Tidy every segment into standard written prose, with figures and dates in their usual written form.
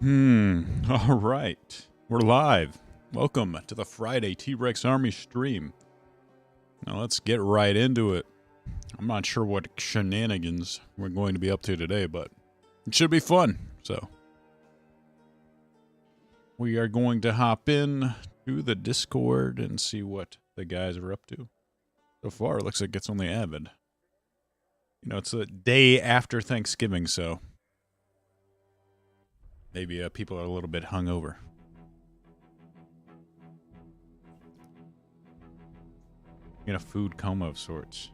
All right. We're live. Welcome to the Friday T-Rex Army stream. Now let's get right into it. I'm not sure what shenanigans we're going to be up to today, but it should be fun. So we are going to hop in to the Discord and see what the guys are up to. So far, it looks like it's only Avid. You know, it's the day after Thanksgiving, so maybe people are a little bit hungover. In a food coma of sorts.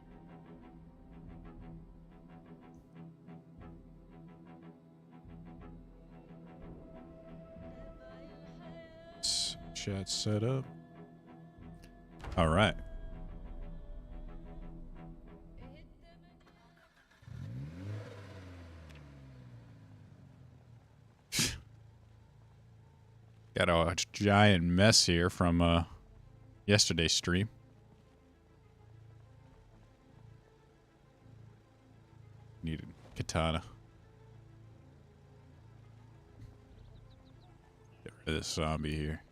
Chat set up. All right. Got a giant mess here from yesterday's stream. Needed katana. Get rid of this zombie here.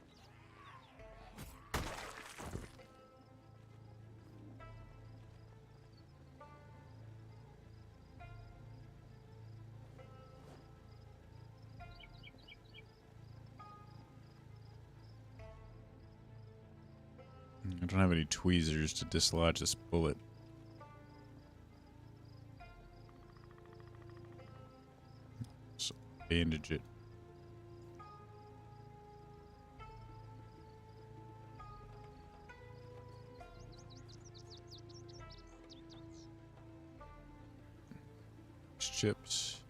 I don't have any tweezers to dislodge this bullet. So bandage it. Chips.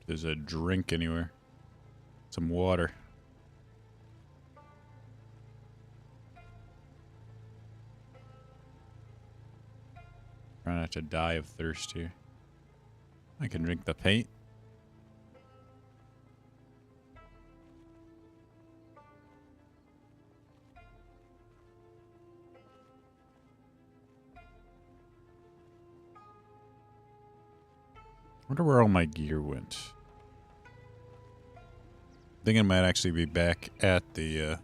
There's a drink anywhere. Some water. Trying not to die of thirst here. I can drink the paint. Wonder where all my gear went. I think I might actually be back at the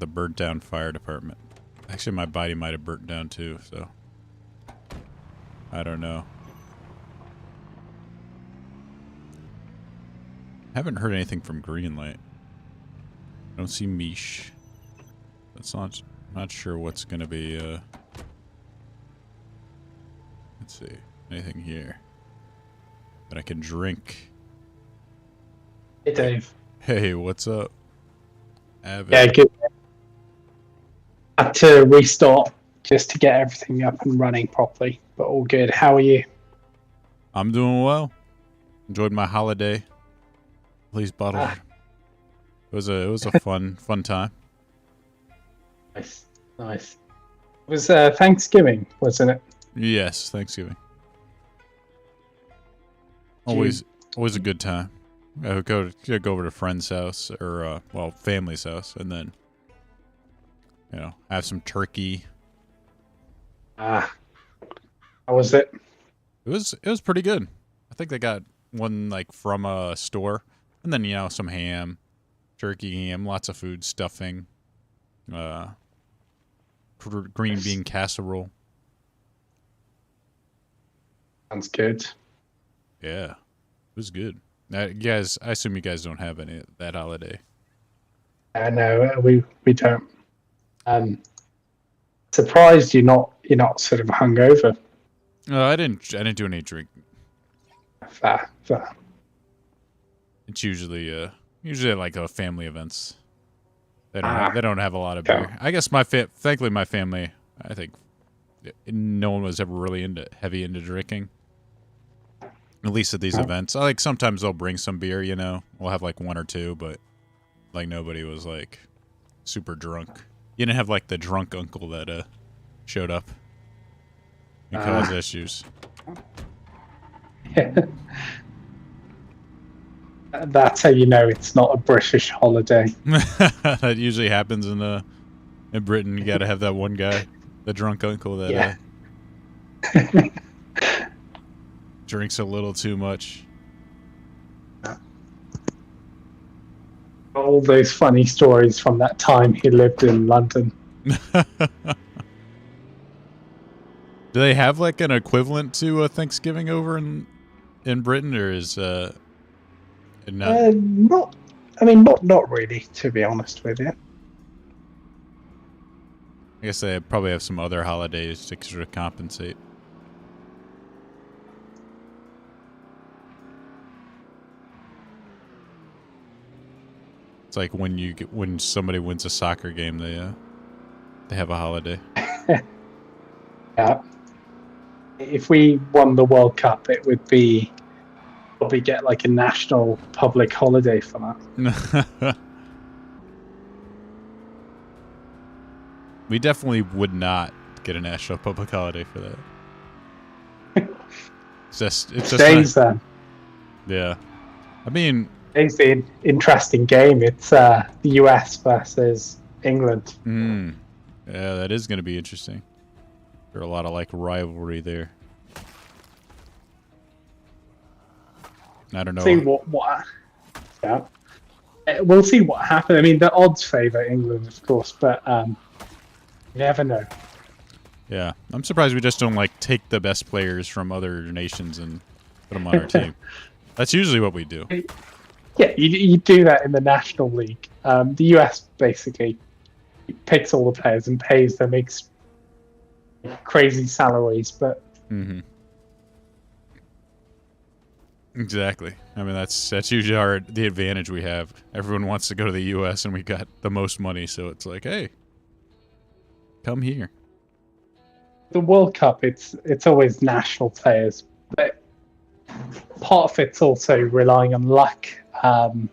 burnt down fire department. Actually, my body might have burnt down too, so I don't know. Haven't heard anything from Greenlight. I don't see Mish. That's not sure what's gonna be let's see. Anything here that I can drink? Hey, Dave. Hey, what's up? Avid. Yeah, good. Had to restart just to get everything up and running properly, but all good. How are you? I'm doing well. Enjoyed my holiday. Please bottle. It was a fun time. Nice. It was Thanksgiving, wasn't it? Yes, Thanksgiving. Always a good time. I would go over to a friend's house or family's house, and then have some turkey. How was it? It was pretty good. I think they got one like from a store, and then some ham, turkey ham, lots of food, stuffing, green bean casserole. Sounds good. Yeah, it was good. Now, I assume you guys don't have any that holiday. No, we don't. Surprised you're not sort of hungover. I didn't do any drinking. Fair. It's usually like family events. They don't have a lot of beer. I guess thankfully my family, I think no one was ever really heavy into drinking. At least at these events. Like sometimes they'll bring some beer, We'll have like one or two, but like nobody was like super drunk. You didn't have like the drunk uncle that showed up and caused issues. That's how you know it's not a British holiday. That usually happens in Britain. You got to have that one guy, the drunk uncle that drinks a little too much. All those funny stories from that time he lived in London. Do they have like an equivalent to a Thanksgiving over in Britain, or is not? Not. I mean, not really. To be honest with you. I guess they probably have some other holidays to sort of compensate. It's like when somebody wins a soccer game, they have a holiday. Yeah. If we won the World Cup, it would be probably get like a national public holiday for that. We definitely would not get a national public holiday for that. It's just Today's not, yeah. I mean, today's the interesting game. It's the US versus England. Yeah, that is going to be interesting. There's a lot of like rivalry there. I don't know. See what yeah. We'll see what happens. I mean, the odds favour England, of course, but you never know. Yeah, I'm surprised we just don't like take the best players from other nations and put them on our team. That's usually what we do. Yeah, you do that in the National League. The US basically picks all the players and pays them crazy salaries, but exactly. I mean, that's usually the advantage we have. Everyone wants to go to the US, and we got the most money, so it's like, hey, come here. The World Cup, it's always national players, but part of it's also relying on luck to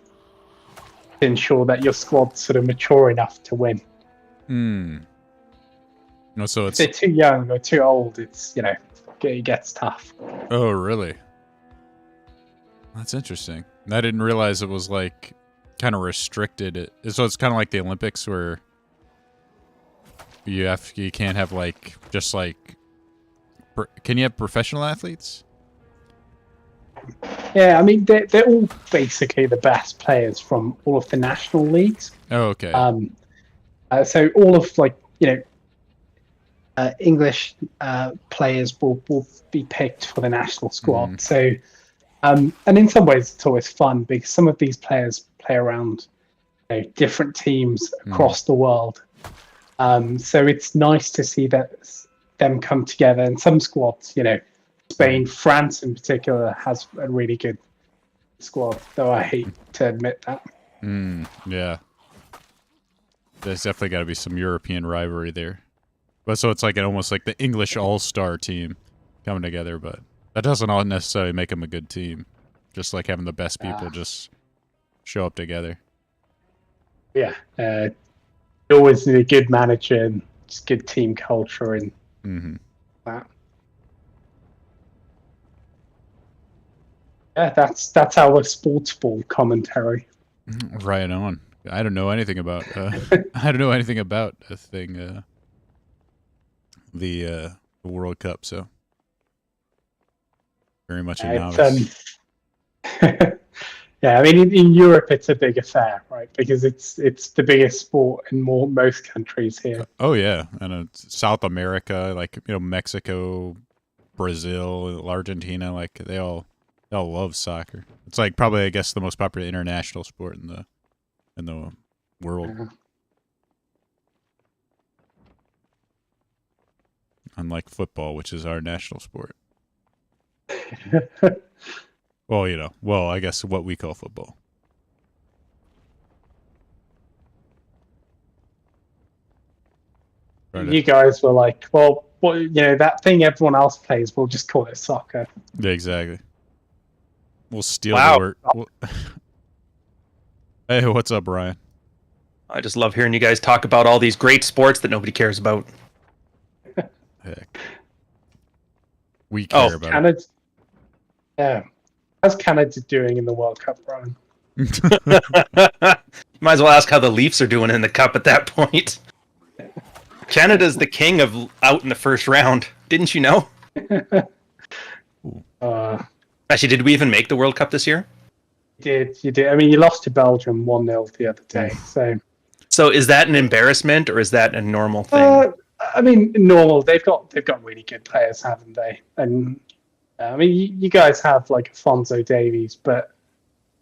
ensure that your squad's sort of mature enough to win. No, so if they're too young or too old, it's it gets tough. Oh, really? That's interesting. I didn't realize it was like kind of restricted. So it's kind of like the Olympics where you can't have like just like. Can you have professional athletes? Yeah, I mean they're all basically the best players from all of the national leagues. Oh, okay. So all of English players will be picked for the national squad. So, and in some ways it's always fun because some of these players play around different teams across the world. So it's nice to see them come together. And some squads, Spain, France in particular, has a really good squad, though I hate to admit that. Yeah. There's definitely got to be some European rivalry there. But so it's like almost like the English all-star team coming together, but that doesn't all necessarily make them a good team. Just like having the best people just show up together. Yeah. You always need a good manager and just good team culture and that. Yeah, that's our sports ball commentary. Right on. I don't know anything about a thing the World Cup, so very much a novice. Yeah, I mean in Europe it's a big affair, right? Because it's the biggest sport in most countries here. Oh yeah, and South America, like Mexico, Brazil, Argentina, like they all love soccer. It's like probably I guess the most popular international sport in the world. Unlike football, which is our national sport. Well, I guess what we call football. You guys were like, well, that thing everyone else plays, we'll just call it soccer. Yeah, exactly. We'll steal the word. Hey, what's up, Brian? I just love hearing you guys talk about all these great sports that nobody cares about. Heck. We care about Canada. Yeah. How's Canada doing in the World Cup, Brian? Might as well ask how the Leafs are doing in the cup at that point. Canada's the king of out in the first round. Didn't you know? Actually, did we even make the World Cup this year? You did. I mean, you lost to Belgium 1-0 the other day. So is that an embarrassment or is that a normal thing? I mean, normal. They've got really good players, haven't they? And I mean, you guys have like Alphonso Davies, but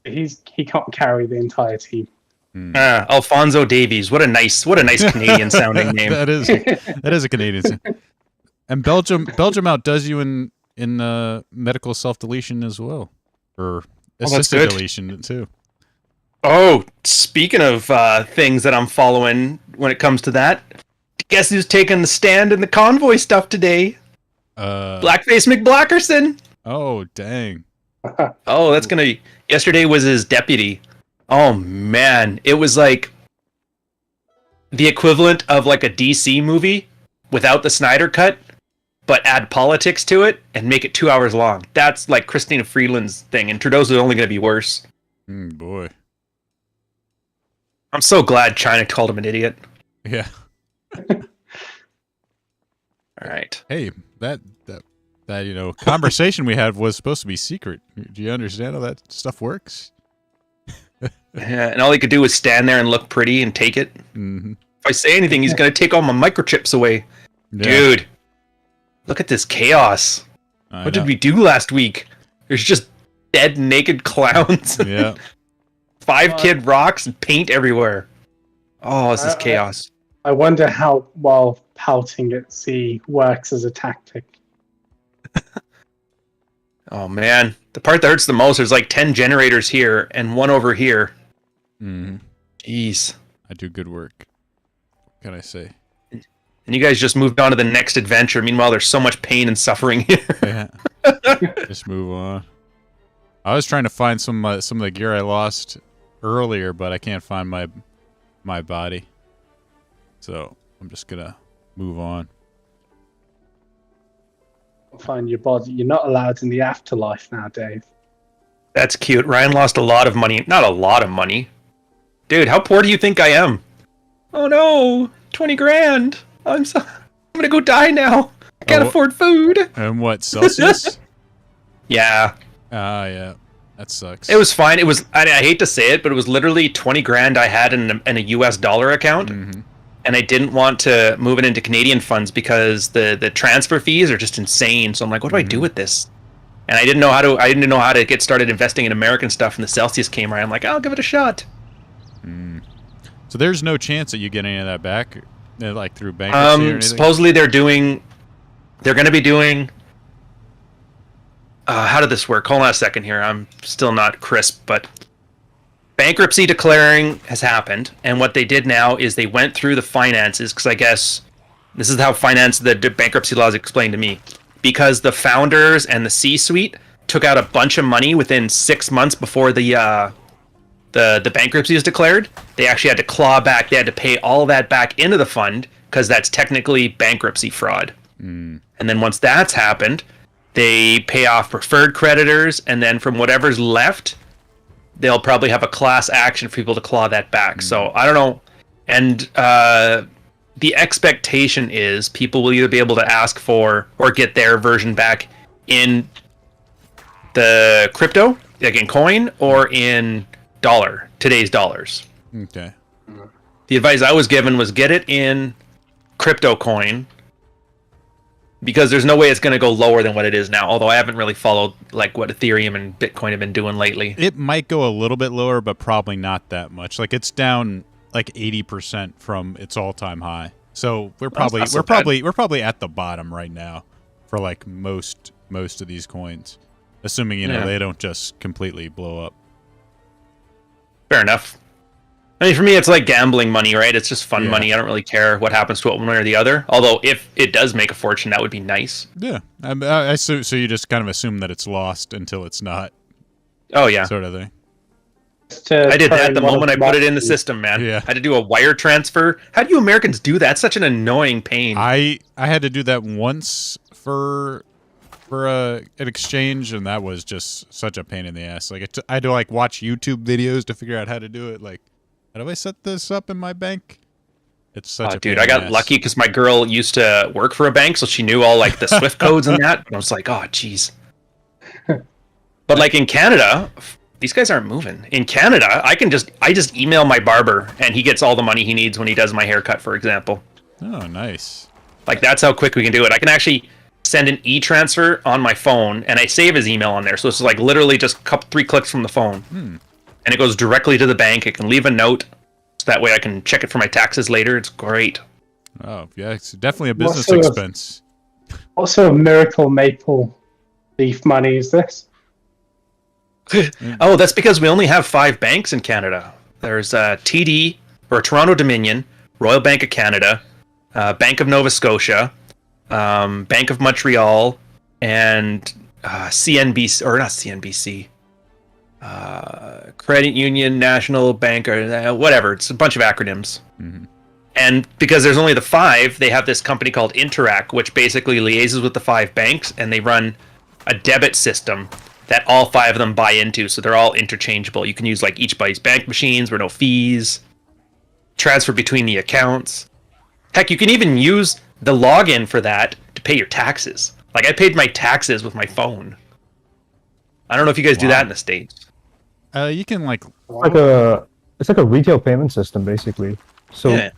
he can't carry the entire team. Alphonso Davies. What a nice Canadian sounding name. That is a Canadian. And Belgium outdoes you in medical self-deletion as well, or assisted deletion too. Oh, speaking of things that I'm following when it comes to that, guess who's taking the stand in the convoy stuff today? Blackface McBlackerson. Oh, dang. Oh, that's gonna. Yesterday was his deputy. Oh man, it was like the equivalent of like a DC movie without the Snyder cut, but add politics to it and make it 2 hours long. That's like Christina Freeland's thing, and Trudeau's is only going to be worse. Boy. I'm so glad China called him an idiot. Yeah. All right. Hey, that conversation we had was supposed to be secret. Do you understand how that stuff works? Yeah, and all he could do was stand there and look pretty and take it. Mm-hmm. If I say anything, he's going to take all my microchips away. Yeah. Dude, look at this chaos. What did we do last week? There's just dead, naked clowns. Yeah. 5 Kid Rocks and paint everywhere. Oh, this is chaos. I wonder how well pouting at sea works as a tactic. Oh, man. The part that hurts the most, there's like 10 generators here and 1 over here. Mm-hmm. Jeez. I do good work. What can I say? And you guys just moved on to the next adventure. Meanwhile, there's so much pain and suffering here. Yeah. Just move on. I was trying to find some of the gear I lost earlier, but I can't find my body. So I'm just gonna move on. Find your body. You're not allowed in the afterlife now, Dave. That's cute. Ryan lost a lot of money. Not a lot of money. Dude, how poor do you think I am? Oh no, 20 grand. I'm gonna go die now. I can't afford food. And what, Celsius? Yeah. Yeah. That sucks. It was fine. It was. I hate to say it, but it was literally 20 grand I had in a US dollar account, and I didn't want to move it into Canadian funds because the transfer fees are just insane. So I'm like, what do I do with this? And I didn't know how to. I didn't know how to get started investing in American stuff. And the Celsius came around. I'm like, I'll give it a shot. So there's no chance that you get any of that back, like through bankruptcy or anything? Supposedly they're going to be doing. How did this work? Hold on a second here. I'm still not crisp, but bankruptcy declaring has happened, and what they did now is they went through the finances, because I guess this is how the bankruptcy laws explained to me. Because the founders and the C-suite took out a bunch of money within 6 months before the bankruptcy was declared, they actually had to claw back. They had to pay all that back into the fund because that's technically bankruptcy fraud. And then once that's happened, they pay off preferred creditors, and then from whatever's left, they'll probably have a class action for people to claw that back. So I don't know. And the expectation is people will either be able to ask for or get their version back in the crypto, like in coin, or in today's dollars. Okay. The advice I was given was get it in crypto coin, because there's no way it's going to go lower than what it is now. Although I haven't really followed like what Ethereum and Bitcoin have been doing lately. It might go a little bit lower, but probably not that much. Like it's down like 80% from its all-time high. So we're probably at the bottom right now for like most of these coins, assuming they don't just completely blow up. Fair enough. I mean, for me, it's like gambling money, right? It's just fun money. I don't really care what happens to it one way or the other. Although, if it does make a fortune, that would be nice. Yeah. So you just kind of assume that it's lost until it's not. Oh, yeah. Sort of thing. I did that the moment I put it in the system, man. Yeah. I had to do a wire transfer. How do you Americans do that? It's such an annoying pain. I had to do that once for for an exchange, and that was just such a pain in the ass. Like I had to like watch YouTube videos to figure out how to do it. Like, how do I set this up in my bank? It's such a pain dude, I in the got ass. lucky because my girl used to work for a bank, so she knew all like the Swift codes and that. And I was like, oh, jeez. But like in Canada, these guys aren't moving. In Canada, I just email my barber, and he gets all the money he needs when he does my haircut, for example. Oh, nice. Like that's how quick we can do it. I can actually send an e-transfer on my phone, and I save his email on there. So it's like literally just 3 clicks from the phone, and it goes directly to the bank. It can leave a note, so that way I can check it for my taxes later. It's great. Oh, yeah, it's definitely a business Also, expense. Also, a miracle maple leaf money is this? Oh, that's because we only have 5 banks in Canada. There's TD, or Toronto Dominion, Royal Bank of Canada, Bank of Nova Scotia, Bank of Montreal, and CNBC, or not CNBC, Credit Union, National Bank, or whatever. It's a bunch of acronyms. Mm-hmm. And because there's only the 5, they have this company called Interac, which basically liaises with the 5 banks, and they run a debit system that all 5 of them buy into, so they're all interchangeable. You can use like each buddy's bank machines, where no fees, transfer between the accounts. Heck, you can even use the login for that to pay your taxes. Like I paid my taxes with my phone. I don't know if you guys do that in the States. You can like It's like a retail payment system basically. So Yeah.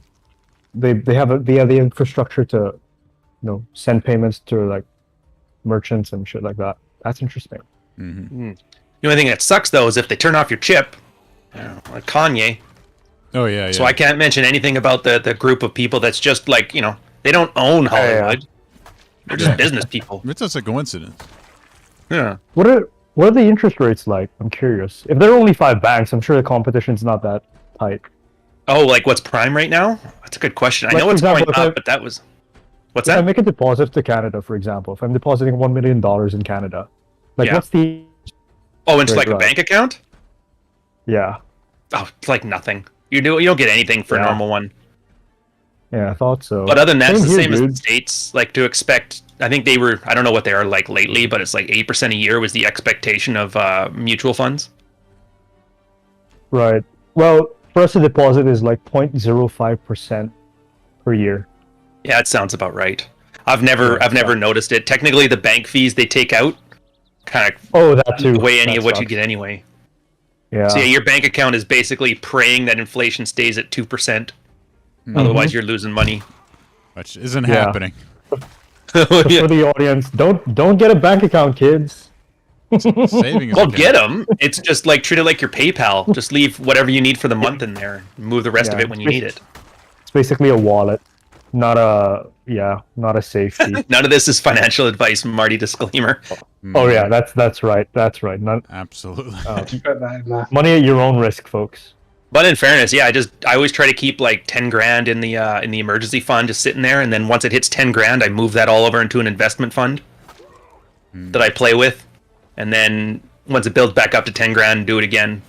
they have the infrastructure to send payments to like merchants and shit like that. That's interesting. Mm-hmm. The only thing that sucks though is if they turn off your chip, like Kanye. Oh yeah, yeah. So I can't mention anything about the group of people that's just like, they don't own Hollywood. They're just business people. It's just a coincidence. Yeah. What are the interest rates like? I'm curious. If there are only 5 banks, I'm sure the competition's not that tight. Oh, like what's prime right now? That's a good question. I Like, know for it's example, going up, but that was... What's If I that? make a deposit to Canada, for example, if I'm depositing $1 million in Canada, like Yeah. what's the... Oh, into like a Right. bank account? Yeah. Oh, it's like nothing. You don't get anything for a Yeah. normal one. Yeah, I thought so. But other than that, it's the here, same as the dude. States. Like to expect, I think they were, I don't know what they are like lately, but it's like 8% a year was the expectation of mutual funds. Right. Well, for us, a deposit is like 0.05% per year. Yeah, it sounds about right. I've never noticed it. Technically, the bank fees they take out kind of Oh, that too. weigh any That of what you sucks. get anyway. Yeah. So yeah, your bank account is basically praying that inflation stays at 2%. Otherwise, you're losing money. Which isn't Yeah. happening. Just for the audience, don't get a bank account, kids. Saving is Well, okay. get them. It's just like treat it like your PayPal. Just leave whatever you need for the month in there. Move the rest of Yeah, it when you need it. It's basically a wallet, not a safety. None of this is financial advice, Marty. Disclaimer. Oh yeah, that's right. That's right. Absolutely. Put that in there. Money at your own risk, folks. But in fairness, yeah, I always try to keep like 10 grand in the emergency fund just sitting there, and then once it hits 10 grand, I move that all over into an investment fund that I play with, and then once it builds back up to 10 grand, do it again.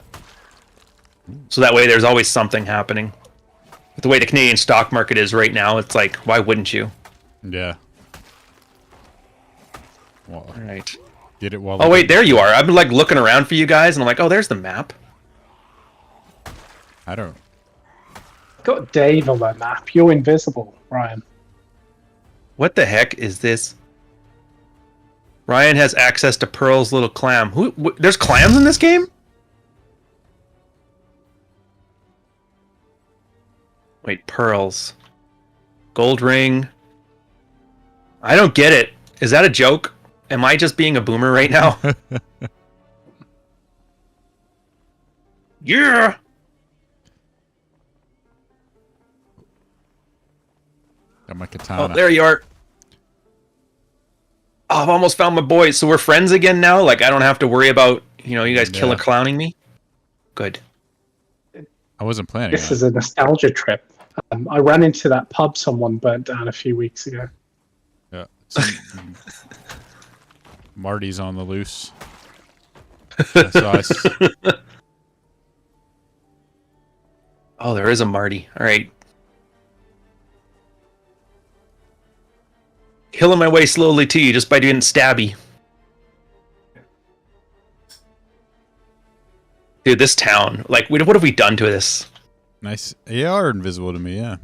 So that way, there's always something happening. But the way the Canadian stock market is right now, it's like, why wouldn't you? Yeah. Well, All right. get it while. Oh wait, there you are. I've been like looking around for you guys, and I'm like, oh, there's the map. I don't. Got Dave on that map. You're invisible, Ryan. What the heck is this? Ryan has access to Pearl's little clam. There's clams in this game? Wait, pearls. Gold ring. I don't get it. Is that a joke? Am I just being a boomer right now? Yeah. Got my Oh, katana. there you are. Oh, I've almost found my boys. So we're friends again now? Like, I don't have to worry about, you guys killer clowning me? Good. I wasn't planning. This on is a nostalgia trip. I ran into that pub someone burnt down a few weeks ago. it. Yeah. Marty's on the loose. That's us. Oh, there is a Marty. All right. Killing my way slowly to you just by doing stabby. Dude, this town. Like, what have we done to this? Nice. You are invisible to me, yeah.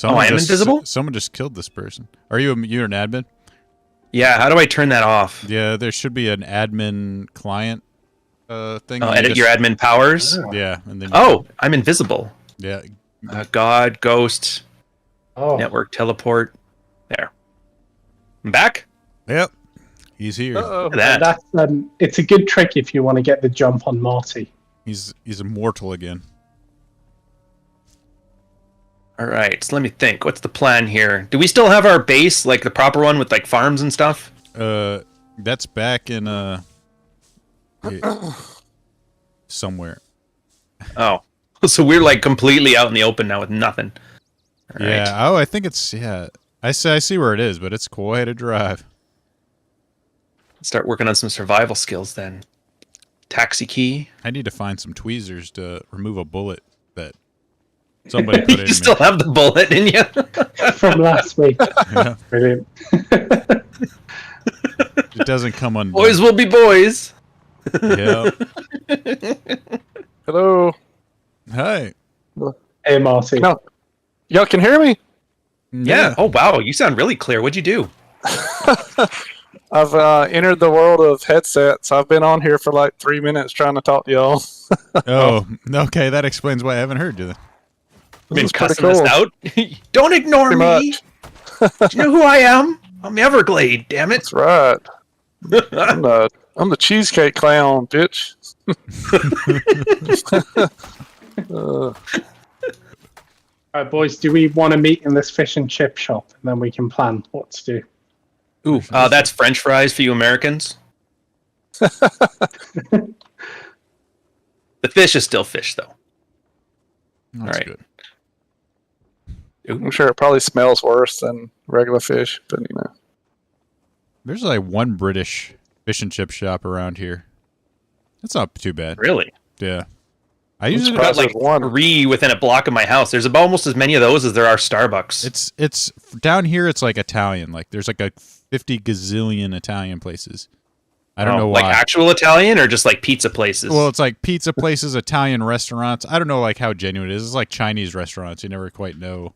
I am invisible? Someone just killed this person. Are you're an admin? Yeah, how do I turn that off? Yeah, there should be an admin client thing. Edit your admin powers? Yeah. And then I'm invisible. Yeah. God, ghost, network, teleport. There. I'm back? Yep. He's here. Look at that. That's, it's a good trick if you want to get the jump on Marty. He's immortal again. All right, so let me think. What's the plan here? Do we still have our base, like the proper one with like farms and stuff? That's back in somewhere. Oh, so we're like completely out in the open now with nothing. All yeah. right. Oh, I think it's I see where it is, but it's quite a drive. Start working on some survival skills then. Taxi key. I need to find some tweezers to remove a bullet that somebody put in You still have the bullet in you? From last week. Yeah. Brilliant. It doesn't come undone. Boys will be boys. Yeah. Hello. Hi. Hey, Marty. No. Y'all can hear me? Yeah. Oh, wow. You sound really clear. What'd you do? I've entered the world of headsets. I've been on here for like 3 minutes trying to talk to y'all. Oh, okay. That explains why I haven't heard you. Been is pretty cussing us cool. out? Don't ignore Pretty me. Do you know who I am? I'm Everglade, damn it. That's right. I'm the cheesecake clown, bitch. All right, boys, do we want to meet in this fish and chip shop? And then we can plan what to do. Ooh, that's French fries for you Americans. The fish is still fish, though. That's All right. good. I'm sure it probably smells worse than regular fish, but you know. There's like one British fish and chip shop around here. That's not too bad. Really? Yeah. I I'm usually surprised Got like there's one. 3 within a block of my house. There's about almost as many of those as there are Starbucks. it's down here. It's like Italian. Like there's like a 50 gazillion Italian places. I don't know why. Like actual Italian or just like pizza places? Well, it's like pizza places, Italian restaurants. I don't know like how genuine it is. It's like Chinese restaurants. You never quite know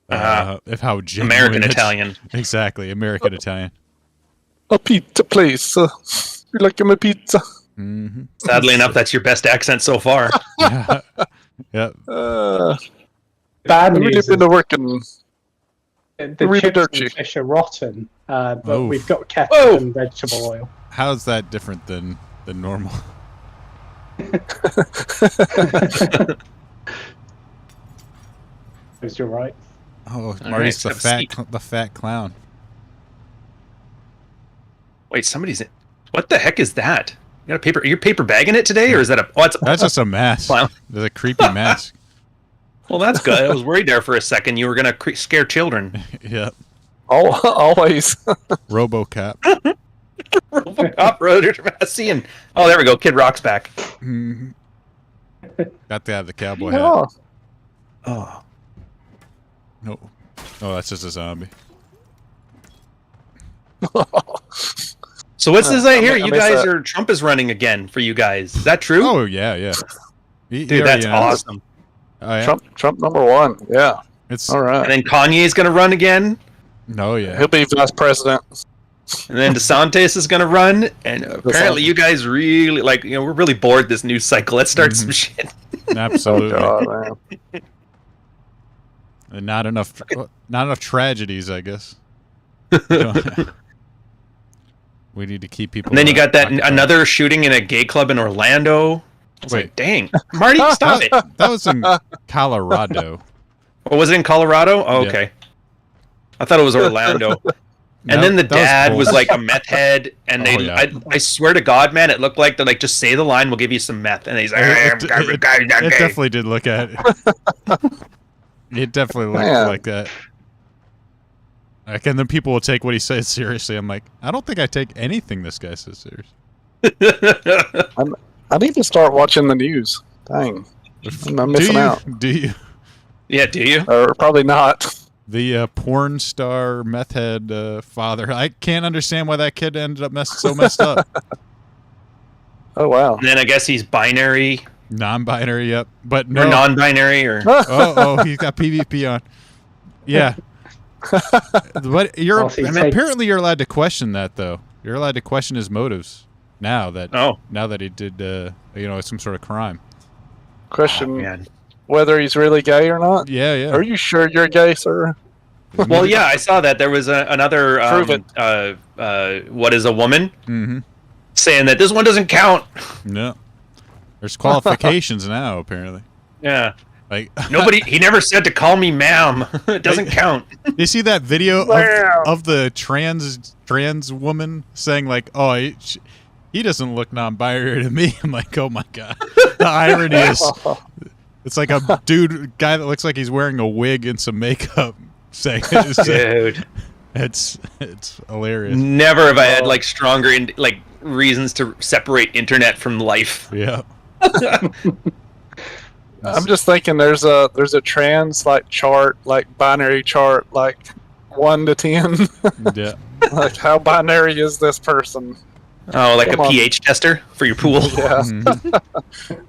if how genuine American it's- Italian. Exactly, American Italian. A pizza place. You like my pizza? Mm-hmm. Sadly enough, that's your best accent so far. Yeah. Yep. Bad I've really news been is working. the really chips dirty. and fish are rotten, but Oof. we've got ketchup Whoa. and vegetable oil. How's that different than normal? Is you're right. Oh, All Marty's right, have a seat. the fat clown. Wait, somebody's in. What the heck is that? You got a paper? Are you paper bagging it today, or is that a? Oh, it's, That's just a mask. Clown. There's a creepy mask. Well, that's good. I was worried there for a second. You were gonna scare children. Yep. Always. RoboCop. RoboCop, Rotor Massey, and oh, there we go. Kid Rock's back. Mhm. Got to have the cowboy hat. Yeah. Oh, No. Oh, that's just a zombie. so what's this I hear? I You miss guys that. are Trump is running again for you guys. Is that true? Oh yeah, yeah. Dude, that's awesome. Oh, yeah. Trump number one. Yeah. It's All right. And then Kanye's gonna run again, no, yeah. He'll be vice president. and then DeSantis is gonna run. And apparently, you guys really like. We're really bored this news cycle. Let's start some shit. Absolutely. Oh, God, man. And not enough tragedies, I guess. You know, we need to keep people. And then you got that occupied. another shooting in a gay club in Orlando. It's Wait. like, dang, Marty, stop it. That was in Colorado. Or was it in Colorado? Oh, Yeah. okay. I thought it was Orlando. And then the That was dad cool. was like a meth head, and they, Oh, yeah. I swear to God, man, it looked like they're like, just say the line, we'll give you some meth. And he's like, It definitely did look at it. It definitely looked Man. like that. Like, and then people will take what he says seriously. I'm like, I don't think I take anything this guy says seriously. I need to start watching the news. Dang. I'm missing out. Do you? Yeah, do you? Or probably not. The porn star meth head father. I can't understand why that kid ended up so messed up. Oh wow. And then I guess he's binary Non-binary, yep. But no. or non-binary or. Oh, he's got PvP on. Yeah. But apparently you're allowed to question that though. You're allowed to question his motives now that he did some sort of crime. Question whether he's really gay or not. Yeah. Are you sure you're gay, sir? Well, yeah, I saw that there was another what is a woman saying that this one doesn't count. No. There's qualifications now apparently. Yeah. Like he never said to call me ma'am. It doesn't count. You see that video of the trans woman saying like, "Oh, he doesn't look non-binary to me." I'm like, "Oh my god." The irony is it's like a guy that looks like he's wearing a wig and some makeup saying dude. It's hilarious. Never have I had like stronger reasons to separate internet from life. Yeah. I'm just thinking there's a trans chart, binary chart, 1 to 10. Yeah. Like how binary is this person? Oh, like a pH tester for your pool. Yeah.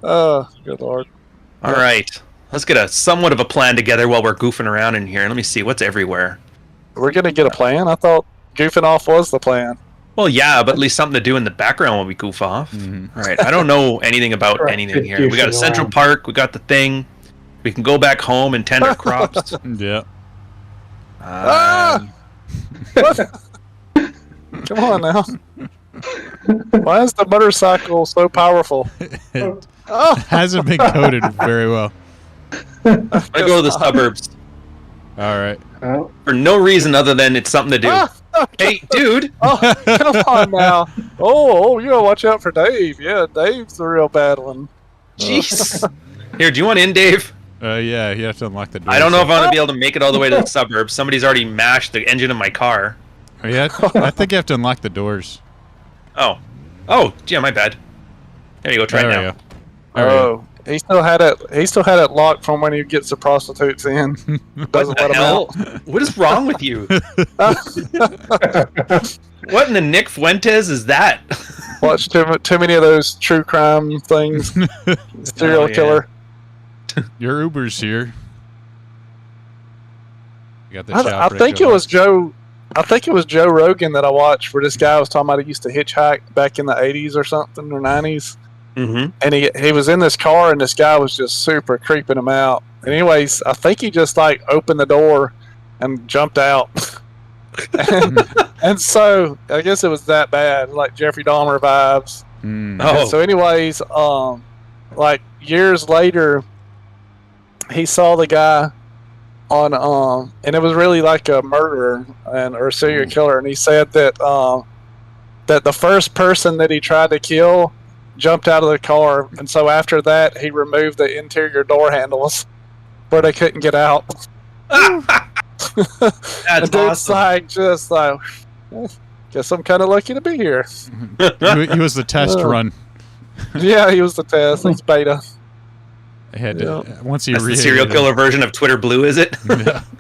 Oh, good lord. All right. Let's get a somewhat of a plan together while we're goofing around in here. Let me see what's everywhere. We're gonna get a plan? I thought goofing off was the plan. Well, yeah, but at least something to do in the background while we goof off. All right. I don't know anything about anything here. We got a Central Park. We got the thing. We can go back home and tend our crops. Yeah. Come on now. Why is the motorcycle so powerful? It hasn't been coded very well. I go to the suburbs. All right. For no reason other than it's something to do. Hey, dude. Oh, come on now. Oh, you gotta watch out for Dave. Yeah, Dave's the real bad one. Jeez. Here, do you want in, Dave? Yeah, you have to unlock the door. I don't know if I'm gonna be able to make it all the way to the suburbs. Somebody's already mashed the engine of my car. Yeah, I think you have to unlock the doors. Oh, yeah, my bad. There you go. Try it now. Oh, he still had it locked from when he gets the prostitutes in. Doesn't let them out. What is wrong with you? What in the Nick Fuentes is that? Watch too many of those true crime things. Serial killer. Your Uber's here. You got the I think it was Joe Rogan that I watched where this guy was talking about he used to hitchhike back in the 80s or something or 90s. Mm-hmm. And he was in this car and this guy was just super creeping him out. And anyways, I think he just opened the door and jumped out. and so I guess it was that bad, like Jeffrey Dahmer vibes. And so anyways, years later, he saw the guy on and it was really like a murderer or a serial killer, and he said that that the first person that he tried to kill jumped out of the car, and so after that he removed the interior door handles where they couldn't get out. That's awesome. Just guess I'm kind of lucky to be here. He was the test run. Yeah, he was the test. It's beta. I had to, once he That's the serial killer version of Twitter Blue, is it?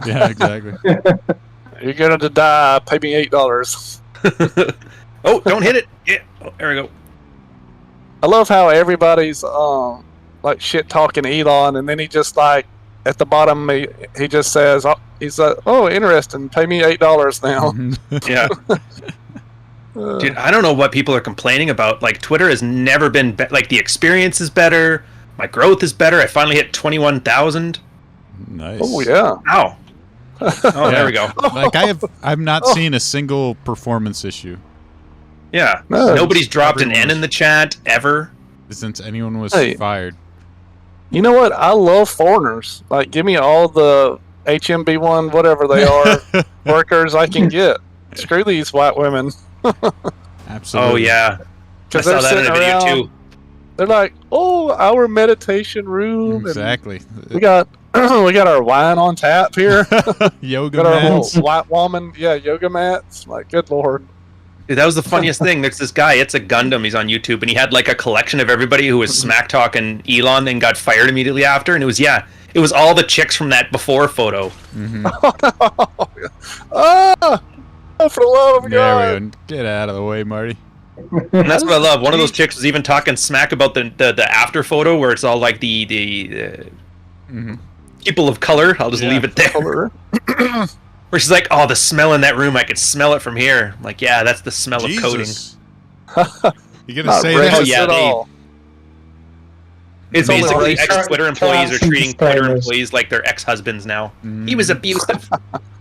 Yeah, exactly. You're going to die. Pay me $8. Oh, don't hit it. Yeah. Oh, there we go. I love how everybody's shit talking Elon, and then he just at the bottom he just says, he's like, oh, interesting. Pay me $8 now. Yeah. Dude, I don't know what people are complaining about. Twitter has never been the experience is better. My growth is better. I finally hit 21,000. Nice. Oh yeah. Ow. Oh, there we go. I've not seen a single performance issue. Yeah. No, nobody's dropped an N in the chat ever Since anyone was fired. You know what? I love foreigners. Give me all the HMB1, whatever they are, workers I can get. Screw these white women. Absolutely. Oh yeah. I saw that in a video too. They're like, oh, our meditation room. Exactly. And we got our wine on tap here. Yoga got mats. Our white woman, yoga mats. Good lord. Dude, that was the funniest thing. There's this guy, it's a Gundam, he's on YouTube, and he had a collection of everybody who was smack talking Elon, then got fired immediately after, and it was all the chicks from that before photo. Mm-hmm. Oh, for the love of God. There we go. Get out of the way, Marty. And that's what I love. One of those chicks was even talking smack about the after photo where it's all like the people of color. I'll just leave it there. Where she's like, "Oh, the smell in that room, I could smell it from here." I'm like, yeah, that's the smell of coding. You gonna say that? Oh, yeah, it's basically ex-Twitter employees are treating Twitter employees like they're ex-husbands now. He was abusive.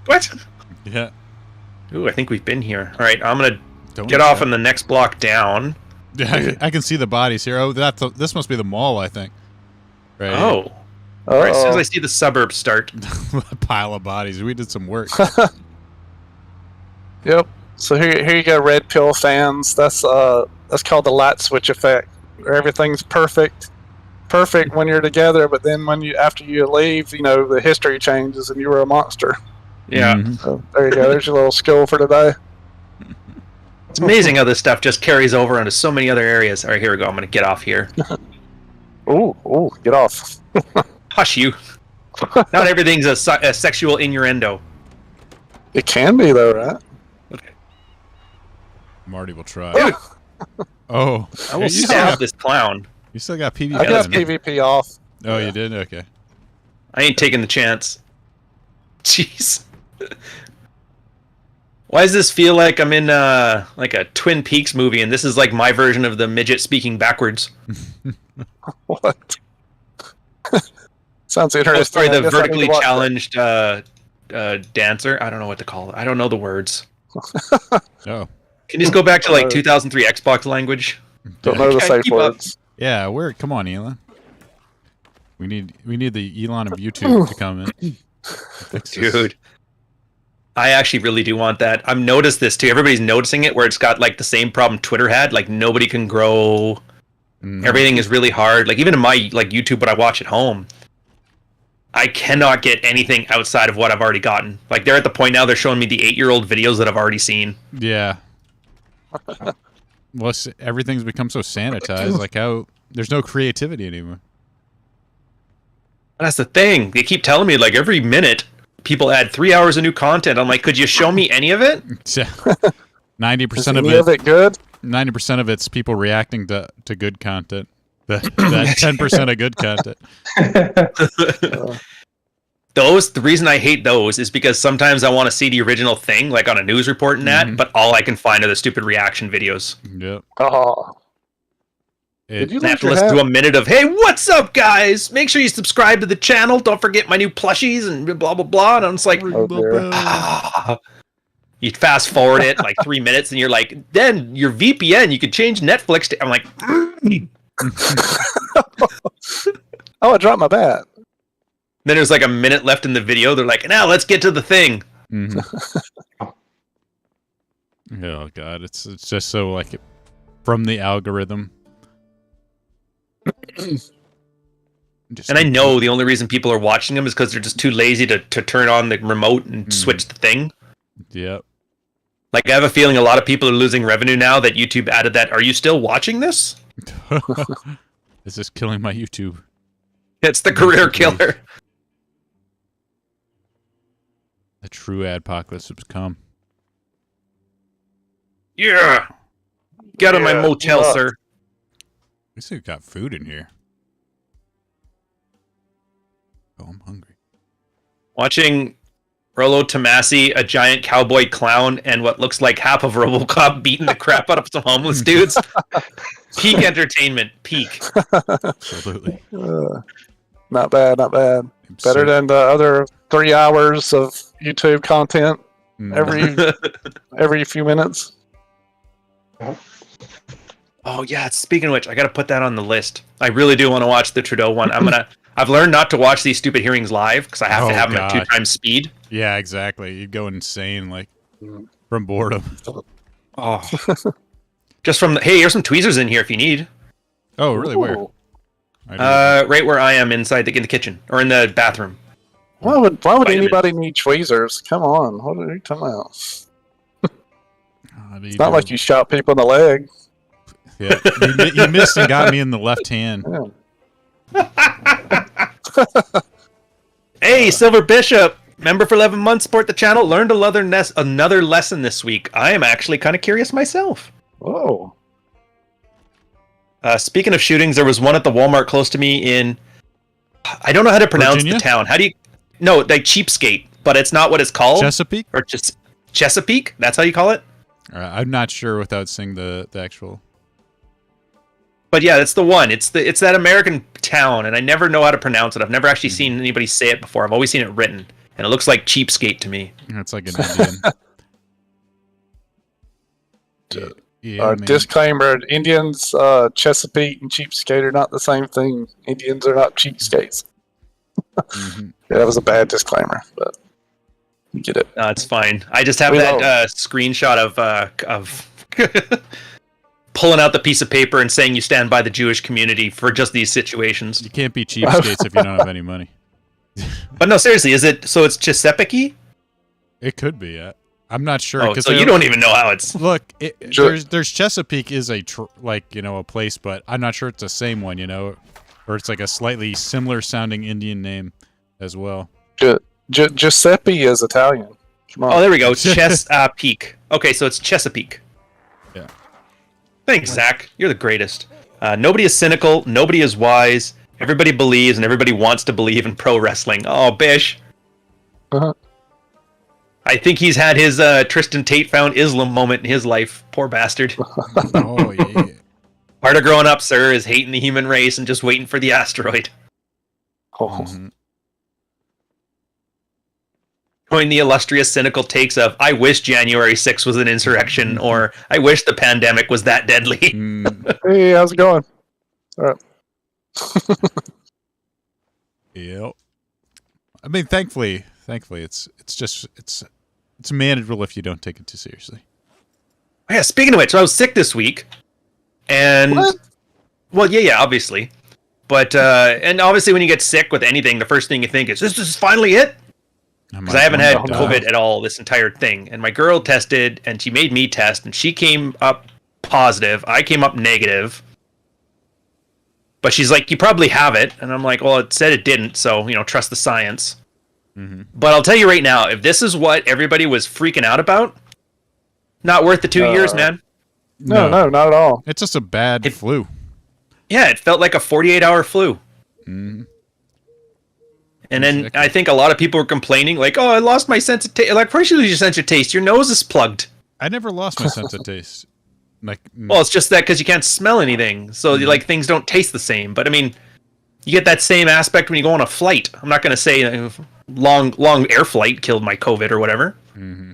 What? Yeah. Ooh, I think we've been here. All right, I'm gonna get off on the next block down. Yeah, I can see the bodies here. Oh, this must be the mall, I think. Right. Oh. All right, as soon as I see the suburbs start. A pile of bodies. We did some work. Yep. So here you go, Red Pill fans. That's called the light switch effect, where everything's perfect when you're together, but then after you leave, the history changes and you were a monster. Yeah. So there you go. There's your little skill for today. It's amazing how this stuff just carries over onto so many other areas. All right, here we go. I'm gonna get off here. Ooh, get off. Hush you. Not everything's a sexual innuendo. It can be though, right? Okay. Marty will try. Dude. Oh. I will stab this clown. You still got PvP. I got PvP off. Oh, you did? Okay. I ain't taking the chance. Jeez. Why does this feel like I'm in like a Twin Peaks movie and this is like my version of the midget speaking backwards? What? Sounds interesting. Oh, sorry, the vertically challenged dancer. I don't know what to call it. I don't know the words. Oh. Can you just go back to like 2003 Xbox language? Don't know the safe words. Yeah, come on, Elon. We need the Elon of YouTube to come in. Dude. I actually really do want that. I've noticed this too. Everybody's noticing it where it's got like the same problem Twitter had. Like nobody can grow. Everything is really hard. Like even in my like YouTube, what I watch at home, I cannot get anything outside of what I've already gotten. Like they're at the point now they're showing me the 8-year-old videos that I've already seen. Yeah. Well, everything's become so sanitized. Like there's no creativity anymore. That's the thing. They keep telling me like every minute people add 3 hours of new content. I'm like, could you show me any of it? 90% of it good. 90% of it's people reacting to good content. That 10% of good content. The reason I hate those is because sometimes I want to see the original thing, like on a news report and that, but all I can find are the stupid reaction videos. Yep. Oh. Did you have to listen to a minute of, hey, what's up, guys? Make sure you subscribe to the channel. Don't forget my new plushies and blah, blah, blah. And I'm just like, you fast forward it like 3 minutes and you're like, then your VPN, you could change Netflix to, I'm like, oh, I dropped my bat. Then there's like a minute left in the video. They're like, now let's get to the thing. Oh, God. It's just so like from the algorithm. And I know the only reason people are watching them is because they're just too lazy to turn on the remote and switch the thing. Yep. Like I have a feeling a lot of people are losing revenue now that YouTube added that. Are you still watching this? This is killing my YouTube. It's the career killer. The true adpocalypse has come. Yeah. Get out of my motel, sir. We still got food in here. Oh, I'm hungry. Watching Rollo Tomasi, a giant cowboy clown, and what looks like half of RoboCop beating the crap out of some homeless dudes. Peak entertainment. Peak. Absolutely. Not bad, not bad. Better than the other 3 hours of YouTube content every few minutes. Oh yeah, speaking of which, I gotta put that on the list. I really do want to watch the Trudeau one. I've learned not to watch these stupid hearings live because I have to have them at 2 times speed. Yeah, exactly. You'd go insane like from boredom. Oh. Just from hey, here's some tweezers in here if you need. Oh, really? Ooh. Where? Right where I am in the kitchen or in the bathroom. Why would anybody need tweezers? Come on, what are you talking about? It's not like you shot people in the leg. Yeah, you missed and got me in the left hand. Yeah. Hey, Silver Bishop, member for 11 months, support the channel. Learned another lesson this week. I am actually kind of curious myself. Oh, Speaking of shootings, there was one at the Walmart close to me in. I don't know how to pronounce Virginia? the town. How do you? No, like Cheapskate, but it's not what it's called. Chesapeake? Or just Chesapeake? That's how you call it. I'm not sure without seeing the actual. But yeah, it's the one. It's that American town, and I never know how to pronounce it. I've never actually seen anybody say it before. I've always seen it written, and it looks like Cheapskate to me. It's like an Indian. Yeah, man. Disclaimer: Indians, Chesapeake, and Cheapskate are not the same thing. Indians are not cheapskates. Mhm. Yeah, that was a bad disclaimer, but you get it. No, it's fine. I just have We that know. screenshot of pulling out the piece of paper and saying you stand by the Jewish community for just these situations. You can't be cheapskates if you don't have any money. But no, seriously, is it so? It's Chesapeake? It could be. Yeah. I'm not sure. Oh, so you don't even know how it's. Look, Sure. there's Chesapeake is a a place, but I'm not sure it's the same one. Or it's like a slightly similar sounding Indian name as well. Giuseppe is Italian. Come on. Oh, there we go. Chesapeake. Okay, so it's Chesapeake. Yeah. Thanks, Zach. You're the greatest. Nobody is cynical. Nobody is wise. Everybody believes, and everybody wants to believe in pro wrestling. Oh, Bish. Uh-huh. I think he's had his Tristan Tate found Islam moment in his life. Poor bastard. Oh yeah. Part of growing up, sir, is hating the human race and just waiting for the asteroid. Oh. Mhm. Join the illustrious cynical takes of, I wish January 6th was an insurrection, or I wish the pandemic was that deadly. Mm, Hey, how's it going? All right. yep. I mean, thankfully, it's manageable if you don't take it too seriously. Yeah, speaking of which, I was sick this week. And What? well, yeah, obviously. But and obviously when you get sick with anything, the first thing you think is, this is finally it? Because I haven't had COVID at all this entire thing. And my girl tested, and she made me test, and she came up positive. I came up negative. But she's like, you probably have it. And I'm like, well, it said it didn't, so, trust the science. Mm-hmm. But I'll tell you right now, if this is what everybody was freaking out about, not worth the 2 years, man. No, not at all. It's just a bad flu. Yeah, it felt like a 48-hour flu. Mm-hmm. And then Exactly. I think a lot of people were complaining, like, oh, I lost my sense of taste. Like, first you lose your sense of taste. Your nose is plugged. I never lost my sense of taste. Like, Well, it's just that because you can't smell anything. So, like, things don't taste the same. But, I mean, you get that same aspect when you go on a flight. I'm not going to say long air flight killed my COVID or whatever. mm-hmm.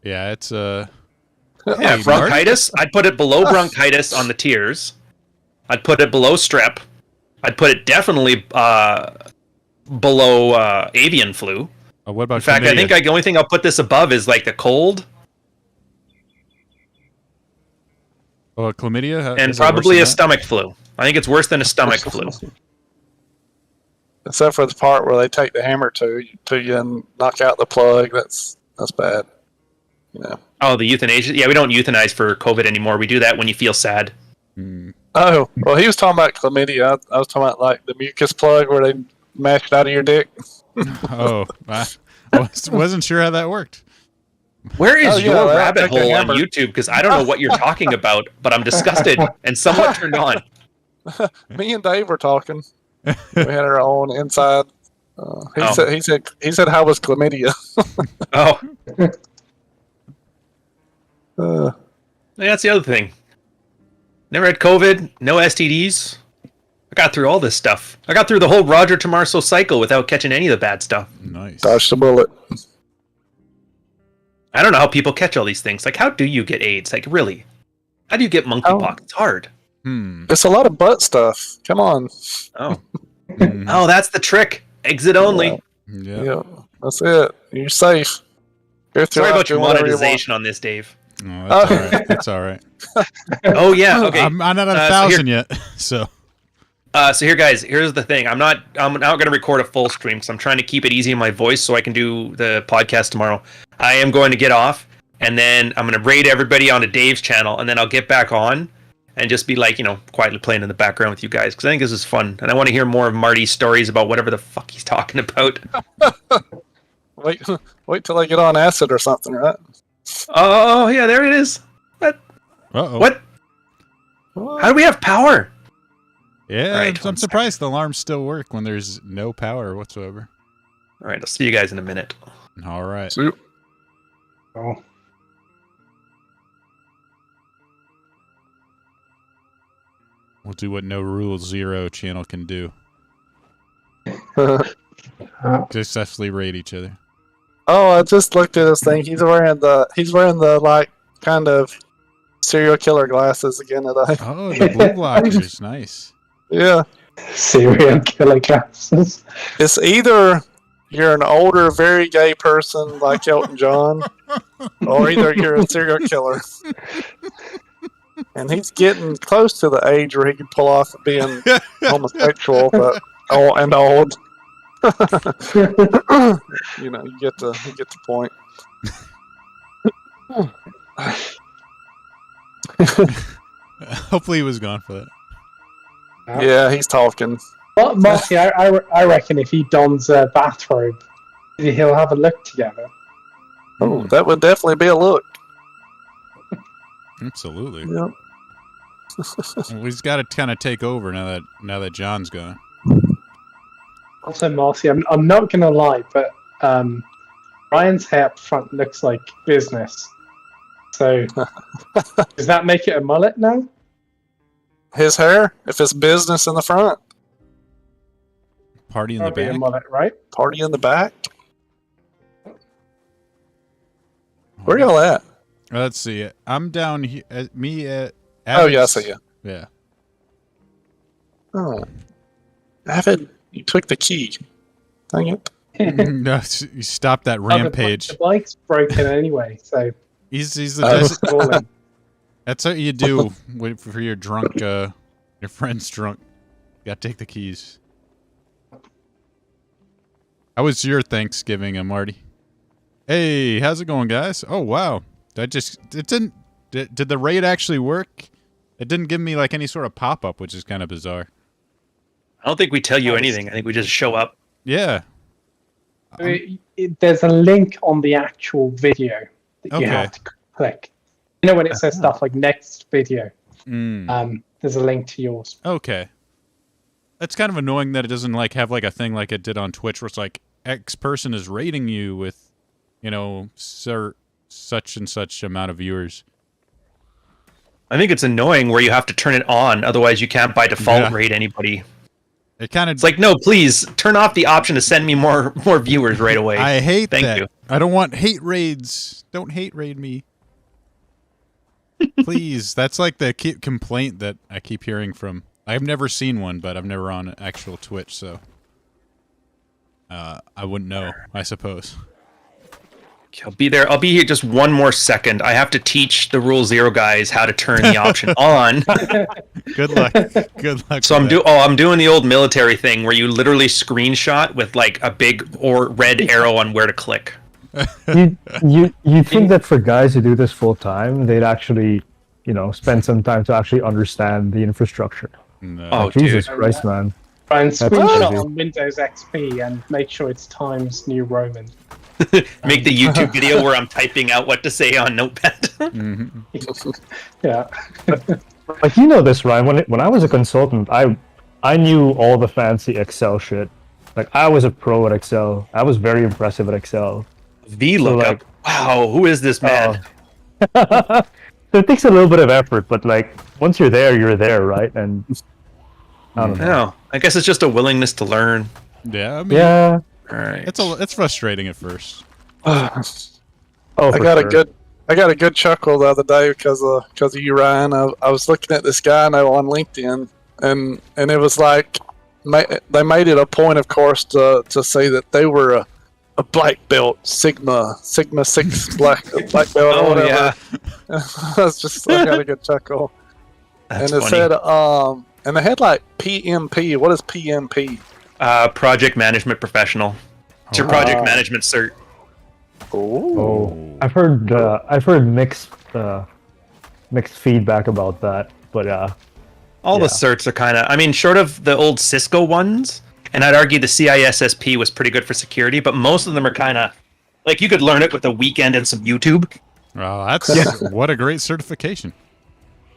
Yeah, it's Yeah, Hey, bronchitis, I'd put it below bronchitis on the tiers. I'd put it below strep. I'd put it definitely below avian flu. what about In fact, I think the only thing I'll put this above is like the cold chlamydia? and Is it worse probably than a that? stomach flu. I think it's worse than a stomach flu. Except for the part where they take the hammer to you and knock out the plug. That's bad. Oh, the euthanasia? Yeah, we don't euthanize for COVID anymore. We do that when you feel sad. Mm. Oh, well, he was talking about chlamydia. I was talking about like the mucus plug where they mash it out of your dick. Oh, I wasn't sure how that worked. Where is yeah, your well, rabbit take the hole on hammer. YouTube? Because I don't know what you're talking about, but I'm disgusted and somewhat turned on. Me and Dave were talking. We had our own inside. He Oh. said how was chlamydia? Oh, Uh, that's the other thing. Never had COVID, no STDs. I got through all this stuff. I got through the whole Roger Tomarso cycle without catching any of the bad stuff. Nice. dodged the bullet. I don't know how people catch all these things. Like, how do you get AIDS? Like, really? How do you get monkeypox? It's hard. It's a lot of butt stuff. Come on. Oh. Mhm. Oh, that's the trick. Exit only. Yeah. Yeah, that's it. You're safe. Go through Sorry life about your doing whatever you want. monetization on this, Dave. Oh, that's all right. That's all right. Oh, yeah. Okay. I'm not at so 1,000 yet, so. So here, guys, here's the thing. I'm not going to record a full stream because I'm trying to keep it easy in my voice so I can do the podcast tomorrow. I am going to get off, and then I'm going to raid everybody onto Dave's channel, and then I'll get back on and just be like, quietly playing in the background with you guys because I think this is fun, and I want to hear more of Marty's stories about whatever the fuck he's talking about. Wait till I get on acid or something, right? Oh, yeah, there it is. What? Uh-oh. What? How do we have power? Yeah, Right, I'm one surprised the alarms still work when there's no power whatsoever. All right, I'll see you guys in a minute. All right. So, Oh. We'll do what No Rule Zero channel can do. Successfully raid each other. oh, I just looked at this thing. He's wearing the like kind of serial killer glasses again today. Oh, the blue blockers. Nice. Yeah. Serial killer glasses. It's either you're an older, very gay person like Elton John, or either you're a serial killer. And he's getting close to the age where he can pull off being homosexual, but and old. You know, you get the point. Hopefully he was gone for that. Yeah, he's talking. Well, Marty, I reckon if he dons a bathrobe, he'll have a look together. Oh, that would definitely be a look. Absolutely. Yep. He's got to kind of take over now that John's gone. Also, Marty, I'm not gonna lie, but Ryan's hair up front looks like business. So does that make it a mullet now? His hair, if it's business in the front, Party in the Probably a back. mullet, right? party in the back. Where y'all at? Let's see. I'm down here. Me at. Oh, yeah, I see you. Yeah. Oh. Avid, you took the key. Dang it. No, you stopped that rampage. The bike's broken anyway, so He's the rolling. That's what you do for your drunk, your friend's drunk. You gotta take the keys. How was your Thanksgiving, Marty? Hey, how's it going, guys? Oh, wow. Did the raid actually work? It didn't give me like any sort of pop-up, which is kind of bizarre. I don't think we tell you anything. I think we just show up. Yeah. There's a link on the actual video that you have to click. You know when it says stuff like next video, there's a link to yours. Okay. That's kind of annoying that it doesn't like have like a thing like it did on Twitch where it's like X person is rating you with, you know, such and such amount of viewers. I think it's annoying where you have to turn it on, otherwise you can't by default rate anybody. It's like, no, please turn off the option to send me more viewers right away. I hate Thank that. you. I don't want hate raids. Don't hate raid me. Please. That's like the complaint that I keep hearing from. I've never seen one, but I've never on actual Twitch, so I wouldn't know, I suppose. I'll be there. I'll be here just one more second. I have to teach the Rule Zero guys how to turn the option on. Good luck. Good luck. So I'm doing the old military thing where you literally screenshot with like a big or red arrow on where to click. You think that for guys who do this full time, they'd actually, you know, spend some time to actually understand the infrastructure? No. Oh, Jesus dude. Christ, man! Try and screenshot crazy. on Windows XP and make sure it's Times New Roman. Make the YouTube video where I'm typing out what to say on Notepad. Yeah. Like, you know this, Ryan. When I was a consultant, I knew all the fancy Excel shit. Like, I was a pro at Excel. I was very impressive at Excel. VLOOKUP. Wow, who is this man? So it takes a little bit of effort, but like once you're there, right? And I don't know. No, I guess it's just a willingness to learn. Yeah, I mean, Yeah. All right. it's frustrating at first. Oh, I for got sure. I got a good chuckle the other day because of you, Ryan. I was looking at this guy now on LinkedIn, and it was like they made it a point, of course, to say that they were a black belt, Sigma 6 black belt or whatever. Yeah. That's just I got a good chuckle. That's and it funny. said and they had like PMP. What is PMP? Project management professional. It's your project management cert. Oh, I've heard mixed feedback about that, but All the certs are kind of, I mean, short of the old Cisco ones, and I'd argue the CISSP was pretty good for security, but most of them are kind of, like, you could learn it with a weekend and some YouTube. Well, that's what a great certification.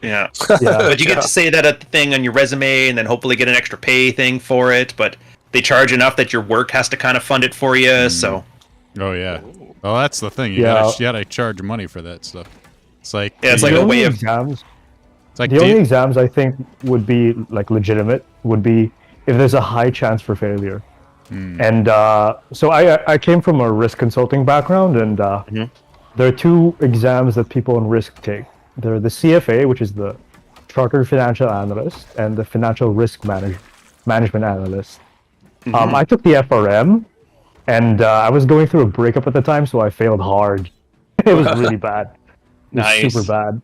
Yeah. Yeah. But you get to say that at the thing on your resume, and then hopefully get an extra pay thing for it. But they charge enough that your work has to kind of fund it for you. So Oh yeah. Well, that's the thing. You gotta charge money for that stuff. It's like it's like a way of exams. It's like The only exams I think would be like legitimate would be if there's a high chance for failure. And so I came from a risk consulting background, and there are two exams that people in risk take. They're the CFA, which is the Chartered Financial Analyst, and the Financial Risk Management Analyst. I took the FRM, and I was going through a breakup at the time, so I failed hard. It was really bad. It was super bad.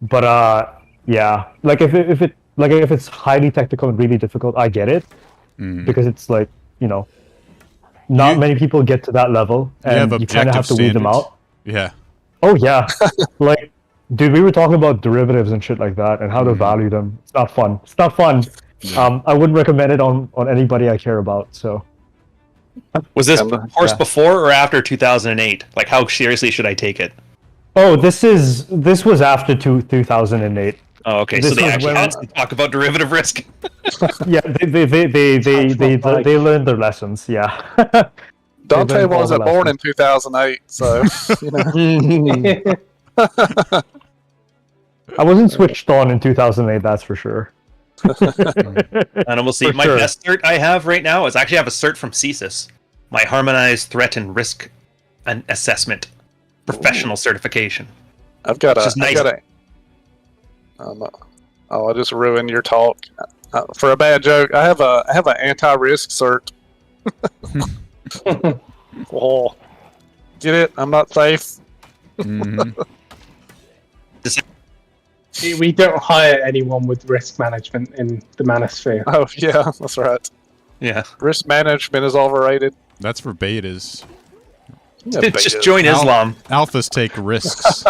But yeah, like if it's highly technical and really difficult, I get it because it's like, you know, not many people get to that level, and you kind of have to weed them out. Yeah. Oh yeah, like dude, we were talking about derivatives and shit like that, and how to value them. It's not fun. It's not fun. Yeah. I wouldn't recommend it on anybody I care about. So. Was this course before or after 2008? Like, how seriously should I take it? Oh, this was after 2008. Oh, okay. This So they was actually when- had to talk about derivative risk. Yeah, they learned their lessons. Yeah. Dante learned all wasn't the born lessons. in 2008, so you know. I wasn't switched on in 2008. That's for sure. And we'll see. For My sure. best cert I have right now is actually I have a cert from CSIS, my Harmonized Threat and Risk and Assessment professional certification. I've got Which is nice. I just ruined your talk for a bad joke. I have an anti-risk cert. Oh, get it? I'm not safe. We don't hire anyone with risk management in the manosphere. Oh yeah, that's right. Yeah. Risk management is overrated. That's for betas. Yeah, Just join Islam. Alphas take risks.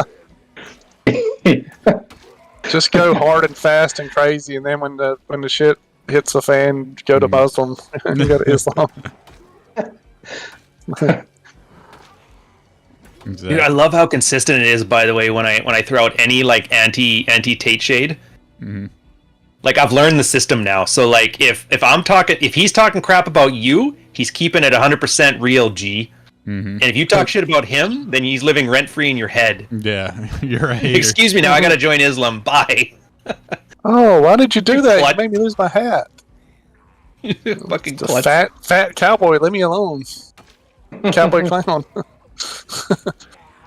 Just go hard and fast and crazy, and then when the shit hits the fan, go to Muslim. You go to Islam. Exactly. Dude, I love how consistent it is. By the way, when I throw out any like anti Tate shade, like I've learned the system now. So like if he's talking crap about you, he's keeping it 100% real G. And if you talk shit about him, then he's living rent free in your head. Yeah, you're a hater. Excuse me, now I gotta join Islam. Bye. Oh, why did you do that? What? You made me lose my hat. Fucking The clutch. fat cowboy, leave me alone. Cowboy clown.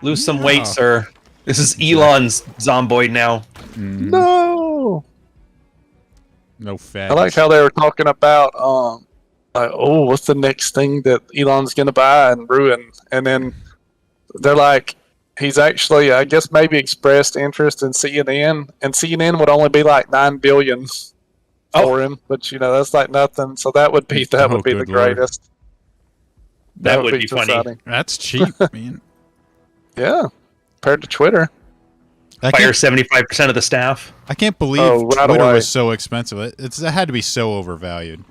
Lose some weight, sir. This is Elon's Zomboid now. No. No fat. I like how they were talking about like, oh, what's the next thing that Elon's gonna buy and ruin? And then they're like, he's actually, I guess, maybe expressed interest in CNN, and CNN would only be like 9 billion for him, but you know that's like nothing. So that would be the good Lord. greatest. That would be funny. exciting. That's cheap, man. Yeah, compared to Twitter. I Fire can't, 75% of the staff. I can't believe right Twitter away. was so expensive. It had to be so overvalued.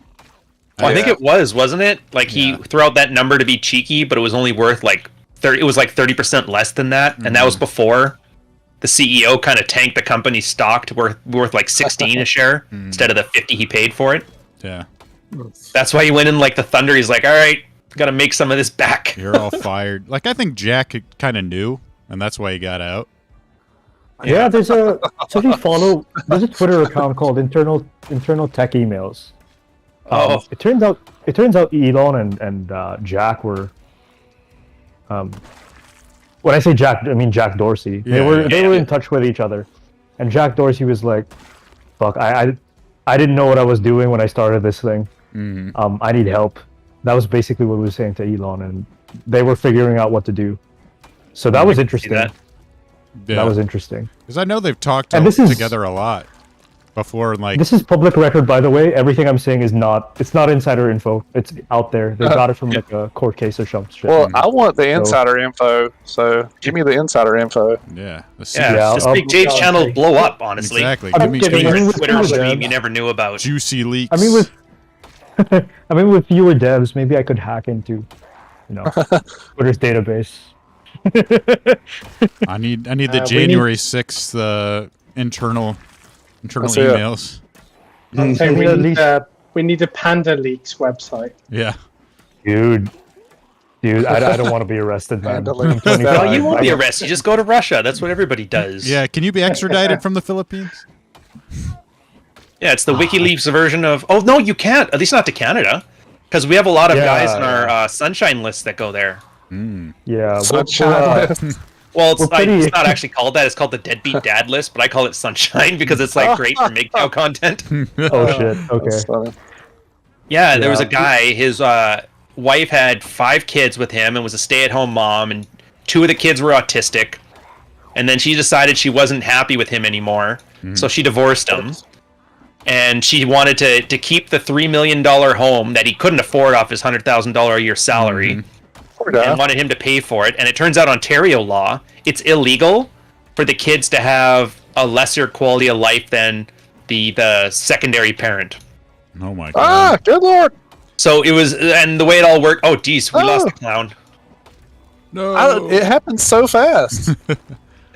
Well, I think it was, wasn't it? Like he threw out that number to be cheeky, but it was only worth like 30. It was like 30% less than that, and that was before the CEO kind of tanked the company's stock to worth like 16 a share instead of the 50 he paid for it. Yeah. That's why he went in like the Thunder. He's like, all right, got to make some of this back. You're all fired. Like, I think Jack kind of knew, and that's why he got out. Yeah, there's a Twitter account called internal tech emails. It turns out Elon and Jack were. When I say Jack, I mean Jack Dorsey. They were in touch with each other, and Jack Dorsey was like, "Fuck, I didn't know what I was doing when I started this thing. I need help." That was basically what we were saying to Elon, and they were figuring out what to do. So that was interesting. that. That was interesting. Because I know they've talked And this is- together a lot before. Like, This is public record, by the way. Everything I'm saying is not. It's not insider info. It's out there. They got it from like a court case or some shit. Well, I want the insider info, so give me the insider info. yeah, the Yeah, just make Jade's channel blow up. Honestly, exactly. I'm Give me kidding. some I mean, with Twitter fewer stream devs- you never knew about. juicy leaks. I mean, with fewer devs, maybe I could hack into, Twitter's database. I need the we January 6th internal That's it. emails. So At least- we need a Panda Leaks website. Yeah. Dude, I don't want to be arrested, man. Panda I'm Leaks. 25. Well, you won't I be got- arrested. You just go to Russia. That's what everybody does. Yeah. Can you be extradited from the Philippines? Yeah, it's the WikiLeaks version of. Oh no, you can't. At least not to Canada, because we have a lot of Yeah, guys in our Sunshine list that go there. Yeah, Sunshine. Well, it's, We're pretty- it's not actually called that. It's called the Deadbeat Dad list, but I call it Sunshine because it's like great for MGTOW content. oh shit. Okay. That's funny. Yeah, there was a Yeah. guy. His wife had 5 kids with him and was a stay-at-home mom, and 2 of the kids were autistic. And then she decided she wasn't happy with him anymore, so she divorced him. And she wanted to keep the $3 million home that he couldn't afford off his $100,000 a year salary, Poor guy. and wanted him to pay for it. And it turns out Ontario law, it's illegal for the kids to have a lesser quality of life than the secondary parent. Oh my Ah, god. good lord. So it was, and the way it all worked. Oh, geez, we lost the clown. No. It happened so fast.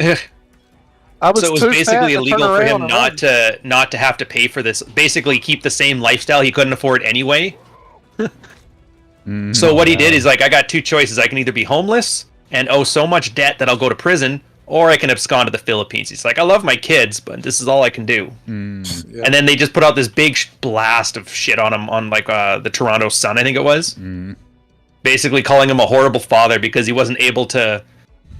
I was So it was too basically fat to turn illegal for him around and not to have to pay for this. Basically, keep the same lifestyle he couldn't afford anyway. So what he did is like, I got 2 choices. I can either be homeless and owe so much debt that I'll go to prison, or I can abscond to the Philippines. He's like, I love my kids, but this is all I can do. Yeah. And then they just put out this big blast of shit on him on like the Toronto Sun, I think it was. Basically calling him a horrible father because he wasn't able to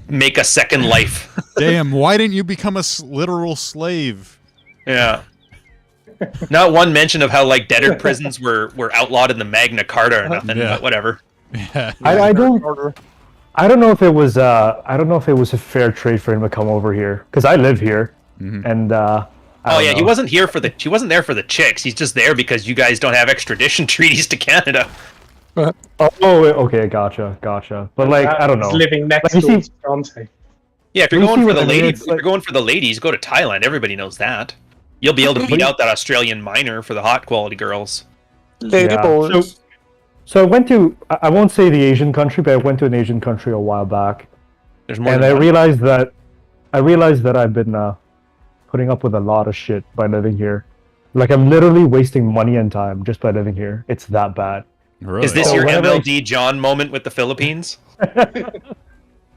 make a second life. Damn, why didn't you become a literal slave? Yeah. Not one mention of how like debtor prisons were outlawed in the Magna Carta or nothing, Yeah. but whatever. Yeah. I don't Order. I don't know if it was a fair trade for him to come over here because I live here, and I Oh don't yeah, he know. wasn't there for the chicks. He's just there because you guys don't have extradition treaties to Canada. Oh, okay, gotcha. But like, I don't know. He's living next Like, you door see- to Dante. Yeah, if you're You going see for what the I mean? ladies, It's if you're like- going for the ladies, go to Thailand. Everybody knows that. You'll be able to beat out that Australian minor for the hot quality girls. Lady Yeah. boys. So I went to, I won't say the Asian country, but I went to an Asian country a while back, There's more. and than I one. realized that I've been putting up with a lot of shit by living here. Like I'm literally wasting money and time just by living here. It's that bad. Really? Is this So your whenever I- MLD John moment with the Philippines?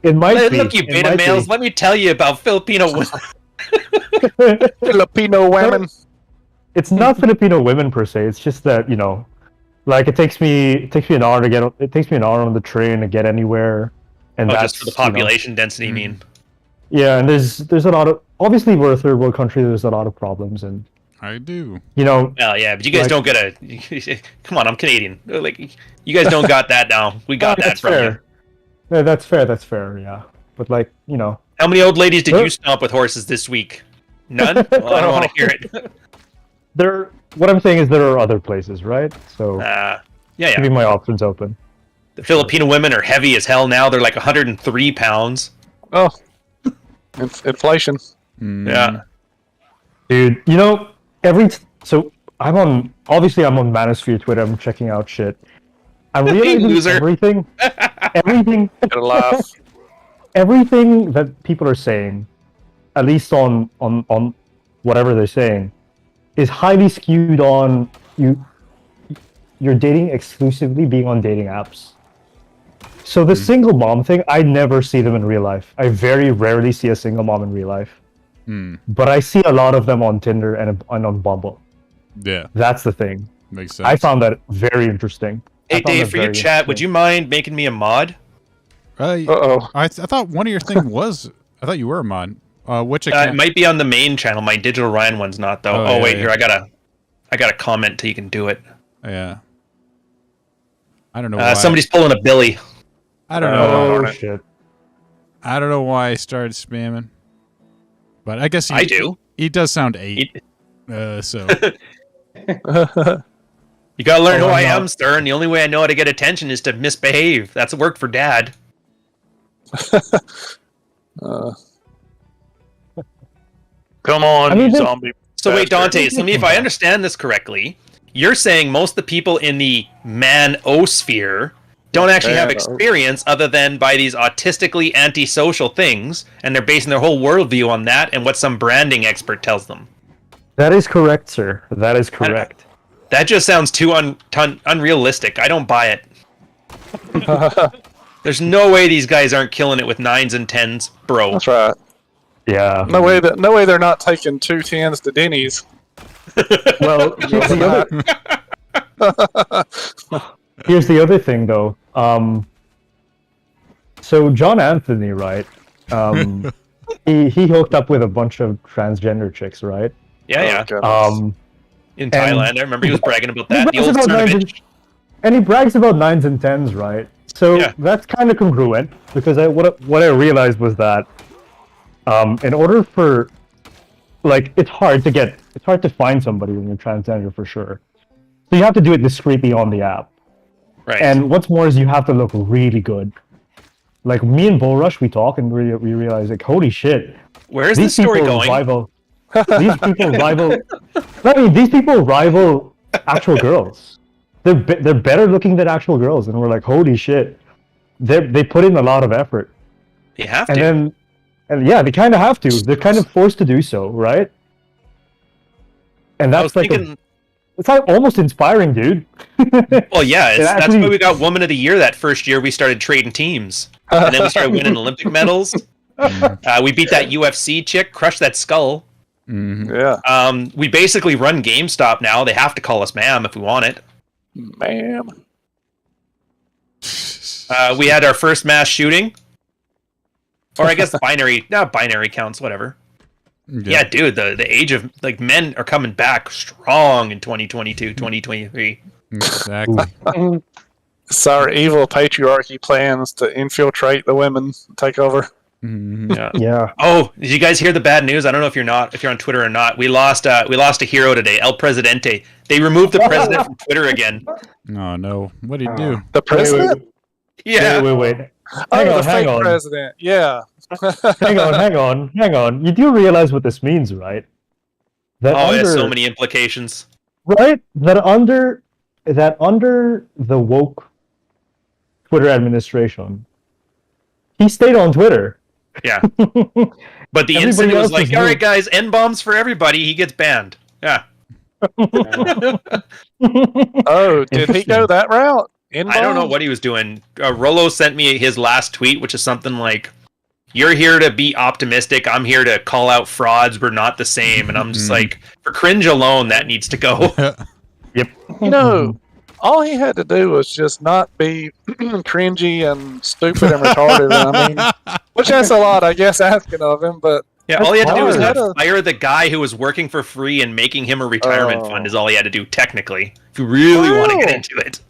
It might be. Look, you it beta might males, be. let me tell you about Filipino women. Filipino women. It's not Filipino women per se. It's just that like it takes me an hour to get. It takes me an hour on the train to get anywhere, and Oh, that's just for the you know, population density, you mean? yeah, and there's a lot of obviously we're a third world country. There's a lot of problems, and I do. Well, yeah, but you guys Like- don't get a. Come on, I'm Canadian. Like, you guys don't got that now. We got that that's from you. fair. Yeah, that's fair. That's fair. Yeah, but like How many old ladies did Huh? you stomp with horses this week? None? Well, I don't want to hear it. there. What I'm saying is there are other places, right? So Yeah, yeah. keeping my options open. The Filipino women are heavy as hell now. They're like 103 pounds. Oh. Inflation. Yeah. Dude, so I'm on Manosphere Twitter. I'm checking out shit. I'm realizing Loser. everything Gotta laugh. everything that people are saying, at least on whatever they're saying, is highly skewed on you're dating exclusively being on dating apps. So the single mom thing, I never see them in real life. I very rarely see a single mom in real life. But I see a lot of them on Tinder and on Bumble. Yeah, That's the thing. makes sense. I found that very interesting. Hey, I found Dave, that for your very chat, would you mind making me a mod? Uh-oh. I thought one of your thing was. I thought you were a mod. Which It account? might be on the main channel. My Digital Ryan one's not, though. Oh, Oh, yeah, wait, yeah. here, I gotta comment till you can do it. Yeah. I don't know why. Somebody's pulling a Billy. I don't know. Oh shit. I don't know why I started spamming. But I guess I do. He does sound 8. He- So You gotta learn Oh, who I I'm am, not- sir, and the only way I know how to get attention is to misbehave. That's worked for Dad. Come on, I mean, you this- zombie. So wait, bastard. Dante, so if I understand this correctly, you're saying most of the people in the man-osphere don't actually have experience other than by these autistically antisocial things, and they're basing their whole worldview on that and what some branding expert tells them. That is correct, sir. That is correct. That just sounds too unrealistic. I don't buy it. There's no way these guys aren't killing it with 9s and 10s, bro. That's right. Yeah. No way they're not taking 2 10s to Denny's. Well, here's the other thing, though. So John Anthony, right? He hooked up with a bunch of transgender chicks, right? Yeah. In Thailand, I remember he was bragging about that. The old son of a bitch. And he brags about 9s and 10s, right? So that's kind of congruent, because what I realized was that in order for, like, it's hard to find somebody when you're transgender for sure. So you have to do it discreetly on the app. Right. And what's more is you have to look really good. Like, me and Bullrush, we talk and we realize, like, holy shit. Where's the story going? These people rival. I mean, these people rival actual girls. They're better looking than actual girls, and we're like, holy shit. They put in a lot of effort. They have to. And yeah, they kind of have to. They're kind of forced to do so, right? And that's like it's like almost inspiring, dude. Well, yeah, that's why we got Woman of the Year that first year. We started trading teams, and then we started winning Olympic medals. We beat that UFC chick, crushed that skull. Mm-hmm. Yeah. We basically run GameStop now. They have to call us ma'am if we want it. Ma'am. We had our first mass shooting. Or I guess the binary counts, whatever. Yeah, dude, the age of, like, men are coming back strong in 2022, 2023. Exactly. It's our evil patriarchy plans to infiltrate the women, take over. Mm-hmm. Yeah. Oh, did you guys hear the bad news? I don't know if you're on Twitter or not. We lost a hero today, El Presidente. They removed the president from Twitter again. Oh no! What did he do? The president? Yeah. Wait. Hang on. President. Yeah. hang on. You do realize what this means, right? There's so many implications. Right? That under the woke Twitter administration, he stayed on Twitter. Yeah. But the incident was like, all right, guys, N-bombs for everybody. He gets banned. Yeah. Oh, did he go that route? N-bombs? I don't know what he was doing. Rollo sent me his last tweet, which is something like, you're here to be optimistic. I'm here to call out frauds. We're not the same. And I'm just like, for cringe alone, that needs to go. Yep. You know, all he had to do was just not be cringy and stupid and retarded. I mean, which that's a lot, I guess, asking of him. But yeah, all he had to do was fire the guy who was working for free and making him a retirement fund is all he had to do, technically. If you really want to get into it.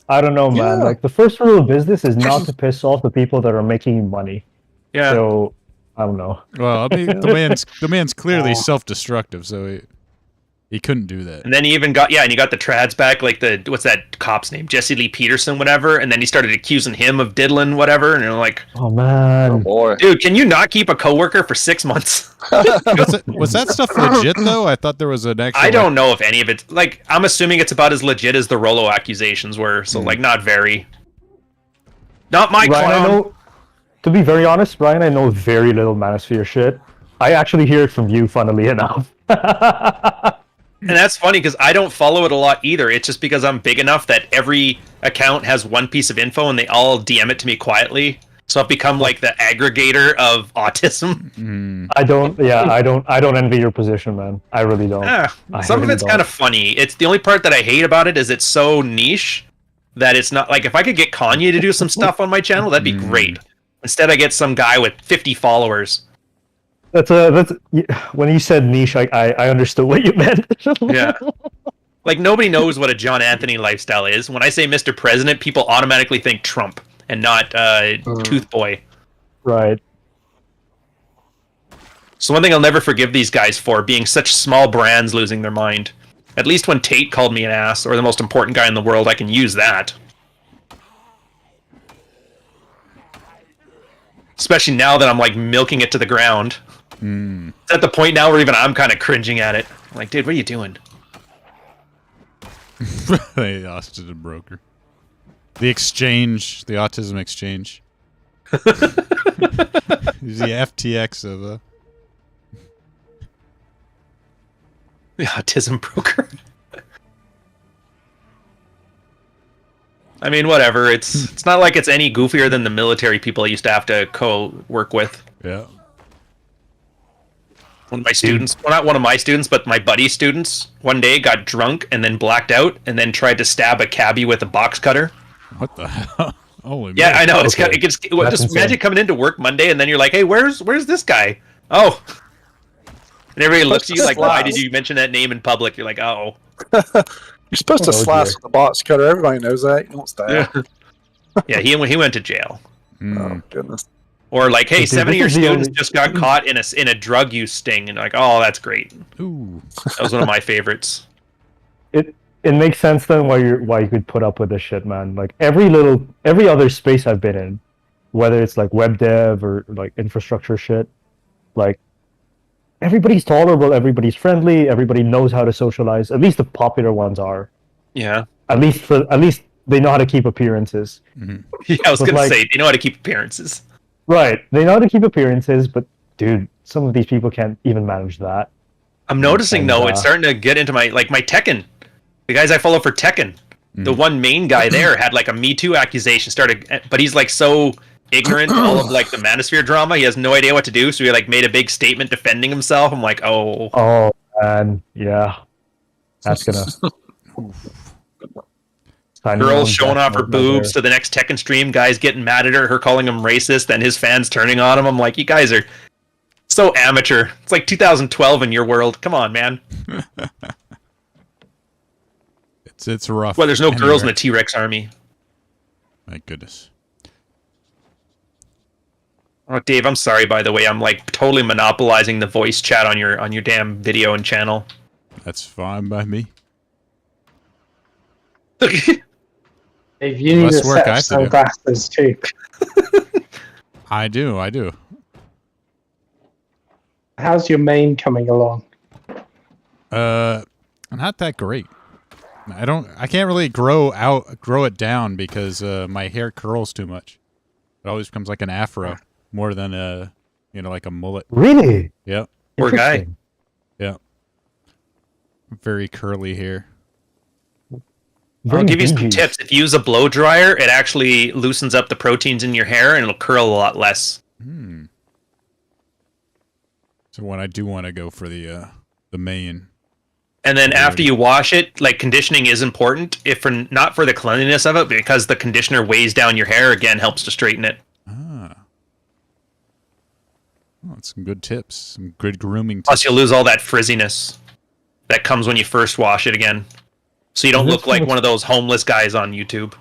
I don't know, man. Like, the first rule of business is not to piss off the people that are making money. Yeah. So, I don't know. Well, I mean, the man's clearly self-destructive, so he couldn't do that. And then he even got and he got the trads back, like what's that cop's name, Jesse Lee Peterson, whatever. And then he started accusing him of diddling, whatever. And you're like, oh man, oh boy, dude, can you not keep a coworker for 6 months? Was that stuff legit though? I thought there was an actual. I don't know if any of it. Like, I'm assuming it's about as legit as the Rollo accusations were. So like, not very. Not my clown. To be very honest, Brian, I know very little Manosphere shit. I actually hear it from you, funnily enough. And that's funny because I don't follow it a lot either. It's just because I'm big enough that every account has one piece of info and they all DM it to me quietly. So I've become like the aggregator of autism. I don't envy your position, man. I really don't. Some of it's kind of funny. It's the only part that I hate about it is it's so niche that it's not like, if I could get Kanye to do some stuff on my channel, that'd be great. Instead, I get some guy with 50 followers. That's when you said niche, I understood what you meant. Yeah. Like, nobody knows what a John Anthony lifestyle is. When I say Mr. President, people automatically think Trump and not Tooth Boy. Right. So one thing I'll never forgive these guys for, being such small brands losing their mind. At least when Tate called me an ass, or the most important guy in the world, I can use that. Especially now that I'm, like, milking it to the ground. It's at the point now where even I'm kind of cringing at it. I'm like, dude, what are you doing? They lost to the broker. The exchange, the autism exchange. He's the FTX of the autism broker. I mean, whatever. It's not like it's any goofier than the military people I used to have to co-work with. Yeah. One of my students, well, not one of my students, but my buddy's students, one day got drunk and then blacked out and then tried to stab a cabbie with a box cutter. What the hell? Holy yeah, man. I know. Okay. It gets just imagine coming into work Monday and then you're like, hey, where's this guy? Oh. And everybody looks at you like, why did you mention that name in public? You're like, oh. You're supposed to slice dear. with the box cutter. Everybody knows that. You don't stab. Yeah, he went to jail. Oh, goodness. Or like, hey, Dude, 7 of this your is the students only- just got caught in a drug use sting, and like, oh, that's great. Ooh. That was one of my favorites. It makes sense then why you could put up with this shit, man. Like every other space I've been in, whether it's like web dev or like infrastructure shit, like everybody's tolerable, everybody's friendly, everybody knows how to socialize. At least the popular ones are. Yeah. At least they know how to keep appearances. Mm-hmm. Yeah, I was But, gonna like- say they know how to keep appearances. Right. They know how to keep appearances, but dude, some of these people can't even manage that. I'm noticing And, though, it's starting to get into my Tekken. The guys I follow for Tekken, the one main guy there had like a Me Too accusation started, but he's like so ignorant to all of like the Manosphere drama, he has no idea what to do. So he like made a big statement defending himself. I'm like, oh, Oh man, yeah, that's gonna. girls showing off her boobs to the next Tekken stream, guys getting mad at her calling him racist, and his fans turning on him. I'm like, you guys are so amateur. It's like 2012 in your world. Come on, man. It's rough. Well, there's no girls in the anywhere. T-Rex army. My goodness. Oh, Dave, I'm sorry. By the way, I'm like totally monopolizing the voice chat on your damn video and channel. That's fine by me. If you need Less to work set I up have to do. sunglasses too. I do. How's your mane coming along? Not that great. I can't really grow it down because my hair curls too much. It always becomes like an afro more than like a mullet. Really? Yep. Poor guy. Interesting. Yeah. Very curly hair. I'll give you some dingy. tips. If you use a blow dryer, it actually loosens up the proteins in your hair and it'll curl a lot less. So when I do want to go for the mane. And then after you wash it, like conditioning is important. If not for the cleanliness of it, because the conditioner weighs down your hair, again helps to straighten it. Oh, that's some good tips. Some good grooming tips. Plus, you'll lose all that frizziness that comes when you first wash it again. So you don't Is look this like from one of those homeless guys on YouTube.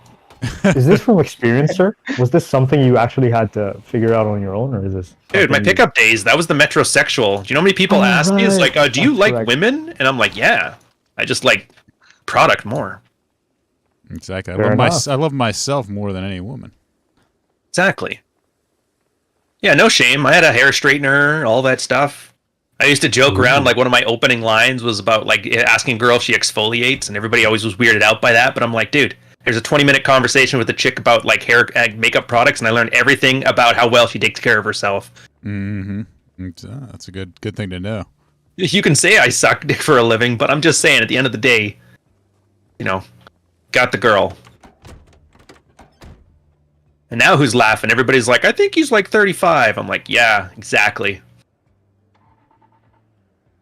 Is this from experience, sir? Was this something you actually had to figure out on your own, or is this? Dude, my something you- pickup days, that was the metrosexual. Do you know how many people Oh, ask me? It's right. like, do you That's like correct. women? And I'm like, yeah. I just like product more. Exactly. Fair enough. I love myself more than any woman. Exactly. Yeah, no shame. I had a hair straightener, all that stuff. I used to joke around, like one of my opening lines was about like asking a girl if she exfoliates, and everybody always was weirded out by that. But I'm like, dude, there's a 20-minute conversation with a chick about like hair makeup products, and I learned everything about how well she takes care of herself. Mm-hmm. That's a good thing to know. You can say I suck dick for a living, but I'm just saying at the end of the day, got the girl. And now who's laughing? Everybody's like, I think he's like 35. I'm like, yeah, exactly.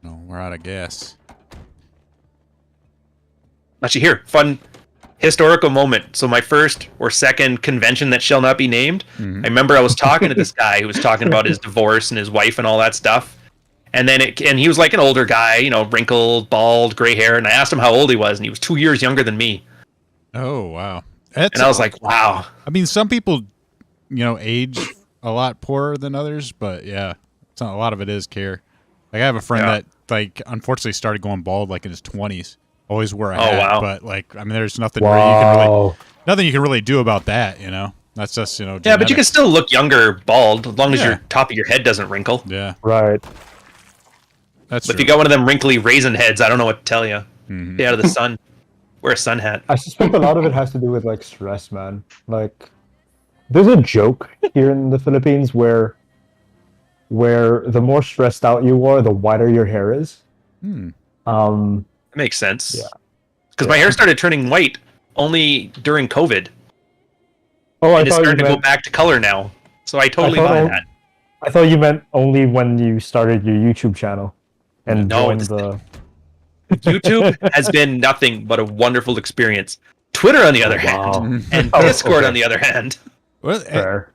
No, we're out of gas. Actually, here, fun historical moment. So my first or second convention that shall not be named, I remember I was talking to this guy who was talking about his divorce and his wife and all that stuff. And then he was like an older guy, wrinkled, bald, gray hair. And I asked him how old he was, and he was 2 years younger than me. Oh, wow. And I was like, wow. I mean, some people, age a lot poorer than others, but yeah, a lot of it is care. Like I have a friend that, like, unfortunately started going bald like in his 20s. Always wore a hat, wow. but like, I mean, there's nothing nothing you can really do about that, That's just, Yeah, but you can genetics. still look younger bald, as long as Yeah. your top of your head doesn't wrinkle. Yeah, Right. that's But if true. you got one of them wrinkly raisin heads, I don't know what to tell you. Stay out of the sun. Wear a sun hat. I suspect a lot of it has to do with like stress, man. Like, there's a joke here in the Philippines where the more stressed out you are, the whiter your hair is. That makes sense. Yeah. Because my hair started turning white only during COVID. Oh, and it's starting to go back to color now. So I totally buy that. I thought you meant only when you started your YouTube channel and joined the. YouTube has been nothing but a wonderful experience. Twitter, on the other hand, and Discord, on the other hand. Well,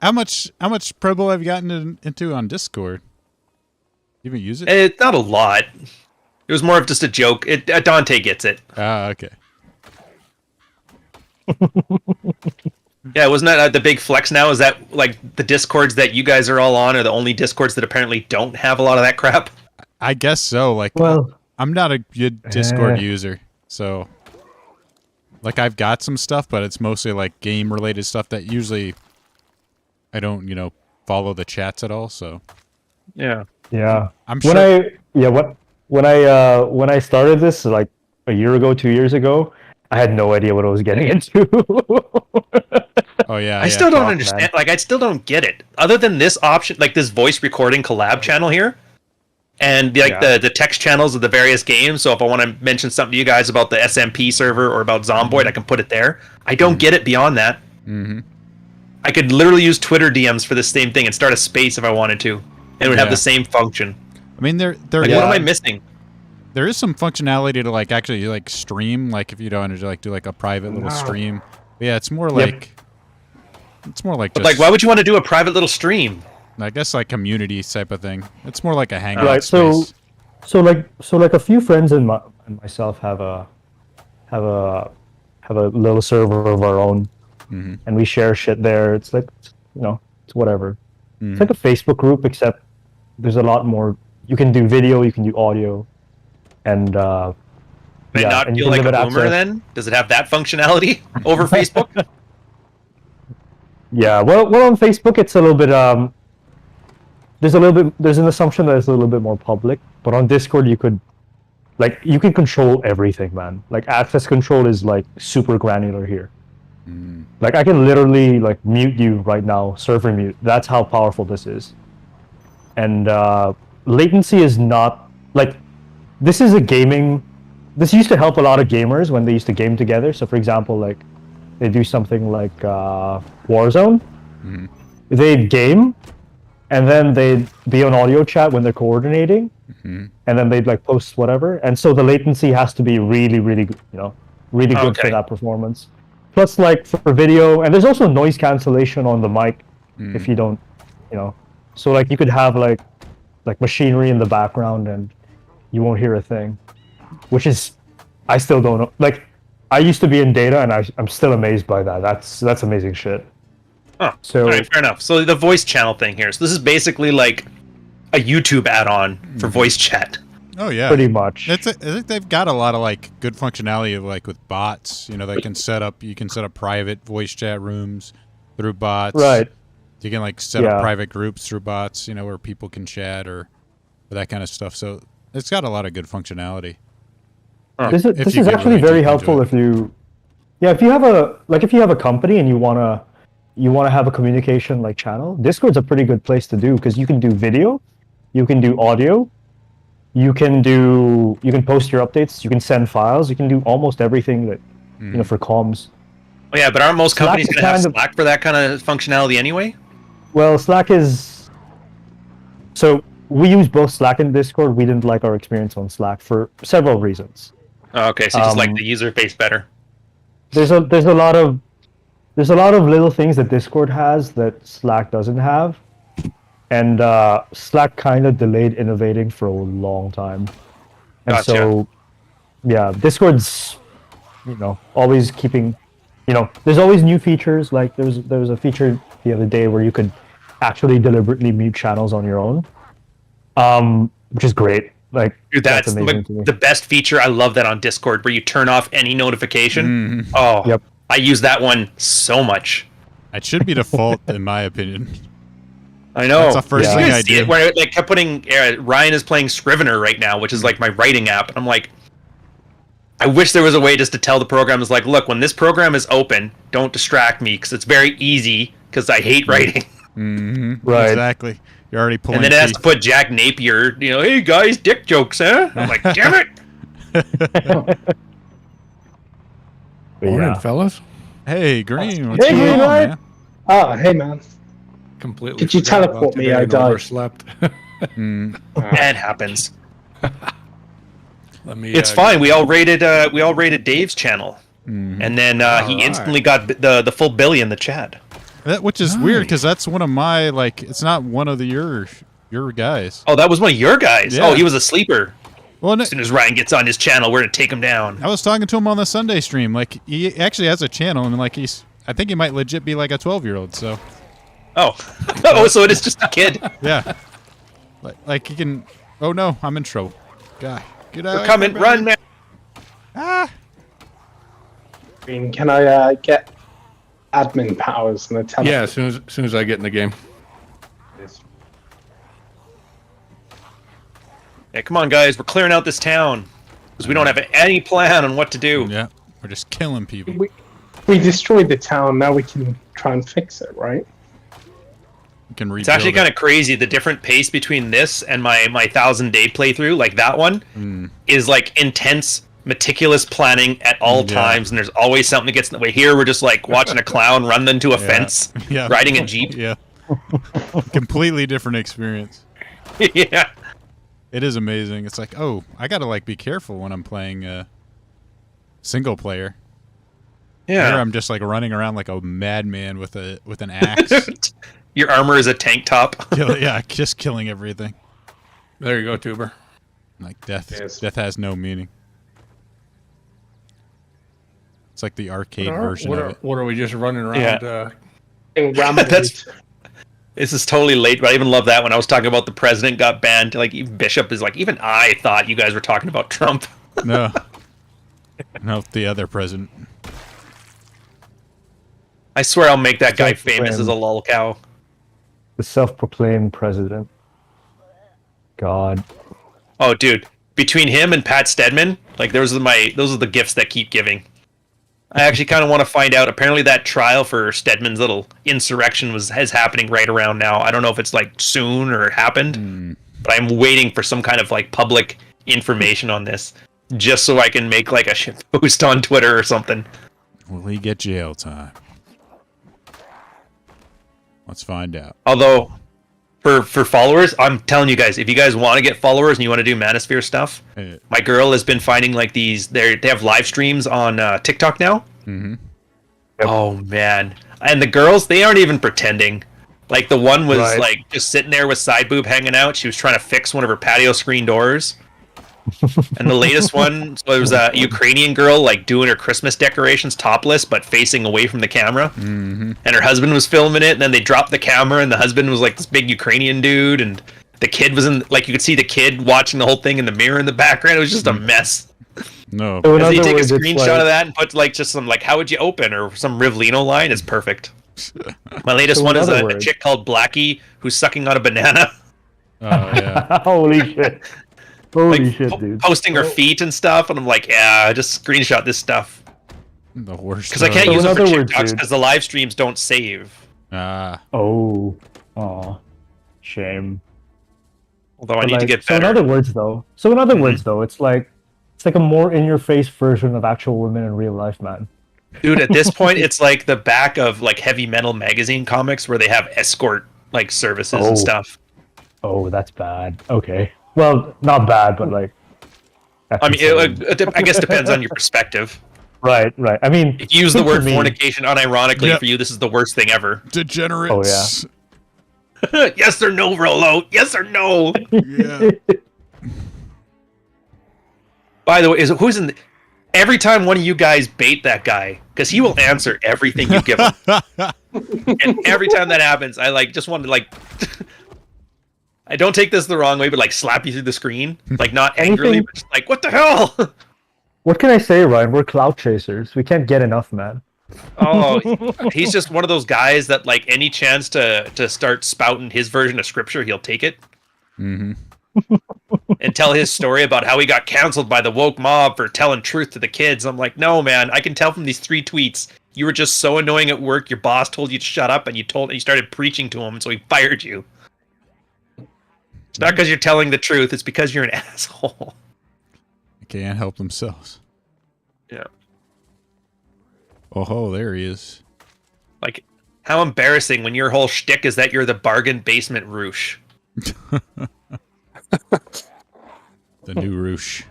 how much Pro Bowl have you gotten into on Discord? You even use it? It's not a lot. It was more of just a joke. Dante gets it. Ah, okay. Yeah, wasn't that the big flex now? Is that like the Discords that you guys are all on are the only Discords that apparently don't have a lot of that crap? I guess so. Like, well, I'm not a good Discord user, so like I've got some stuff, but it's mostly like game related stuff that usually I don't, follow the chats at all. So yeah, I'm sure. When I started this like a year ago, 2 years ago, I had no idea what I was getting into. Oh yeah, I still don't understand. Man. Like, I still don't get it. Other than this option, like this voice recording collab channel here, and the text channels of the various games. So if I want to mention something to you guys about the SMP server or about Zomboid, I can put it there. I don't get it beyond that. Mm-hmm. I could literally use Twitter DMs for the same thing and start a space if I wanted to, and it would have the same function. I mean, there. Like, what am I missing? There is some functionality to like actually like stream, like if you don't want to like do like a private little stream. But yeah, it's more like it's more like. But like, why would you want to do a private little stream? I guess like community type of thing. It's more like a hangout. Right. Space. So like a few friends and myself have a little server of our own, and we share shit there. It's like it's whatever. It's like a Facebook group, except there's a lot more. You can do video, you can do audio. And not feel like a boomer then? Does it have that functionality over Facebook? Yeah, well, on Facebook it's a little bit there's an assumption that it's a little bit more public, but on Discord you can control everything, man. Like, access control is like super granular here. Like, I can literally like mute you right now, server mute. That's how powerful this is. And latency is not like. This is this used to help a lot of gamers when they used to game together. So for example, like they do something like Warzone, they'd game, and then they'd be on audio chat when they're coordinating, and then they'd like post whatever. And so the latency has to be really, really good, really good for that performance. Plus, like for video, and there's also noise cancellation on the mic if you don't, so like you could have like machinery in the background and you won't hear a thing, which is, I still don't know. Like, I used to be in data, and I'm still amazed by that. That's amazing shit. Oh, so all right, fair enough. So the voice channel thing here. So this is basically like a YouTube add-on for voice chat. Oh yeah, pretty much. I think they've got a lot of like good functionality of like with bots. They can set up private voice chat rooms through bots. Right. You can like set up private groups through bots. Where people can chat or that kind of stuff. So. It's got a lot of good functionality. This is actually very helpful if you have a company and you wanna have a communication like channel. Discord's a pretty good place to do because you can do video, you can do audio, you can post your updates, you can send files, you can do almost everything that for comms. Oh yeah, but aren't most companies going to have Slack for that kind of functionality anyway? Well, Slack is so. We use both Slack and Discord. We didn't like our experience on Slack for several reasons. Oh, okay, so you just like the user face better. There's a lot of little things that Discord has that Slack doesn't have, and Slack kind of delayed innovating for a long time. And gotcha. So, yeah, Discord's always keeping there's always new features. Like there was a feature the other day where you could actually deliberately mute channels on your own. Which is great. Like, dude, that's amazing to me. The best feature. I love that on Discord, where you turn off any notification. Oh, yep. I use that one so much. It should be default, in my opinion. I know. That's the first thing I did. Where like kept putting Ryan is playing Scrivener right now, which is like my writing app, and I'm like, I wish there was a way just to tell the programs like, look, when this program is open, don't distract me because it's very easy because I hate writing. Right. Exactly. You're already pulling. And then it has to put Jack Napier, hey guys, dick jokes, huh? I'm like, damn it! Morning, fellas. Hey, Green. What's Hey, going Green, on, right? man? Oh, hey, man. Completely. Did you forgot about teleport me? today I and died. Overslept. It happens. Let me. It's fine. We all rated Dave's channel, and then he instantly got the full billy in the chat. Which is weird because that's one of my It's not one of your guys. Oh, that was one of your guys. Yeah. Oh, he was a sleeper. Well, As soon as Ryan gets on his channel, we're gonna take him down. I was talking to him on the Sunday stream. He actually has a channel, and I think he might legit be like a 12-year-old. So. Oh, oh, so it is just a kid. Yeah. He can. Oh no, I'm in trouble. God, get out! We're coming, run, man. Ah. Green, can I get admin powers and the teleport? Yeah, as soon as I get in the game. Yeah, come on, guys. We're clearing out this town because we don't have any plan on what to do. Yeah, we're just killing people. We destroyed the town. Now we can try and fix it, right? We can rebuild It's actually kind of crazy. The different pace between this and my 1,000-day playthrough, like that one, is like intense, meticulous planning at all times, and there's always something that gets in the way. Here, we're just like watching a clown run into a fence, riding a jeep. Yeah. Completely different experience. Yeah. It is amazing. It's like, oh, I gotta be careful when I'm playing single player. Yeah. Here I'm just running around like a madman with an axe. Your armor is a tank top. Just killing everything. There you go, Tuber. Like death. Yes. Death has no meaning. It's like the arcade version of it. What are we just running around? Yeah. That's This is totally late, but I even love that when I was talking about the president got banned. Even Bishop is like, even I thought you guys were talking about Trump. No. No, the other president. I swear I'll make that guy Self-proclaimed. famous as a lol cow. The self-proclaimed president. God. Oh, dude, between him and Pat Stedman, those are the gifts that keep giving. I actually kind of want to find out. Apparently, that trial for Stedman's little insurrection is happening right around now. I don't know if it's soon or happened, but I'm waiting for some kind of public information on this, just so I can make a shit post on Twitter or something. Will he get jail time? Let's find out. Although, for followers, I'm telling you guys, if you guys want to get followers and you want to do Manosphere stuff, my girl has been finding these. They have live streams on TikTok now. Mm-hmm. Yep. Oh man! And the girls, they aren't even pretending. The one was Right. just sitting there with side boob hanging out. She was trying to fix one of her patio screen doors. And the latest one was a Ukrainian girl doing her Christmas decorations topless but facing away from the camera. Mm-hmm. And her husband was filming it, and then they dropped the camera, and the husband was this big Ukrainian dude, and the kid was in you could see the kid watching the whole thing in the mirror in the background. It was just a mess. No. So in Does he other take a words, it's screenshot of that and put just some how would you open or some Rivlino line is perfect. My latest So one in is other a words- chick called Blackie who's sucking on a banana. Oh yeah. Holy shit. Holy shit, dude. Posting her feet and stuff, and I'm like, yeah, just screenshot this stuff The worst. because I can't So use in them for other words, TikToks dude- because the live streams don't save. Ah. Oh. Aw. Shame. Although I But, need to get So in better. other words, though, it's like a more in-your-face version of actual women in real life, man. Dude, at this point, it's like the back of Heavy Metal magazine comics where they have escort services Oh. and stuff. Oh, that's bad. Okay. Well, not bad, but that's I mean, insane. I guess it depends on your perspective. Right. I mean, If you use the for word me- fornication unironically, Yep. for you, this is the worst thing ever. Degenerates. Yes or no, Rolo? Yes or no? Yeah. By the way, who's in? Every time one of you guys bait that guy, because he will answer everything you give him, and every time that happens, I just want to I don't take this the wrong way, but slap you through the screen, not angrily, Anything- but just what the hell? What can I say, Ryan? We're clout chasers. We can't get enough, man. Oh, he's just one of those guys that any chance to start spouting his version of scripture, he'll take it. Mm-hmm. and tell his story about how he got canceled by the woke mob for telling truth to the kids. I'm like, no, man, I can tell from these 3 tweets. You were just so annoying at work. Your boss told you to shut up, and you started preaching to him, and so he fired you. It's not because you're telling the truth. It's because you're an asshole. They can't help themselves. Yeah. Oh, there he is. Like, how embarrassing when your whole shtick is that you're the bargain basement Roosh. The new Roosh.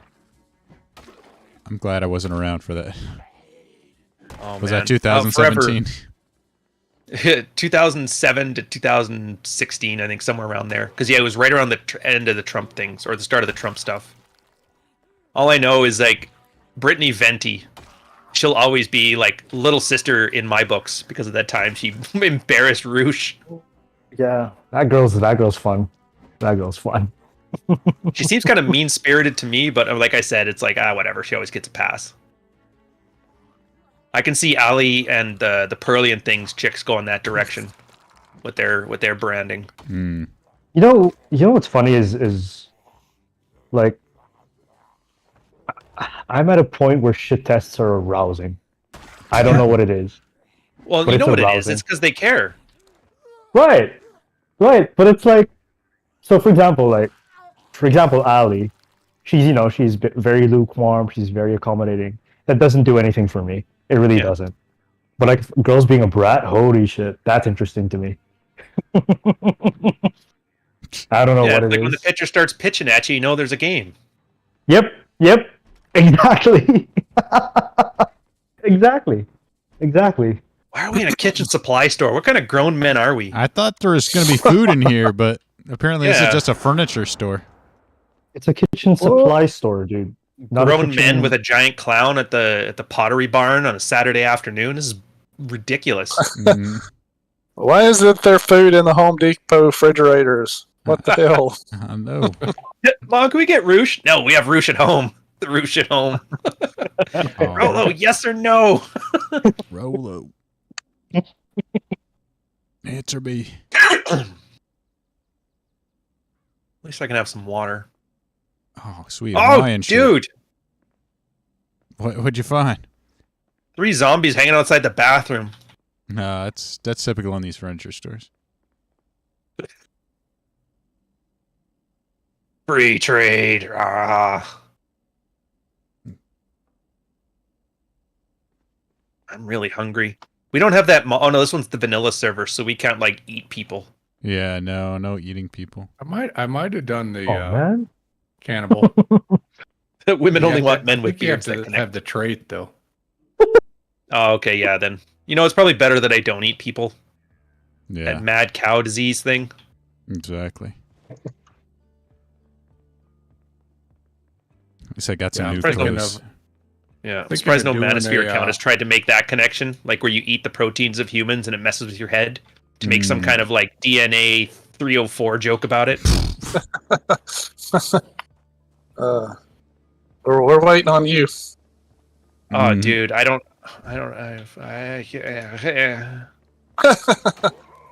I'm glad I wasn't around for that. Oh, Was man. that 2017? 2007 to 2016, I think, somewhere around there. Because, yeah, it was right around the end of the Trump things, or the start of the Trump stuff. All I know is, like, Brittany Venti, she'll always be, like, little sister in my books, because at that time she embarrassed Roosh. Yeah, that girl's fun. That girl's fun. She seems kind of mean-spirited to me, but like I said, it's like, whatever, she always gets a pass. I can see Ali and the Pearly and Things chicks go in that direction with their branding. Mm. You know what's funny is like I'm at a point where shit tests are arousing. I don't know what it is. Well, but you know what arousing. it is. It's because they care. Right. But it's like, so for example, Ali, she's very lukewarm. She's very accommodating. That doesn't do anything for me. It really doesn't. But like girls being a brat, holy shit, that's interesting to me. I don't know what it is. Like when the pitcher starts pitching at you, you know there's a game. Yep. Exactly. Exactly. Why are we in a kitchen supply store? What kind of grown men are we? I thought there was going to be food in here, but apparently this is just a furniture store. It's a kitchen supply store, dude. Grown men with a giant clown at the Pottery Barn on a Saturday afternoon. This is ridiculous. Why is it their food in the Home Depot refrigerators? What the hell? I know. Mom, can we get Roosh? No, we have Roosh at home. The Roosh at home. Rolo, yes or no? Rolo. Answer me. At least I can have some water. Oh, sweet. Oh, Hawaiian dude. Shit. What'd you find? 3 zombies hanging outside the bathroom. No, that's typical in these furniture stores. Free trade. Ah. I'm really hungry. We don't have that. Oh no, this one's the vanilla server, so we can't like eat people. Yeah, no eating people. I might have done the man. cannibal. Women only want men with you have beards. to have the trait though. Oh, okay, yeah. Then it's probably better that I don't eat people. Yeah, That mad cow disease thing. exactly. At least I got some new thinking clothes. Yeah, I'm Thinking surprised no of doing Manosphere a, account has tried to make that connection, like where you eat the proteins of humans and it messes with your head to make some kind of like DNA 304 joke about it. We're waiting on you. Oh, dude, I don't.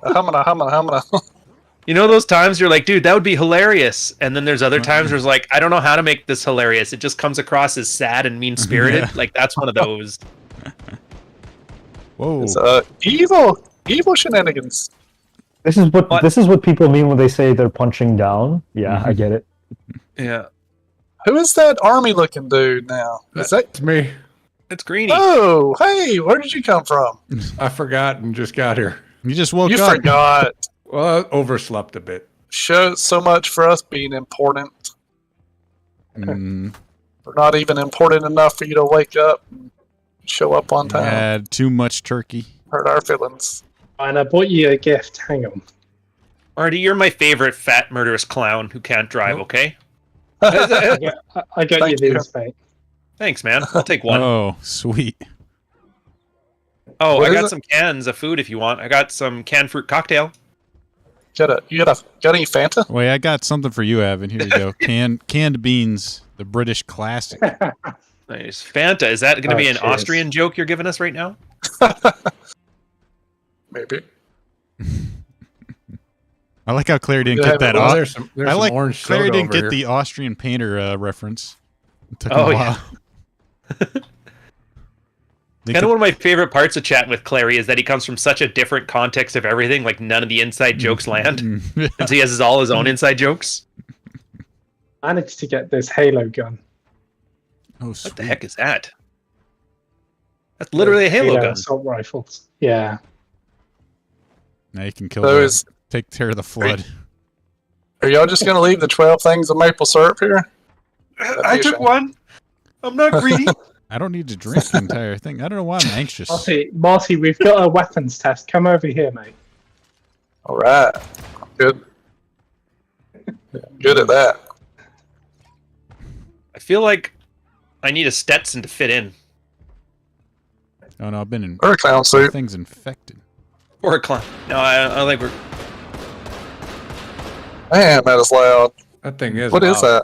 Hamana. You know those times you're like, dude, that would be hilarious, and then there's other times where it's like, I don't know how to make this hilarious. It just comes across as sad and mean spirited. Yeah. Like that's one of those. Whoa. It's evil shenanigans. This is what people mean when they say they're punching down. Yeah, I get it. Yeah, Who is that army-looking dude now? Is that? It's me. it's Greeny. Oh, hey, where did you come from? I forgot and just got here. You just woke You up. forgot. Well, I overslept a bit. Shows so much for us being important. Mm, We're not even important enough for you to wake up and show up on time. had too much turkey. Hurt our feelings. And I bought you a gift. Hang on. Artie, you're my favorite fat murderous clown who can't drive. Okay. I got Thank you you. these, mate. Thanks, man. I'll take one. Oh, sweet. Oh, What I is got it? some cans of food if you want. I got some canned fruit cocktail. Got any Fanta? Wait, I got something for you, Evan. Here you go. Canned beans, the British classic. Nice. Fanta. Is that going to be an cheers. Austrian joke you're giving us right now? Maybe. I like how Claire didn't Yeah, get that well, off. There's some I like orange Claire soda didn't over get here. the Austrian painter reference. It took him Oh, a yeah. while. They Kind could- of one of my favorite parts of chatting with Clary is that he comes from such a different context of everything. Like none of the inside jokes land, Mm. and so he has all his own inside jokes. Managed to get this Halo gun. Oh, What the sweet. heck is that? That's literally a Halo gun. assault rifles. Yeah. Now you can kill So the, take care of the flood. Are y'all just gonna leave the 12 things of maple syrup here? I took one. I'm not greedy. I don't need to drink the entire thing. I don't know why I'm anxious. Marty, we've got a weapons test. Come over here, mate. All right. Good. Good at that. I feel like I need a Stetson to fit in. Oh no, I've been in Or a clown suit. things infected. Or a clown. No, I like we're. Man, that is loud. That thing is. What is loud. that?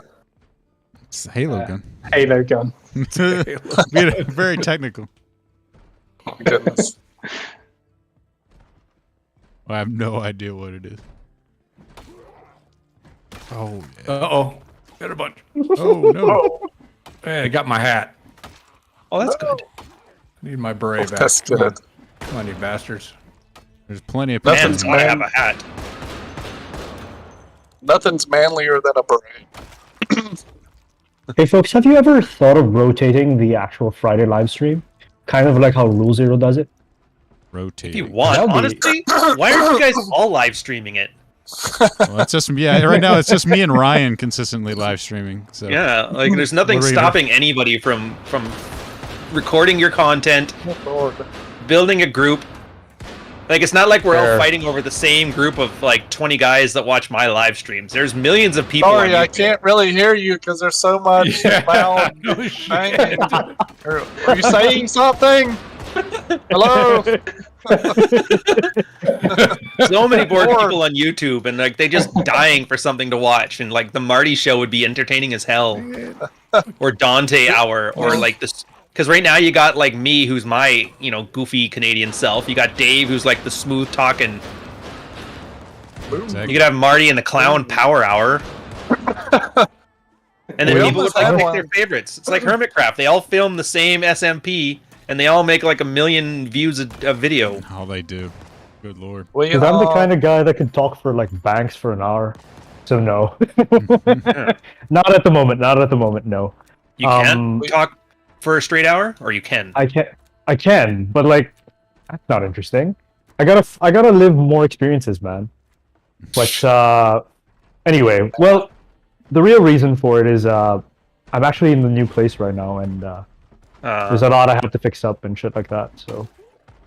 It's a Halo gun. Halo gun. Very technical. Oh, my goodness. I have no idea what it is. Oh, yeah. Uh-oh. Got a bunch. Oh no. Hey, I got my hat. Oh, that's good. Need my beret back. That's good. Come on, you bastards. There's plenty of Man, Nothing's people. I have a hat. Nothing's manlier than a beret. Hey folks, have you ever thought of rotating the actual Friday live stream? Kind of like how Rule Zero does it? If you Rotating. want, That'd be- honestly, why aren't you guys all live streaming it? Well, it's just right now. It's just me and Ryan consistently live streaming. So Yeah, like there's nothing What are we stopping anybody from recording your content, Lord. building a group. Like it's not like we're all Sure. fighting over the same group of like 20 guys that watch my live streams. There's millions of people. Sorry, on I YouTube. can't really hear you because there's so much loud No shit. banging. Are you saying something? Hello? So many bored Lord. people on YouTube, and like they just dying for something to watch. And like the Marty Show would be entertaining as hell, or Dante Hour, or like this. Because right now you got like me, who's my goofy Canadian self. You got Dave, who's like the smooth talking. You could have Marty and the Clown Power Hour. And then We people would almost had like pick one. their favorites. It's like Hermitcraft. They all film the same SMP, and they all make like 1 million views a video. all they do. Good lord. We, Because I'm the kind of guy that can talk for like banks for an hour. So no. Not at the moment. Not at the moment. No. You can't talk for a straight hour, or you can. I can, but like, that's not interesting. I gotta live more experiences, man. But anyway, well, the real reason for it is I'm actually in the new place right now, and there's a lot I have to fix up and shit like that. So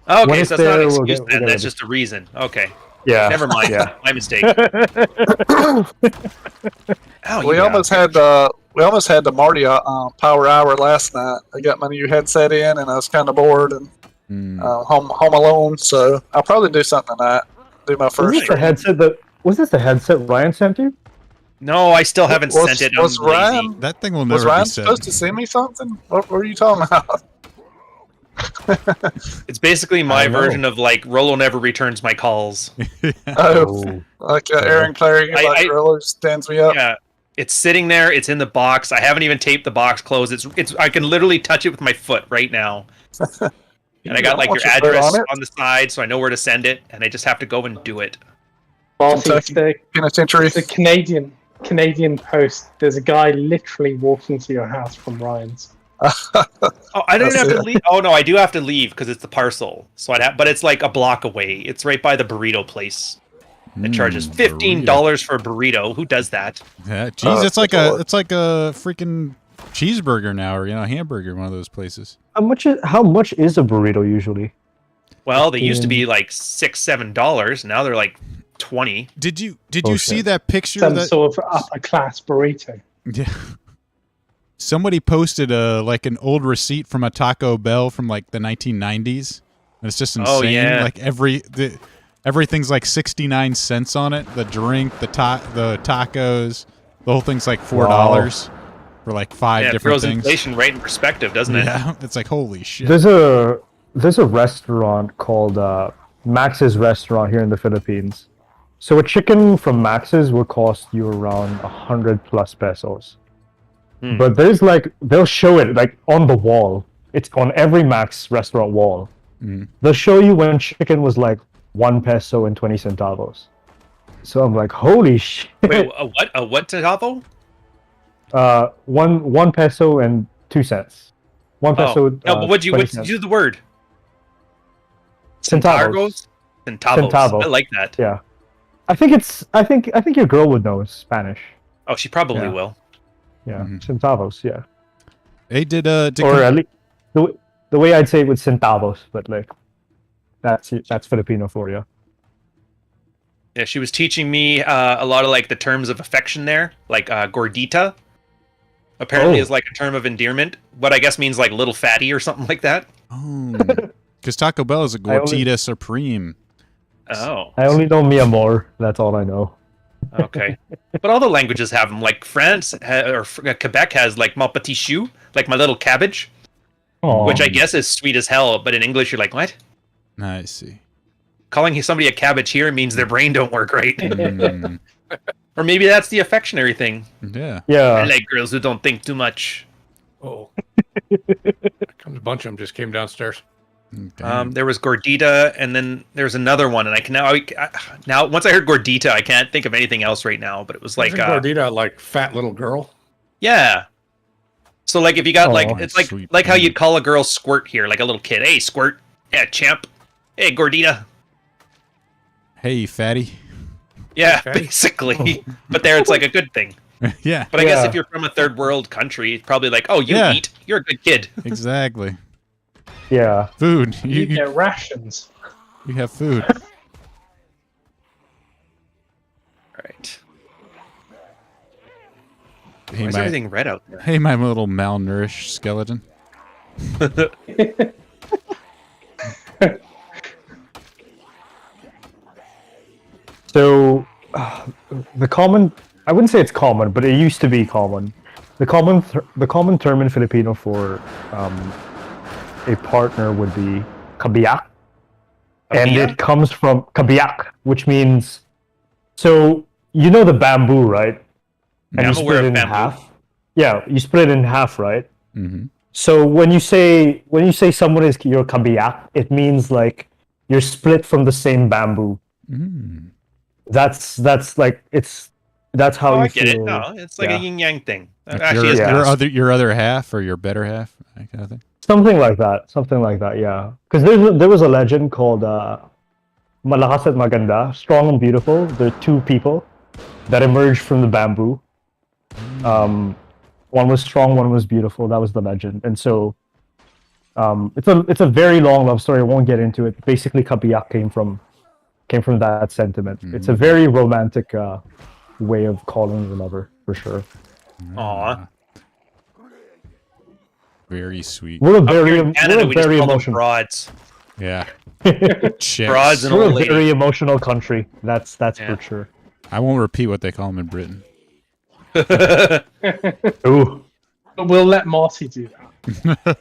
when Okay, it's so that's not there, an we'll excuse get- then. we'll That's get just a reason. Okay, yeah, never mind. Yeah. My mistake. Ow, we you almost had the Marty Power Hour last night. I got my new headset in, and I was kind of bored and Hmm. home alone. So I'll probably do something tonight. Do my Was first. this the headset Ryan sent you? No, I still haven't sent it. I'm Was lazy. Ryan That thing will was never Ryan be said. supposed to send me something? What were you talking about? It's basically my I know. version of like Rolo never returns my calls. Oh, like Aaron Clary, I- like really stands me up. Yeah, it's sitting there. It's in the box. I haven't even taped the box closed. It's. I can literally touch it with my foot right now. And I got like your Want your foot address on it? on the side, so I know where to send it, and I just have to go and do it. Marty, it's Kentucky. Penitentiary. the Canadian Post. There's a guy literally walking to your house from Ryan's. Oh, I don't That's have to it. leave. Oh no, I do have to leave because it's the parcel. So I'd have, but it's like a block away. It's right by the burrito place. It charges $15 for a burrito. Who does that? Yeah, geez, it's like Lord. a freaking cheeseburger now, or hamburger, one of those places. How much is a burrito usually? Well, they used to be like $6-7. Now they're like 20. Did you Oh, see shit. that picture? Some That sort of upper class burrito. yeah. Somebody posted like an old receipt from a Taco Bell from like the 1990s. And it's just insane. Oh, yeah. Like everything's like 69 cents on it. The drink, the tacos, the whole thing's like $4 for like 5 Yeah, it different throws things. inflation right in perspective, doesn't it? Yeah, it's like holy shit. There's a restaurant called Max's Restaurant here in the Philippines, So a chicken from Max's will cost you around 100+ pesos. But there's like they'll show it like on the wall. It's on every Max restaurant wall. They'll show you when chicken was like 1 peso and 20 centavos. So I'm like, holy shit! Wait, a what? A what centavo? 1 peso and 2 cents. 1 peso. No, but what'd you use the word? Centavos. Centavos. I like that. Yeah. I think your girl would know Spanish. Oh, she probably will. Yeah, centavos. Yeah. Hey, did or at least the way I'd say it with centavos, but like that's Filipino for you. Yeah, she was teaching me a lot of like the terms of affection there, like gordita. Apparently, is like a term of endearment, but I guess means like little fatty or something like that. Oh, because Taco Bell is a gordita supreme. Oh, I only know mi amor. That's all I know. Okay, but all the languages have them. Like France or Quebec has like mon petit chou, like my little cabbage, which I guess is sweet as hell. But in English, you're like, what? I see. Calling somebody a cabbage here means their brain don't work right. Or maybe that's the affectionary thing. Yeah. I like girls who don't think too much. Oh. Here comes a bunch of them just came downstairs. There was gordita, and then there's another one, and I can now once I heard gordita, I can't think of anything else right now. But it was like gordita, like fat little girl. Yeah. So like if you got like it's like sweet. like how you'd call a girl squirt here, like a little kid. Hey, squirt. Yeah, champ. Hey, gordita. Hey, fatty. Yeah, Okay. basically. But there, it's like a good thing. Yeah. But I guess if you're from a third world country, it's probably like, oh, you eat. You're a good kid. Exactly. Yeah. Food. You get rations. You have food. Right. Hey, Why is everything red out there? Hey, my little malnourished skeleton. So the common, I wouldn't say it's common, but it used to be common. The common term in Filipino for a partner would be kabiyak. And it comes from kabiyak, which means, so you know the bamboo, right? And I'm you aware split it of in bamboo. half. Yeah, you split it in half, right? Mm-hmm. So when you say someone is your kabiyak, it means like you're split from the same bamboo. Mm. That's like that's how you I get feel. it. No, it's like a yin yang thing. Like Actually, it's your other half or your better half, that kind of thing. Something like that. Yeah, because there was a legend called Malakas at Maganda, strong and beautiful. There are two people that emerged from the bamboo. One was strong, one was beautiful. That was the legend, and so it's a very long love story. I won't get into it. Basically, kabiyak came from that sentiment. Mm-hmm. It's a very romantic way of calling the lover, for sure. Aw. Very sweet. We're a Up here very, in Canada, we're we a just very call them emotional. broads. Yeah. Chicks. Broads and We're old a lady. very emotional country. That's Yeah. for sure. I won't repeat what they call them in Britain. Ooh. But we'll let Marty do that.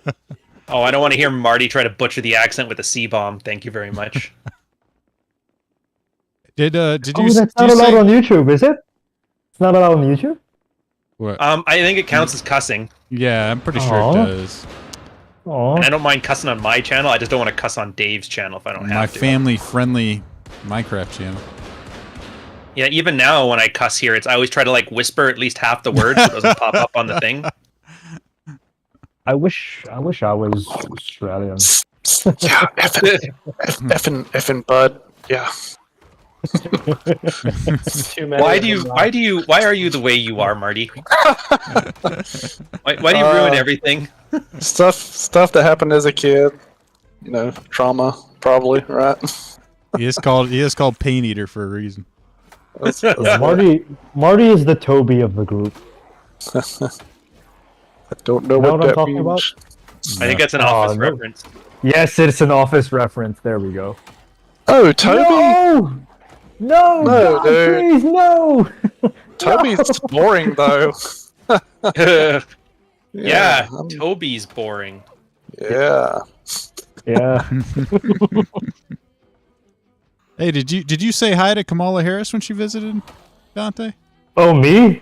Oh, I don't want to hear Marty try to butcher the accent with a C-bomb. Thank you very much. Did you? That's not allowed on YouTube, is it? It's not allowed on YouTube. What? I think it counts as cussing. Yeah, I'm pretty sure Aw. it does. Oh, And I don't mind cussing on my channel. I just don't want to cuss on Dave's channel if I don't My have to. family-friendly Minecraft channel. Yeah, even now when I cuss here, I always try to like whisper at least half the words so it doesn't pop up on the thing. I wish I was Australian. Yeah, effing bud. Yeah. Too many Why of do you? them, Why are you the way you are, Marty? Why do you ruin everything? Stuff that happened as a kid. You know, trauma, probably, right? He is called Pain Eater for a reason. Yeah, Marty is the Toby of the group. I don't know Know what what I'm that talking means. I think that's an Oh, office no. reference. Yes, it's an Office reference. There we go. Oh, Toby! No, No, God, dude. please, no. Toby's boring, though. Yeah, I'm- Toby's boring. yeah. Yeah. Hey, did you say hi to Kamala Harris when she visited Dante? Oh, me?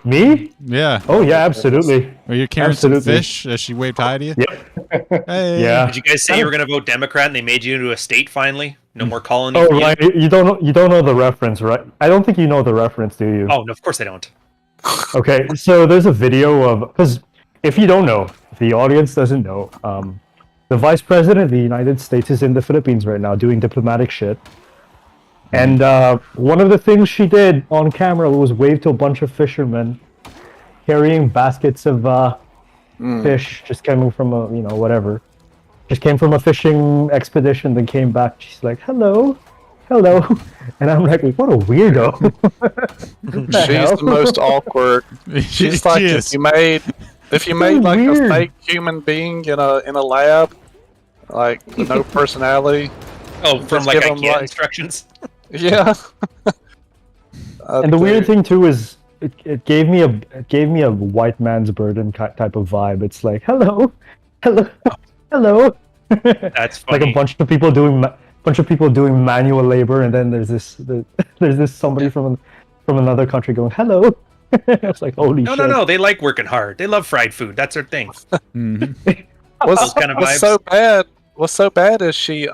Yeah. Oh, yeah, absolutely. Were you carrying some Absolutely. fish as she waved hi to you? Yep. Hey. Yeah. Did you guys say you were going to vote Democrat and they made you into a state finally? No more colonies. Oh, right. You don't know the reference, right? I don't think you know the reference, do you? Oh, no, of course I don't. Okay, so there's a video of, because if you don't know, if the audience doesn't know, the Vice President of the United States is in the Philippines right now doing diplomatic shit. And one of the things she did on camera was wave to a bunch of fishermen carrying baskets of fish, just coming from a, whatever. Just came from a fishing expedition, then came back. She's like, hello. And I'm like, what a weirdo. She's the most awkward. She's like, if you made like weird. a fake human being in a lab, like with no personality. Oh, from Just like give 'em, IKEA instructions? Yeah. And the weird thing too is it gave me a white man's burden type of vibe. It's like, hello. That's funny. Like a bunch of people doing manual labor, and then there's this somebody from another country going hello. It's like, holy shit. No. They like working hard. They love fried food. That's their thing. What's kind of vibes. What's so bad is she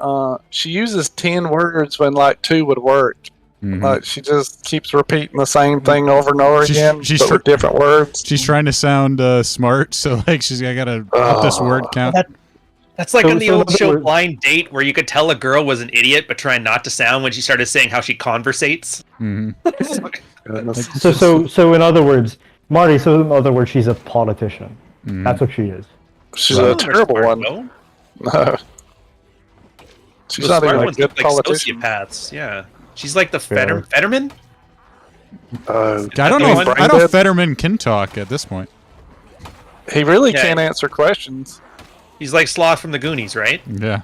uses 10 words when like 2 would work. Like she just keeps repeating the same thing over and over again, but with different words. She's trying to sound smart, so like I gotta up this word count. That's like So- on the so in old other show words- Blind Date, where you could tell a girl was an idiot, but trying not to sound when she started saying how she conversates. So in other words, Marty. So in other words, she's a politician. That's what she is. She's a terrible one. No? No. She's Those not smart even a ones good look like politician. sociopaths. Yeah, she's like the Fair. Fetterman. I don't know. I know Fetterman can talk at this point. He really Yeah. can't answer questions. He's like Sloth from the Goonies, right? Yeah.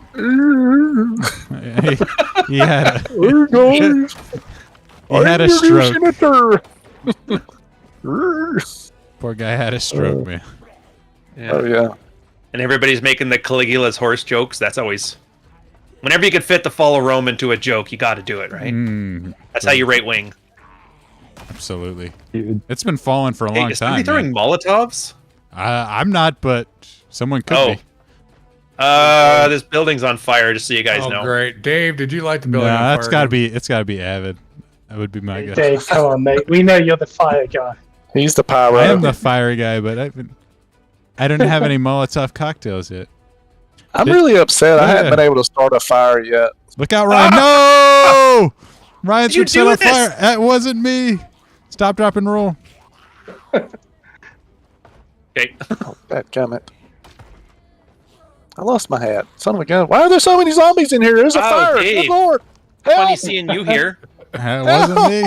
he had a stroke. Poor guy had a stroke, man. Yeah. Oh yeah. And everybody's making the Caligula's horse jokes. That's always. Whenever you could fit the fall of Rome into a joke, you got to do it, right? That's how you rate wing. Absolutely. Dude. It's been falling for a long Is time. somebody throwing Molotovs? I'm not, but someone could Oh. be. This building's on fire. Just so you guys Oh, know. great. Dave, did you light the building on Nah, fire? it's gotta be Avid. That would be my guess. Dave, come on, mate. We know you're the fire guy. He's the pyro. I am the fire guy, but I don't have any Molotov cocktails yet. I'm really upset. I Yeah. haven't been able to start a fire yet. Look out, Ryan! No! Ryan's you been set do on this? fire. That wasn't me. Stop, drop, and roll. Okay. Dadgummit. I lost my hat. Son of a gun. Why are there so many zombies in here? There's a Oh, fire. Dave. Good lord. Funny Help. seeing you here. That wasn't me.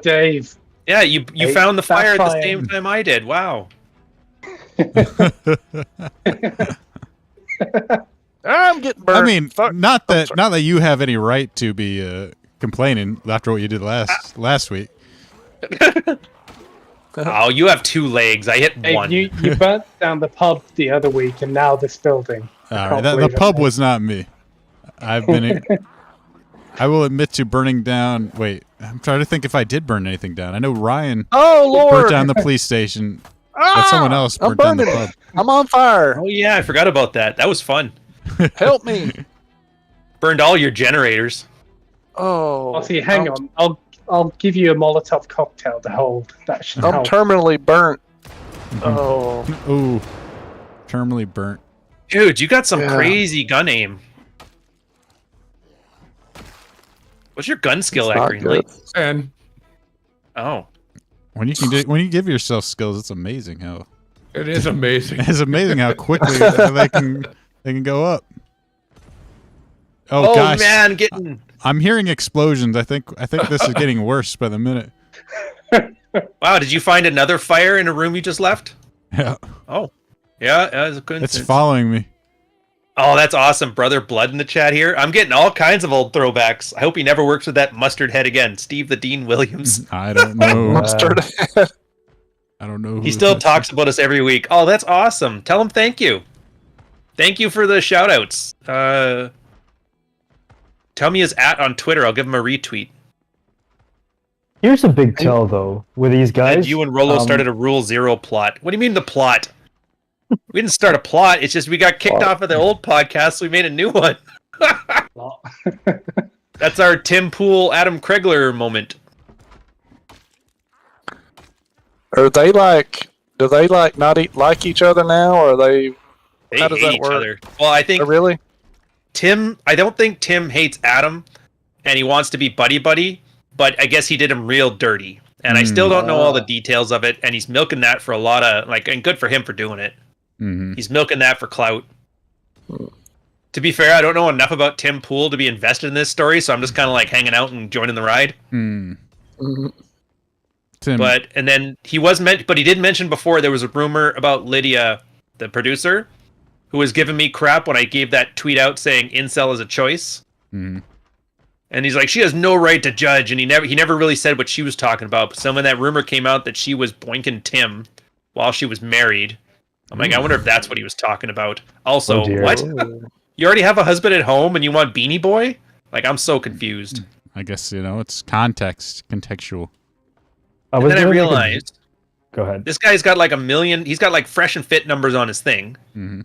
Dave. Yeah, you Hey, found the stop fire at the crying. same time I did. Wow. I'm getting burned. I mean, Fuck. not that sorry. you have any right to be complaining after what you did last week. Oh, you have 2 legs. I hit Dave, 1. you burnt down the pub the other week, and now this building. Can't The believe it, pub mate. was not me. I've been. I will admit to burning down. Wait, I'm trying to think if I did burn anything down. I know Ryan Oh burnt lord. down the police station, but Ah! someone else I'm burnt down the burning. pub. I'm on fire. Oh yeah, I forgot about that. That was fun. Help me. Burned all your generators. Oh. Oh, see, hang on. I'll give you a Molotov cocktail to hold. That should I'm help. terminally burnt. Oh. Ooh, terminally burnt. Dude, you got some Yeah. crazy gun aim. What's your gun skill It's at not Greenlight? good. And Oh. When you give yourself skills, it's amazing how it is amazing. it's amazing how quickly they can go up. Oh, gosh, man, getting I'm hearing explosions. I think this is getting worse by the minute. Wow, did you find another fire in a room you just left? Yeah, Oh. Yeah, that was a coincidence. it's following me. Oh, that's awesome. Brother Blood in the chat here. I'm getting all kinds of old throwbacks. I hope he never works with that mustard head again. Steve the Dean Williams. I don't know. Mustard. I don't know. He still talks about us every week. Oh, that's awesome. Tell him thank you. Thank you for the shout outs. Tell me his on Twitter. I'll give him a retweet. Here's a big tell though with these guys. And you and Rolo started a Rule 0 plot. What do you mean the plot? We didn't start a plot. It's just we got kicked off of the old podcast, so we made a new one. That's our Tim Pool, Adam Kregler moment. Are they like? Do they like not like each other now, or are they? They How does hate that each work? other. Well, I think Oh, really? Tim. I don't think Tim hates Adam, and he wants to be buddy, but I guess he did him real dirty. And I still don't know all the details of it, and he's milking that for a lot of and good for him for doing it. Mm-hmm. He's milking that for clout. To be fair, I don't know enough about Tim Pool to be invested in this story, so I'm just kind of like hanging out and joining the ride. Tim. But and then he was but he did mention before there was a rumor about Lydia, the producer, who was giving me crap when I gave that tweet out saying incel is a choice. Mm-hmm. And he's like, she has no right to judge, and he never really said what she was talking about. But when that rumor came out that she was boinking Tim while she was married, I'm like, I wonder if that's what he was talking about. Also, what? You already have a husband at home and you want Beanie Boy? Like, I'm so confused. I guess, it's contextual. And then I realized, go ahead. This guy's got like 1 million. He's got like fresh and fit numbers on his thing. Mm-hmm.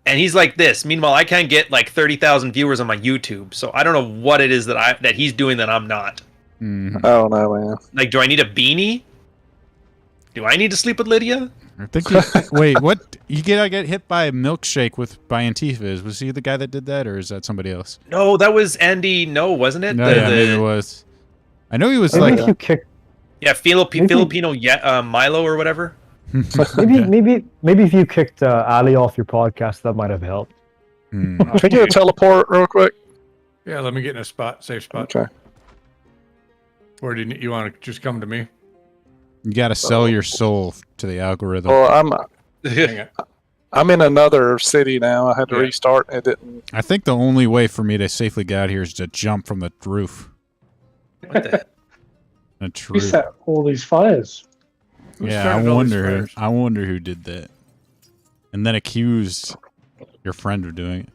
And he's like this. Meanwhile, I can't get like 30,000 viewers on my YouTube. So I don't know what it is that he's doing that I'm not. Mm-hmm. I don't know, man. Like, do I need a beanie? Do I need to sleep with Lydia? I think wait, what? You get hit by a milkshake by Antifa. Was he the guy that did that, or is that somebody else? No, that was Andy. No, wasn't it? No, maybe it was. I know he was Maybe like. if you kick, Filipino Milo or whatever. maybe if you kicked Ali off your podcast, that might have helped. Can you get a teleport real quick? Yeah, let me get in a safe spot. Okay. Or do you want to just come to me? You got to sell your soul to the algorithm. Well, Hang it. I'm in another city now. I had to restart. It didn't. I think the only way for me to safely get out here is to jump from the roof. What the? A Who true. set all these fires? Who Yeah, started all these fires? I wonder who did that, and then accused your friend of doing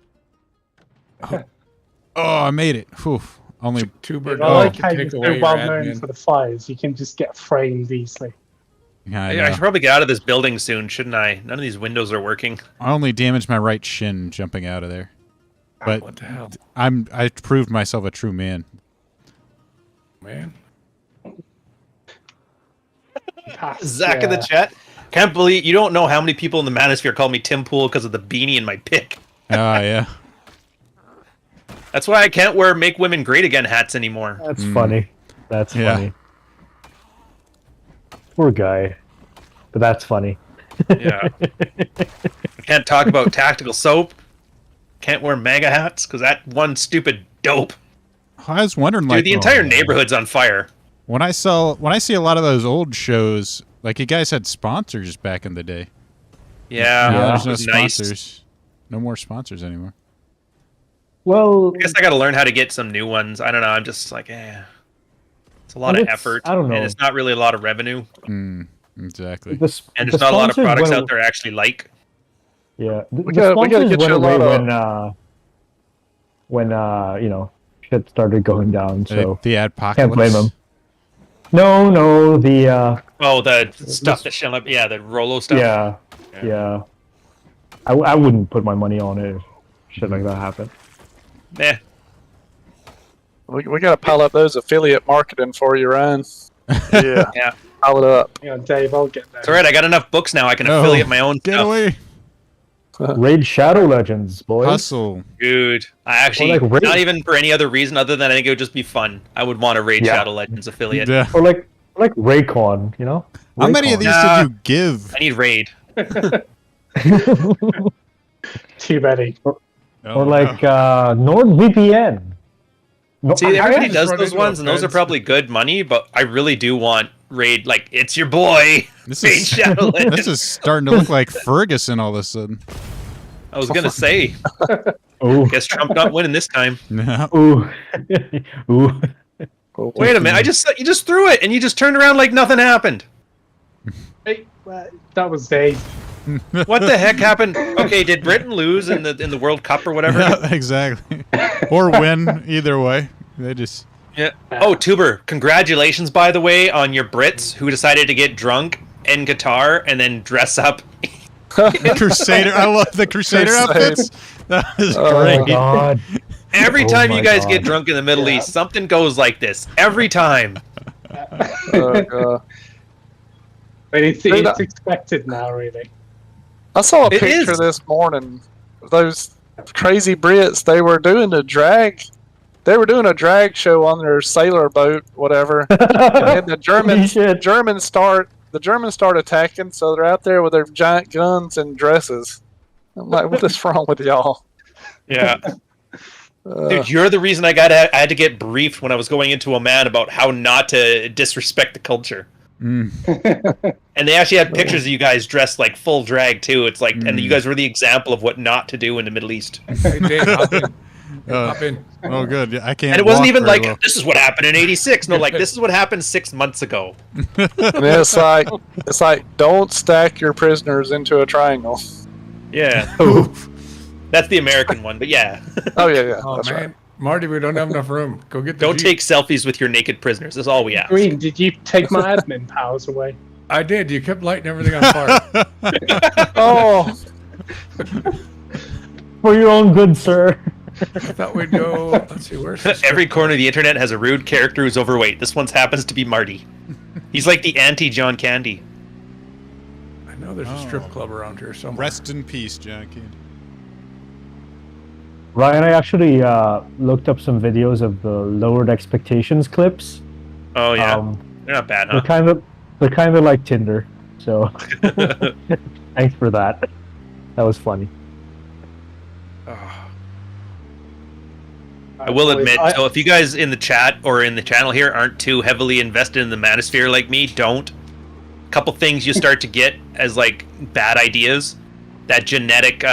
it. Oh, I made it. Whew. Only Two birds. I like how to you're take so away your well known admin. for the fires. You can just get framed easily. yeah, I I know. should probably get out of this building soon, shouldn't I? None of these windows are working. I only damaged my right shin jumping out of there, but What the hell, I proved myself a true man. man? Zach in the chat. Can't believe you don't know how many people in the Manosphere call me Tim Pool because of the beanie and my pick. Oh yeah. That's why I can't wear "Make Women Great Again" hats anymore. That's funny. That's Yeah. funny. Poor guy. But that's funny. Yeah. I can't talk about tactical soap. Can't wear MAGA hats because that one stupid dope. I was wondering, Dude, like, the entire neighborhood's on fire. when I see a lot of those old shows, like you guys had sponsors back in the day. Yeah, Now it there's no was nice. sponsors. No more sponsors anymore. Well, I guess I got to learn how to get some new ones. I don't know. I'm just like, it's a lot of effort. I don't know. And it's not really a lot of revenue. Exactly. And there's not a lot of products out there I actually like. Yeah, We gotta sponsors get went you a away lot when shit started going down. So The adpocalypse. can't blame them. No, the Oh, the stuff that showed up. Yeah, the Rolo stuff. yeah. I wouldn't put my money on it if shit like that happened. Eh. We got to pile up those affiliate marketing for you, Ryan. Yeah. Yeah. Pile it up. Yeah, Dave, I'll get there. It's alright. I got enough books now. I can No, affiliate my own Get stuff. away. Raid Shadow Legends, boys. Hustle. Dude, I actually, Or like Raid. not even for any other reason other than I think it would just be fun. I would want a Raid Yeah. Shadow Legends affiliate. Yeah. Or like Raycon, you know? How many of these Nah. did you give? I need Raid. Too many. Oh, Or like NordVPN. No, See, everybody just does run those into ones, a and those are fence. probably good money, but I really do want Raid. Like, it's your boy, This Raid is Shadow Legends. this is starting to look like Ferguson all of a sudden. I was going to say, Ooh, guess Trump not winning this time. No. ooh, ooh. Wait a minute, you just threw it, and you just turned around like nothing happened. Hey, that was Dave. What the heck happened? Okay, did Britain lose in the World Cup or whatever? Yeah, exactly. Or win, either way. They just... Yeah. Oh, Tuber, congratulations, by the way, on your Brits who decided to get drunk in Qatar and then dress up. Crusader. I love the Crusader outfits. That is great. God. Every time my you guys God. get drunk in the Middle East, something goes like this. Every time. Oh, God. But it's Dude, expected now, really. I saw a It picture is. this morning. Those crazy Brits, they were doing a drag. They were doing a drag show on their sailor boat, whatever. And the Germans start attacking, so they're out there with their giant guns and dresses. I'm like, what is wrong with y'all? Yeah. Dude, you're the reason I had to get briefed when I was going into Oman about how not to disrespect the culture. Mm. And they actually had pictures of you guys dressed like full drag too. It's like, and you guys were the example of what not to do in the Middle East. Hey, Dave, hop in. Hop in. Oh, good. Yeah, I can't. And it wasn't walk even very like, well. this is what happened in '86. No, like, this is what happened 6 months ago. And it's like, don't stack your prisoners into a triangle. Yeah. That's the American one, but yeah. Oh yeah, Oh, that's man. right. Marty, we don't have enough room. Go get the Don't Jeep. take selfies with your naked prisoners. That's all we ask. Green, did you take my admin powers away? I did. You kept lighting everything on fire. Oh, For your own good, sir. I thought we'd go. Let's see, where's this? Every corner of the internet has a rude character who's overweight. This one happens to be Marty. He's like the anti-John Candy. I know there's a strip club around here somewhere. Rest in peace, Jackie. Ryan, I actually looked up some videos of the lowered expectations clips. Oh yeah, they're not bad, huh? They're kind of like Tinder. So thanks for that. That was funny. I will admit, so if you guys in the chat or in the channel here aren't too heavily invested in the manosphere like me, don't. Couple things you start to get as like bad ideas. That genetic,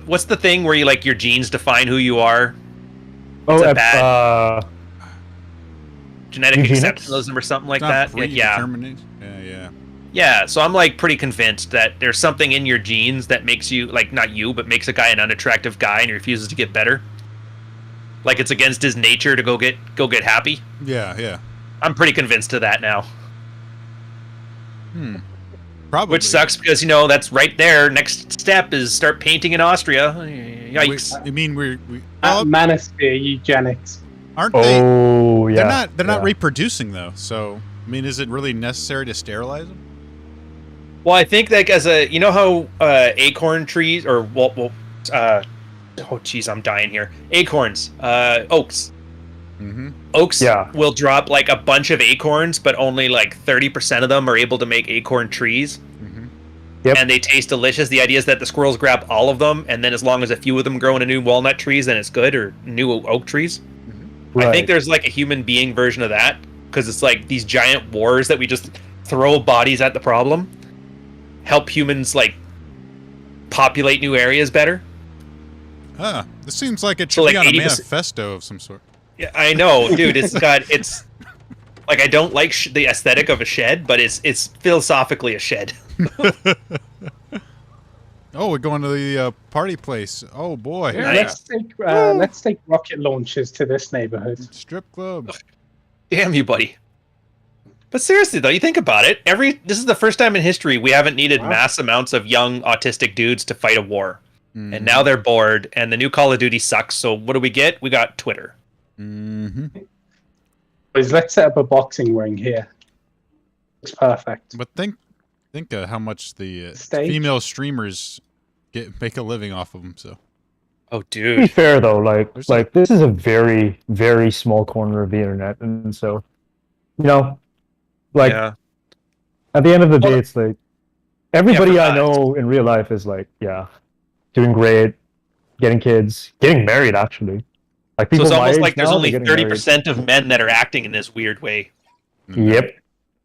what's the thing where you like your genes define who you are? It's a bad genetic eugenics? exceptionalism or something like Not that. Yeah. predetermined. Yeah. Yeah, so I'm like pretty convinced that there's something in your genes that makes you, like, not you, but makes a guy an unattractive guy and he refuses to get better. Like it's against his nature to go get happy. Yeah. I'm pretty convinced of that now. Probably. Which sucks because, you know, that's right there. Next step is start painting in Austria. Yikes. You mean we well, Manosphere eugenics. aren't they? Oh yeah. They're not reproducing though. So I mean, is it really necessary to sterilize them? Well, I think like as a, you know how acorn trees or oh geez, I'm dying here. Acorns, oaks. Mm-hmm. Oaks Yeah. will drop like a bunch of acorns, but only like 30% of them are able to make acorn trees. Mm-hmm. Yep. And they taste delicious. The idea is that the squirrels grab all of them, and then as long as a few of them grow into new walnut trees, then it's good, or new oak trees. Right. I think there's like a human being version of that, because it's like these giant wars that we just throw bodies at the problem, help humans like populate new areas better. This seems like it So, should like, be on a 80%. manifesto of some sort. Yeah, I know, dude. It's like I don't like the aesthetic of a shed, but it's philosophically a shed. Oh, we're going to the party place. Oh boy, Yeah. Let's take rocket launchers to this neighborhood. strip club. Damn you, buddy. But seriously, though, you think about it. This is the first time in history we haven't needed mass amounts of young autistic dudes to fight a war, and now they're bored. And the new Call of Duty sucks. So what do we get? We got Twitter. Mm-hmm. Boys, let's set up a boxing ring here. Looks perfect. But think how much the Stage? female streamers make a living off of them. So Oh, To be dude. fair though, There's like this is a very, very small corner of the internet, and so like Yeah. at the end of the day, Well, it's like everybody for I us. know in real life is like, doing great, getting kids, getting married actually. Like So people it's my almost age like there's now, only they're getting married. 30% of men that are acting in this weird way. Yep.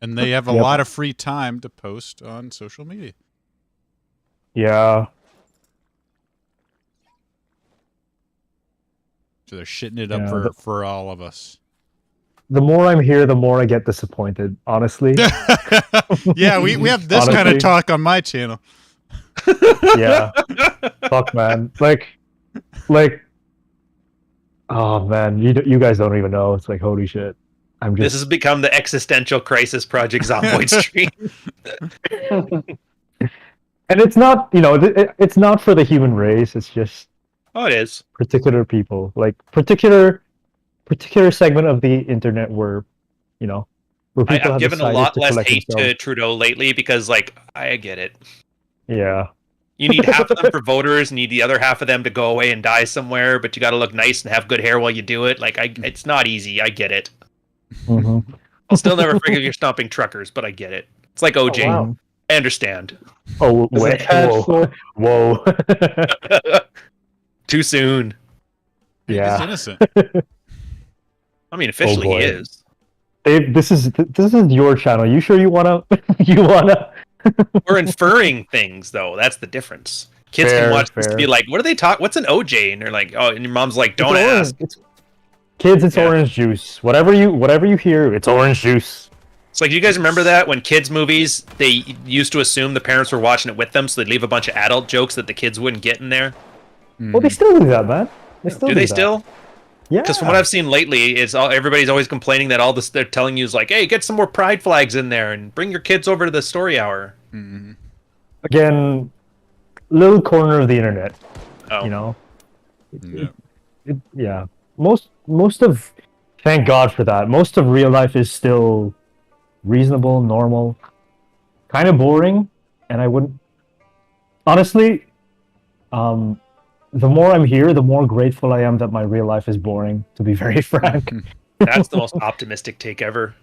and they have a Yep. lot of free time to post on social media. Yeah. So they're shitting it up Yeah, for all of us. The more I'm here, the more I get disappointed, honestly. Yeah, we have this kind of Honestly. talk on my channel. Yeah. Fuck, man. Oh man, you guys don't even know. It's like holy shit. I'm This just. has become the existential crisis project Zomboid stream. And it's not, it's not for the human race. It's just Oh, it is. particular people, like particular segment of the internet where, where people I've have given a decided lot to less collect hate themselves. to Trudeau lately because, like, I get it. Yeah. You need half of them for voters, need the other half of them to go away and die somewhere, but you got to look nice and have good hair while you do it. Like, it's not easy. I get it. hmm I'll still never forgive your stomping truckers, but I get it. It's like OJ. wow. I understand. Oh, Was wait, it heard for? whoa. Too soon. He's Yeah. innocent. I mean, officially he boy. is. Dave, this is your channel. You sure you wanna We're inferring things, though. That's the difference. Kids Fair, can watch this to fair. be like, what do they talk? What's an OJ? And they're like, oh, and your mom's like, don't It's ask. Kids, it's Yeah. orange juice. Whatever you hear, it's orange juice. It's like, you guys remember that when kids' movies, they used to assume the parents were watching it with them, so they'd leave a bunch of adult jokes that the kids wouldn't get in there. Well, they still do that, man. They still Do do they that. still? Yeah. Because from what I've seen lately, it's everybody's always complaining that all this they're telling you is like, hey, get some more pride flags in there and bring your kids over to the story hour. Again, little corner of the internet. Oh. Yeah. Most of, thank God for that. Most of real life is still reasonable, normal, kind of boring, and I wouldn't. Honestly, the more I'm here, the more grateful I am that my real life is boring. To be very frank. That's the most optimistic take ever.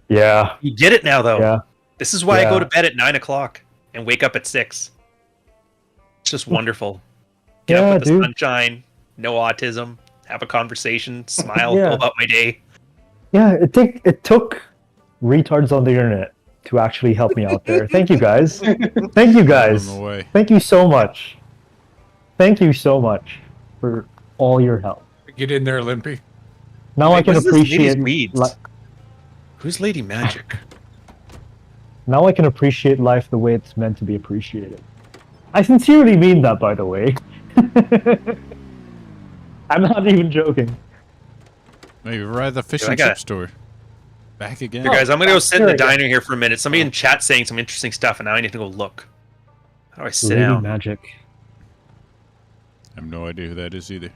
Yeah. You get it now, though. Yeah. This is why I go Yeah. to bed at 9 o'clock and wake up at 6. It's just wonderful. Get up with the dude. sunshine, no autism, have a conversation, smile, Yeah. go about my day. Yeah. It took retards on the internet to actually help me out there. Thank you guys. Thank you guys. On the way. Thank you so much. Thank you so much for all your help. Get in there, Limpy. Now I can What's this lady's appreciate. weeds? Who's Lady Magic? Now I can appreciate life the way it's meant to be appreciated. I sincerely mean that, by the way. I'm not even joking. Maybe we're at the fish I and gotta- chip store. Back again. Here, guys, I'm gonna go sit in the there we go. diner here for a minute. Somebody in chat saying some interesting stuff, and now I need to go look. How do I sit Lady down? Magic. I have no idea who that is either.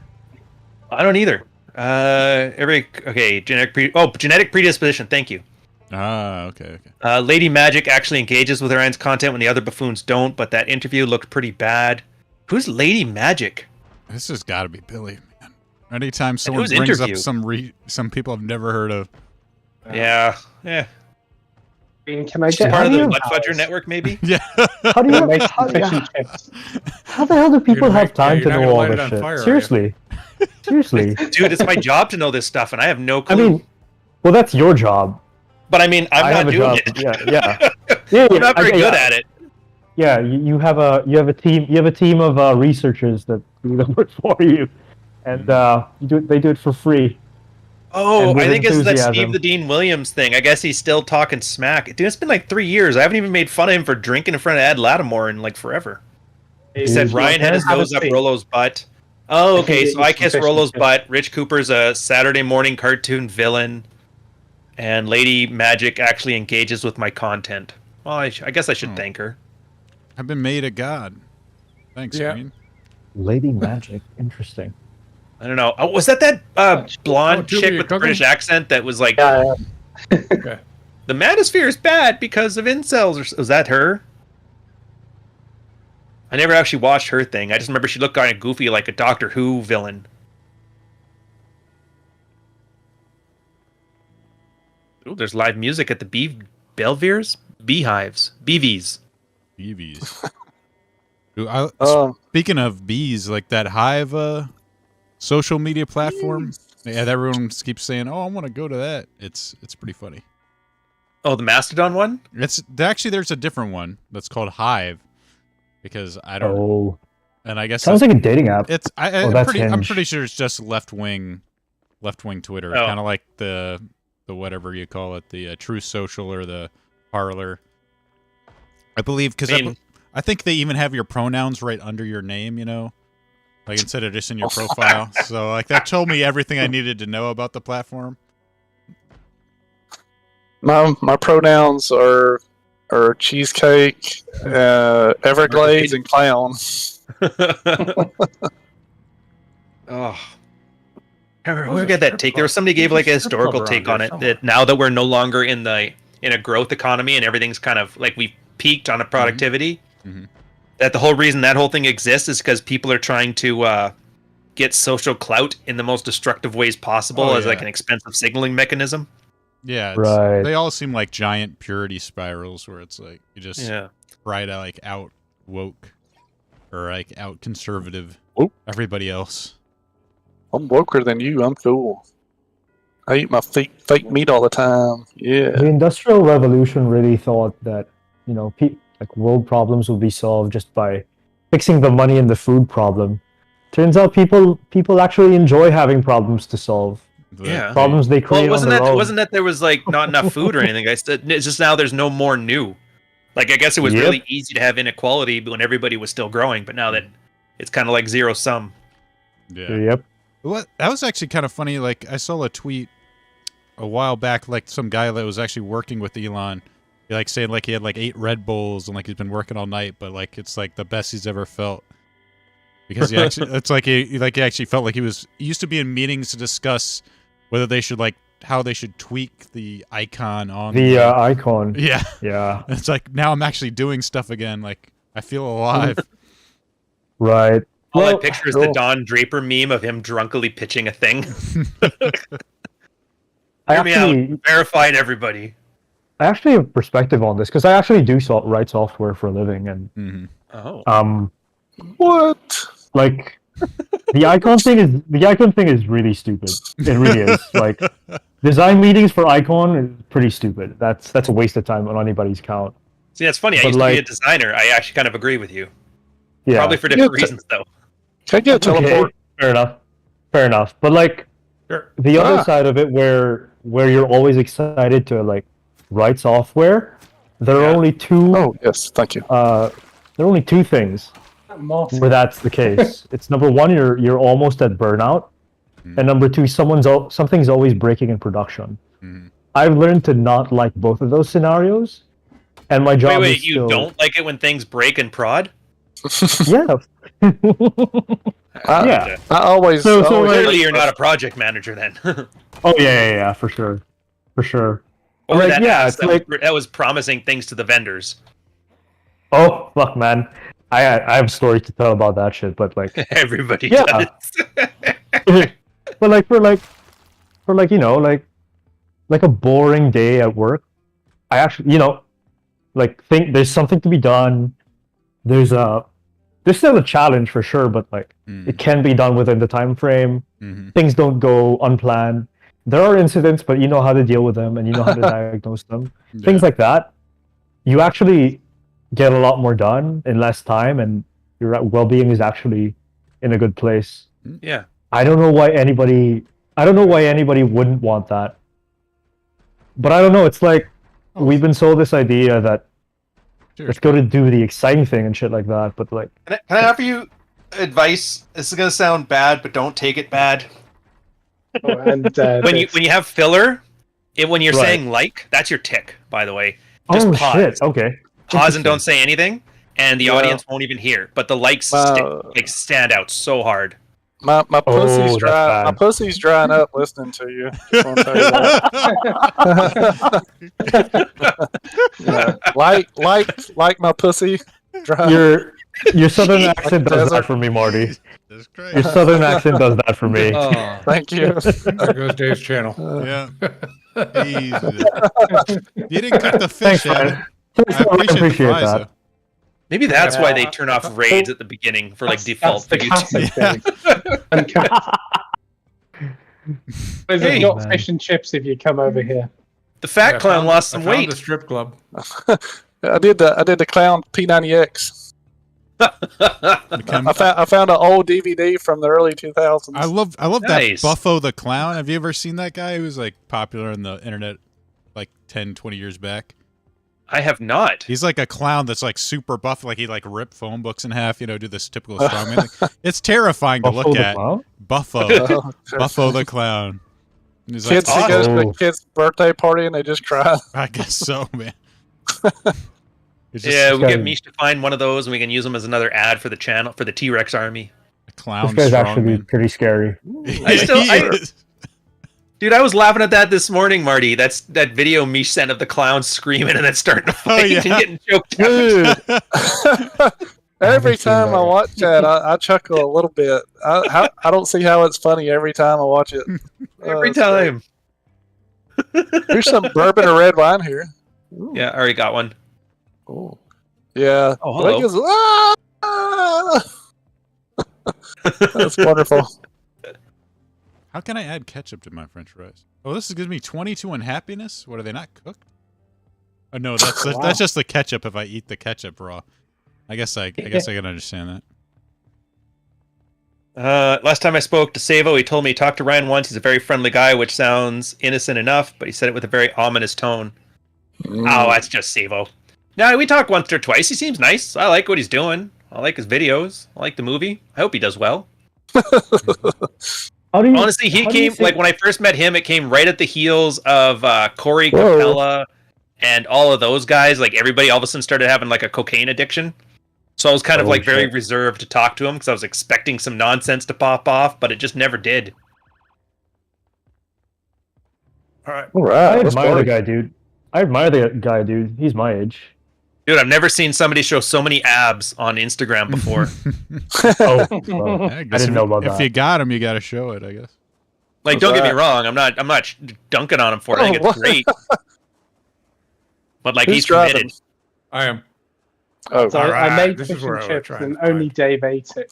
I don't either. Okay, genetic predisposition. Thank you. Ah, okay. Lady Magic actually engages with her aunt's content when the other buffoons don't, but that interview looked pretty bad. Who's Lady Magic? This has got to be Billy, man. Anytime someone whose brings interview? up some people I've never heard of. Yeah. I mean, can I She's get part of the how Mud Fudger network, maybe? Yeah. How do you? make How, some fish and chips? how the hell do people gonna have make- time yeah, to you're not know gonna all light it this on shit? fire, are you? Seriously. Seriously. Dude, it's my job to know this stuff, and I have no I clue. mean, well, that's your job. But I mean, I'm I not have a doing job. it. Yeah. I'm not very good at it. Yeah, you have a team of researchers that do the work for you, and they do it for free. Oh, And with I think it's that enthusiasm. Steve the Dean Williams thing. I guess he's still talking smack. Dude, it's been like 3 years. I haven't even made fun of him for drinking in front of Ed Lattimore in like forever. He said Ryan had his Have a nose up seat. Rolo's butt. Oh, okay. He So I eats kiss some fish and Rolo's chips. butt. Rich Cooper's a Saturday morning cartoon villain. And Lady Magic actually engages with my content. Well, I guess I should thank her. I've been made a god. Thanks, Yeah. Green. Lady Magic, interesting. I don't know. Oh, was that blonde Julie, chick you're with the cooking? British accent that was like, Yeah, Okay. the manosphere is bad because of incels? Or was that her? I never actually watched her thing. I just remember she looked kind of goofy, like a Doctor Who villain. Ooh, there's live music at the Belvieres? Beehives. BVs. EVs. Ooh, speaking of bees, like that Hive social media platform. Yeah, everyone keeps saying, "Oh, I want to go to that." It's pretty funny. Oh, the Mastodon one? There's a different one that's called Hive because I don't. Oh, And I guess sounds like a dating app. it's. Oh, that's I'm Hinge. pretty sure it's just left wing Twitter, Oh. kind of like the whatever you call it, the True Social or the Parlor. I believe because I mean- I think they even have your pronouns right under your name, you know? Like instead of just in your profile. So like that told me everything I needed to know about the platform. My pronouns are cheesecake, Everglades, and clown. Oh. Where get that take? There was somebody gave like a historical take on it that now that we're no longer in a growth economy and everything's kind of like we've peaked on a productivity, that the whole reason that whole thing exists is because people are trying to get social clout in the most destructive ways possible as like an expensive signaling mechanism. Yeah, Right. They all seem like giant purity spirals where it's like you just try to like out woke or like out conservative everybody else. I'm woker than you. I'm cool. I eat my fake meat all the time. Yeah. The Industrial Revolution really thought that, you know, like world problems would be solved just by fixing the money and the food problem. Turns out people actually enjoy having problems to solve. Problems they create on their own. Wasn't that there was like not enough food or anything? It's just now there's no more new. Like I guess it was really easy to have inequality when everybody was still growing, but now that it's kind of like zero sum. Yeah. Yep. What that was actually kind of funny. Like I saw a tweet a while back, like some guy that was actually working with Elon, like saying like he had like 8 Red Bulls and like he's been working all night, but like it's like the best he's ever felt because he actually it's like he actually felt like he used to be in meetings to discuss whether they should like how they should tweak the icon on the icon. Yeah. It's like now I'm actually doing stuff again. Like I feel alive. Right. All I picture is the Don Draper meme of him drunkily pitching a thing. Hear me out. Verified everybody. I actually have perspective on this because I actually do write software for a living, and what? Like the icon thing is really stupid. It really is. Like design meetings for icon is pretty stupid. That's a waste of time on anybody's count. See, that's funny. I used to be a designer. I actually kind of agree with you. Yeah. Probably for different reasons, though. Can I get a teleport? Fair enough. But like the other side of it, where you're always excited to like write software, there are only two. Oh yes, thank you. There are only two things where that's the case. It's number one, you're almost at burnout, and number two, something's always breaking in production. I've learned to not like both of those scenarios, and my job. Wait, you don't like it when things break in prod? Yeah. I always. So clearly, you're not a project manager then. Oh yeah, for sure. Or like, that was promising things to the vendors. Oh fuck, man! I have stories to tell about that shit, but like everybody does. But like for you know like a boring day at work, I actually think there's something to be done. There's still a challenge for sure, but like it can be done within the time frame. Things don't go unplanned. There are incidents, but you know how to deal with them and you know how to diagnose them. Things like that. You actually get a lot more done in less time, and your well-being is actually in a good place. Yeah. I don't know why anybody wouldn't want that. But I don't know. It's like we've been sold this idea that let's go to do the exciting thing and shit like that. But like, can I offer you advice? This is gonna sound bad, but don't take it bad. When you have filler, when you're saying like, that's your tick. By the way, just pause. Shit. Okay. Pause and don't say anything, and the audience won't even hear. But the likes stand out so hard. My pussy's dry. My pussy's drying up listening to you. Just want to tell you that. Like my pussy. Dry. Your southern accent does that for me, Marty. Your southern accent does that for me. Oh, thank you. There goes Dave's channel. Yeah. You didn't cook the fish, Adam. I appreciate that. Maybe that's why they turn off raids at the beginning for like default for YouTube. There's not fish and chips if you come over here. The fat clown lost some weight. The strip club. I did the clown P90X. I found an old DVD from the early 2000s. I love that Buffo the Clown. Have you ever seen that guy? He was like popular on the internet like 10, 20 years back. I have not. He's like a clown that's like super buff, like he like rip phone books in half, do this typical strongman thing. It's terrifying to look at. Buffo. Buffo the clown. He's Kids, like, he goes to a kid's birthday party and they just cry. I guess so, man. Yeah, we get Mish to find one of those and we can use them as another ad for the channel, for the T-Rex army. A clown This guy's actually strongman. pretty scary. Dude, I was laughing at that this morning, Marty. That's that video Mish sent of the clown screaming and then starting to fight and getting choked out. Every time I watch that, I chuckle a little bit. I don't see how it's funny every time I watch it. Every time. There's some bourbon or red wine here. Ooh. Yeah, I already got one. Oh, yeah. Oh, hello. That's wonderful. How can I add ketchup to my French fries? Oh, this gives me 22 unhappiness. What, are they not cooked? Oh no, that's just the ketchup. If I eat the ketchup raw, I guess I can understand that. Last time I spoke to Savo, he told me he talked to Ryan once. He's a very friendly guy, which sounds innocent enough, but he said it with a very ominous tone. Oh, that's just Savo. No, we talked once or twice. He seems nice. I like what he's doing. I like his videos. I like the movie. I hope he does well. Honestly, he came, like, when I first met him, it came right at the heels of Corey Capella and all of those guys. Like, everybody all of a sudden started having, like, a cocaine addiction. So I was kind of, like, very reserved to talk to him because I was expecting some nonsense to pop off, but it just never did. All right. I admire the guy, dude. He's my age. Dude, I've never seen somebody show so many abs on Instagram before. I didn't know about that. If you got him, you got to show it, I guess. Like, don't get me wrong. I'm not dunking on him for it. I think it's great. But, like, he's committed. I am. Oh, so I made fish and chips and only Dave ate it.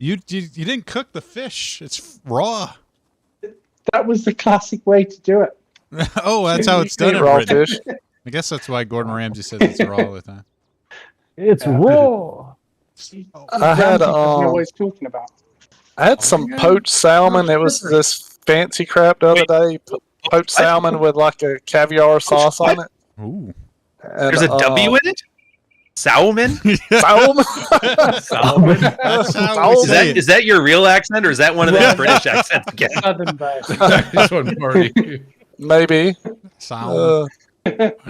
You didn't cook the fish. It's raw. That was the classic way to do it. Oh, that's how it's done. Raw fish. I guess that's why Gordon Ramsay says it's raw all the time. It's raw. I had always talking about. I had some poached salmon. It was this fancy crap the other day. Poached salmon with like a caviar sauce on it. Ooh. And, there's a W in it? Salmon? Salmon? Salmon. Is that your real accent or is that one of the British accents again? Southern bad. This one, Marty. Maybe. Salmon.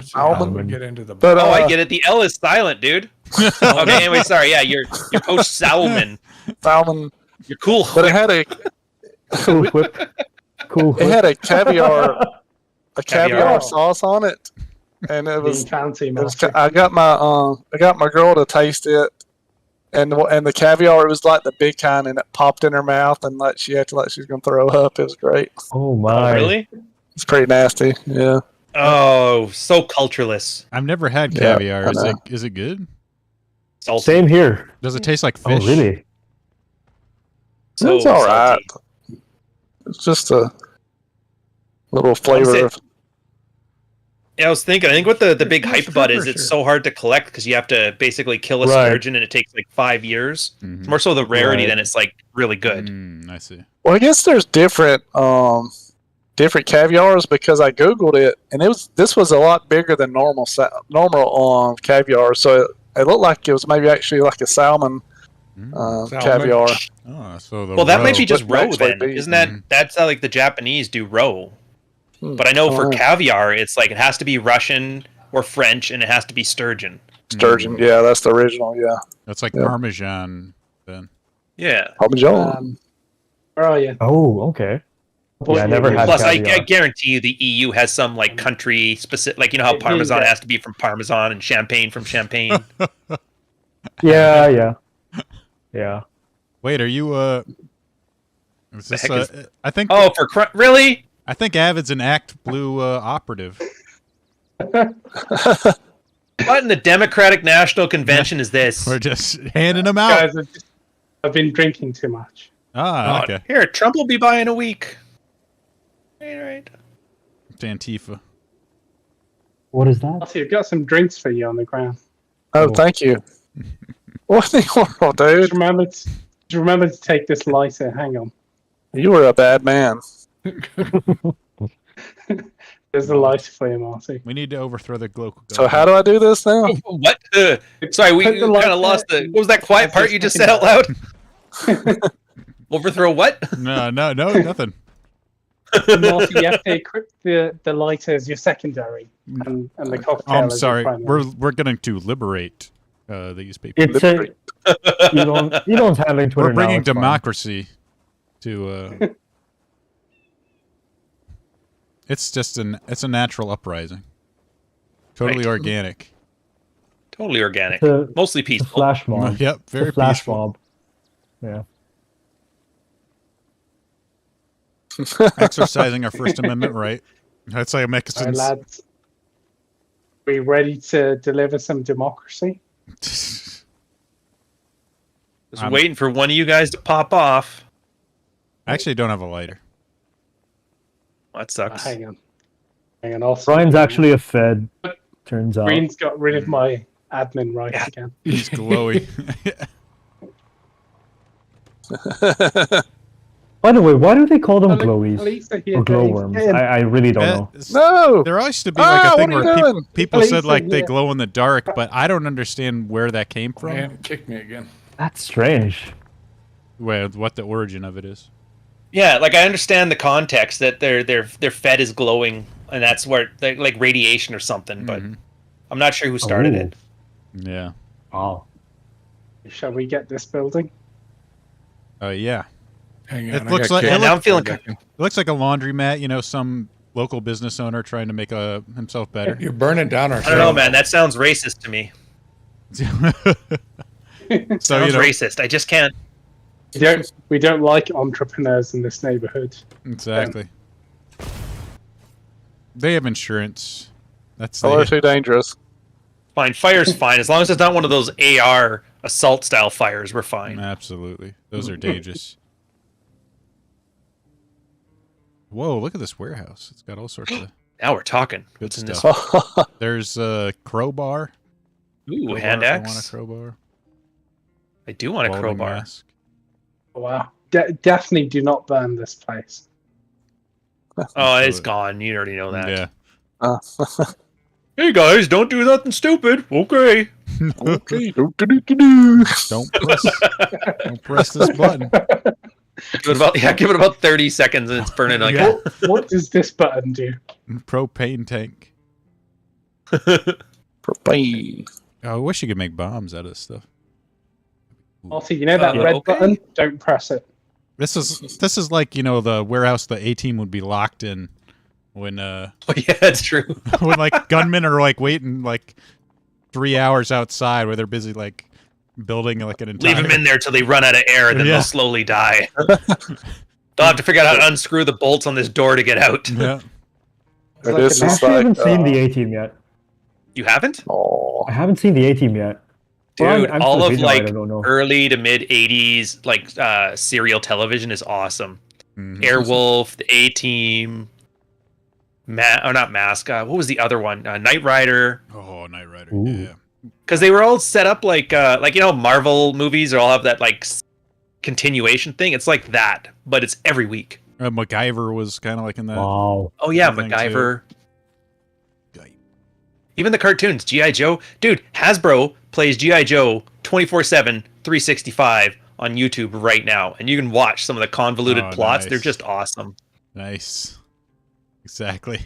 Salmon. Get into the. But, I get it. The L is silent, dude. Okay, anyway, sorry. Yeah, you're poached salmon. Salmon. You're cool. But it had a Cool whip. Cool whip. It had a caviar sauce on it, and it was. I got my girl to taste it, and the caviar, it was like the big kind, and it popped in her mouth, and like she acted like she was gonna throw up. It was great. Oh my! Really? It's pretty nasty. Yeah. Oh, so cultureless. I've never had caviar. Is it good? Salty. Same here. Does it taste like fish? Oh really? So it's all right. It's just a little flavor. Yeah, I was thinking. I think what the big hype about is it's so hard to collect because you have to basically kill a sturgeon and it takes like 5 years. Mm-hmm. It's more so the rarity than it's like really good. I see. Well, I guess there's different caviars because I googled it and this was a lot bigger than normal caviar. So it looked like it was maybe actually like a salmon. Caviar. Oh, so that might be just roe then. Isn't that's how like the Japanese do roe? But I know for caviar, it's like it has to be Russian or French, and it has to be sturgeon. Sturgeon, yeah, that's the original. Yeah, that's like Parmesan then. Yeah, Parmesan. Where are you? Oh, okay. Yeah, I never had. Plus, I guarantee you, the EU has some like country specific, like you know how Parmesan has to be from Parmesan and Champagne from Champagne. Yeah. Wait, are you is this, I think. Oh, really? I think Avid's an Act Blue operative. What in the Democratic National Convention is this? We're just handing them out. Guys, I've been drinking too much. Ah, okay. Here, Trump will be by in a week. All right. It's Antifa. What is that? I've got some drinks for you on the ground. Oh, thank you. What in the world, dude? Just remember to take this lighter. Hang on. You were a bad man. There's the lighter for you, Marty. We need to overthrow the glow. So how do I do this now? What? Sorry, we Put the kind lighter of lost the. What was that in quiet part you just said out loud? Overthrow what? No, nothing. Marty, you have to equip the lighter as your secondary, and the cocktail. I'm as your sorry. primary. We're going to liberate these people. It's Elon's handling Twitter We're bringing now, it's fine. democracy to. It's just it's a natural uprising. Totally Right. organic. Totally organic. It's Mostly a peaceful. flash mob. Yep, It's very a flash peaceful. mob. Yeah. Exercising our First Amendment right. That's like a All right, Mexicans. lads. We ready to deliver some democracy? Just I'm- waiting for one of you guys to pop off. I actually don't have a lighter. That sucks. Hang on. Also, Brian's actually a Fed, turns out. Green's got rid of my admin rights again. He's glowy. By the way, why do they call them At glowies? least they're here, Or Dave. glowworms? Yeah, I really don't know. No. There used to be like a Ah, thing what are where you doing? people said Lisa, like they yeah. glow in the dark, but I don't understand where that came from. Man, it kicked me again. That's strange. What the origin of it is. Yeah, like I understand the context that their fed is glowing, and that's where like radiation or something. But Mhm. I'm not sure who started Ooh. it. Yeah. Wow. Shall we get this building? Yeah. Hang It on. looks I got like- kicked it now I'm feeling for a second. It looks like a laundromat. You know, some local business owner trying to make himself better. You're burning down our I don't know, man. That sounds racist to me. So Sounds you know racist. I just can't. We don't like entrepreneurs in this neighborhood. exactly. They have insurance. That's Oh, they're the, too dangerous. Fine, fire's fine as long as it's not one of those AR assault style fires. We're fine. absolutely. Those are dangerous. Whoa! Look at this warehouse. It's got all sorts of Now we're talking. good What's in this? stuff. There's a crowbar. Ooh, Crowbar hand if you want a axe. crowbar. I do want a Welding crowbar. mask. Wow. Definitely do not burn this place. Oh, it's gone. You already know that. Yeah. Hey guys, don't do nothing stupid. Okay. Okay. Don't press this button. Give it about 30 seconds and it's burning like Yeah. What does this button do? Propane tank. Propane. Oh, I wish you could make bombs out of this stuff. Marty, you know that Yeah. red Okay. button? Don't press it. This is like, you know, the warehouse the A-team would be locked in when Oh yeah, it's true. when like gunmen are like waiting like 3 hours outside where they're busy like building like an entire Leave them in there till they run out of air and then Yeah. they'll slowly die. They'll have to figure out how to unscrew the bolts on this door to get out. Yeah. It's It like is a I just actually like, haven't seen the A-Team yet. You haven't? Oh. I haven't seen the A-Team yet. Dude, Well, I'm all of Filipino, I like don't know. early to mid 80s like serial television is awesome. Mhm. Airwolf, the A-Team, not Mask. What was the other one? Knight Rider. Oh, Knight Rider. Ooh. Yeah. Because they were all set up like you know Marvel movies all have that like continuation thing. It's like that, but it's every week. MacGyver was kind of like in that. Wow. Oh yeah, I think MacGyver. Guy- Even the cartoons, G.I. Joe. Dude, Hasbro plays G.I. Joe 24/7, 365 on YouTube right now. And you can watch some of the convoluted Oh, plots. nice. They're just awesome. Nice. Exactly.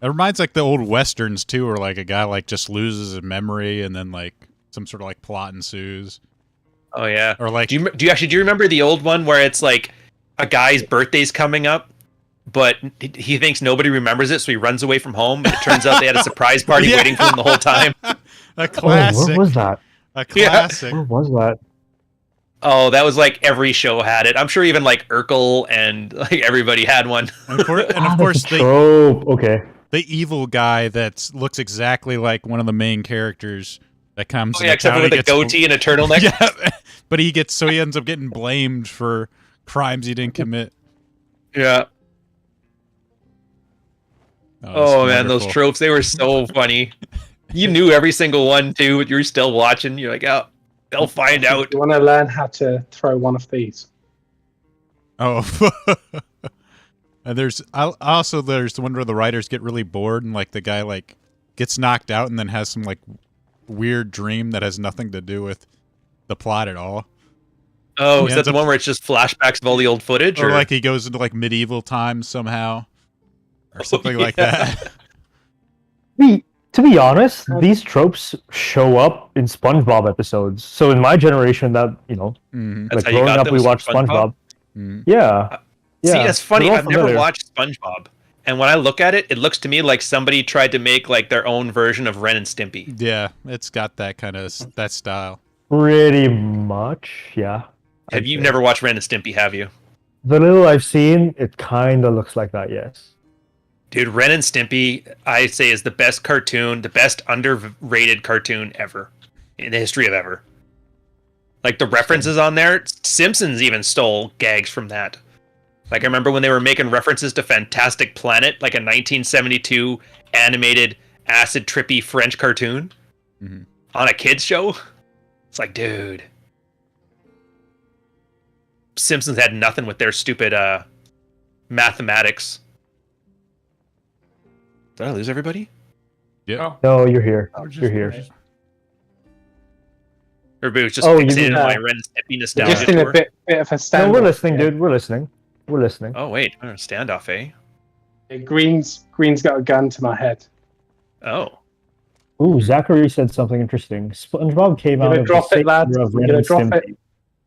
It reminds like the old westerns too, where like a guy like just loses his memory and then like some sort of like plot ensues, Oh yeah. or like Do you remember the old one where it's like a guy's birthday's coming up, but he thinks nobody remembers it, so he runs away from home. It turns out they had a surprise party Yeah. waiting for him the whole time. a Oh, classic. where was that? A classic. Where was that? Oh, that was like every show had it. I'm sure even like Urkel and like everybody had one. And of course, Ah, that's a the trope. Okay. evil guy that looks exactly like one of the main characters that comes. Oh in yeah, the except town, for with he a gets- goatee and a turtleneck. Yeah, but he ends up getting blamed for crimes he didn't commit. Yeah. Oh man, those tropes, they were so funny. You knew every single one too, but you're still watching. You're like, oh, they'll find out. You want to learn how to throw one of these? Oh. And there's the one where the writers get really bored and like the guy like gets knocked out and then has some like weird dream that has nothing to do with the plot at all. Oh, is that the one where it's just flashbacks of all the old footage? Or like he goes into like medieval times somehow. Or something like that. To be honest, these tropes show up in SpongeBob episodes. So in my generation, that like growing up, we watched SpongeBob. Yeah. See, that's funny. I've never watched SpongeBob, and when I look at it, it looks to me like somebody tried to make like their own version of Ren and Stimpy. Yeah, it's got that kind of that style. Pretty much, yeah. Have you never watched Ren and Stimpy? Have you? The little I've seen, it kind of looks like that. Yes. Dude, Ren and Stimpy, I say, is the best cartoon, the best underrated cartoon ever in the history of ever. Like the references on there, Simpsons even stole gags from that. Like I remember when they were making references to Fantastic Planet, like a 1972 animated acid trippy French cartoon on a kids show. It's like, dude, Simpsons had nothing with their stupid mathematics. Did I lose everybody? Yeah. No, you're here. You're here. Everybody was just fixated on my Ren and Stimpy nostalgia. Just in a bit of a standoff. No, we're listening, dude. We're listening. Oh wait, standoff, eh? Green's got a gun to my head. Oh. Ooh, Zachary said something interesting. SpongeBob came out of drop the it, lad. of Ren and Stimpy.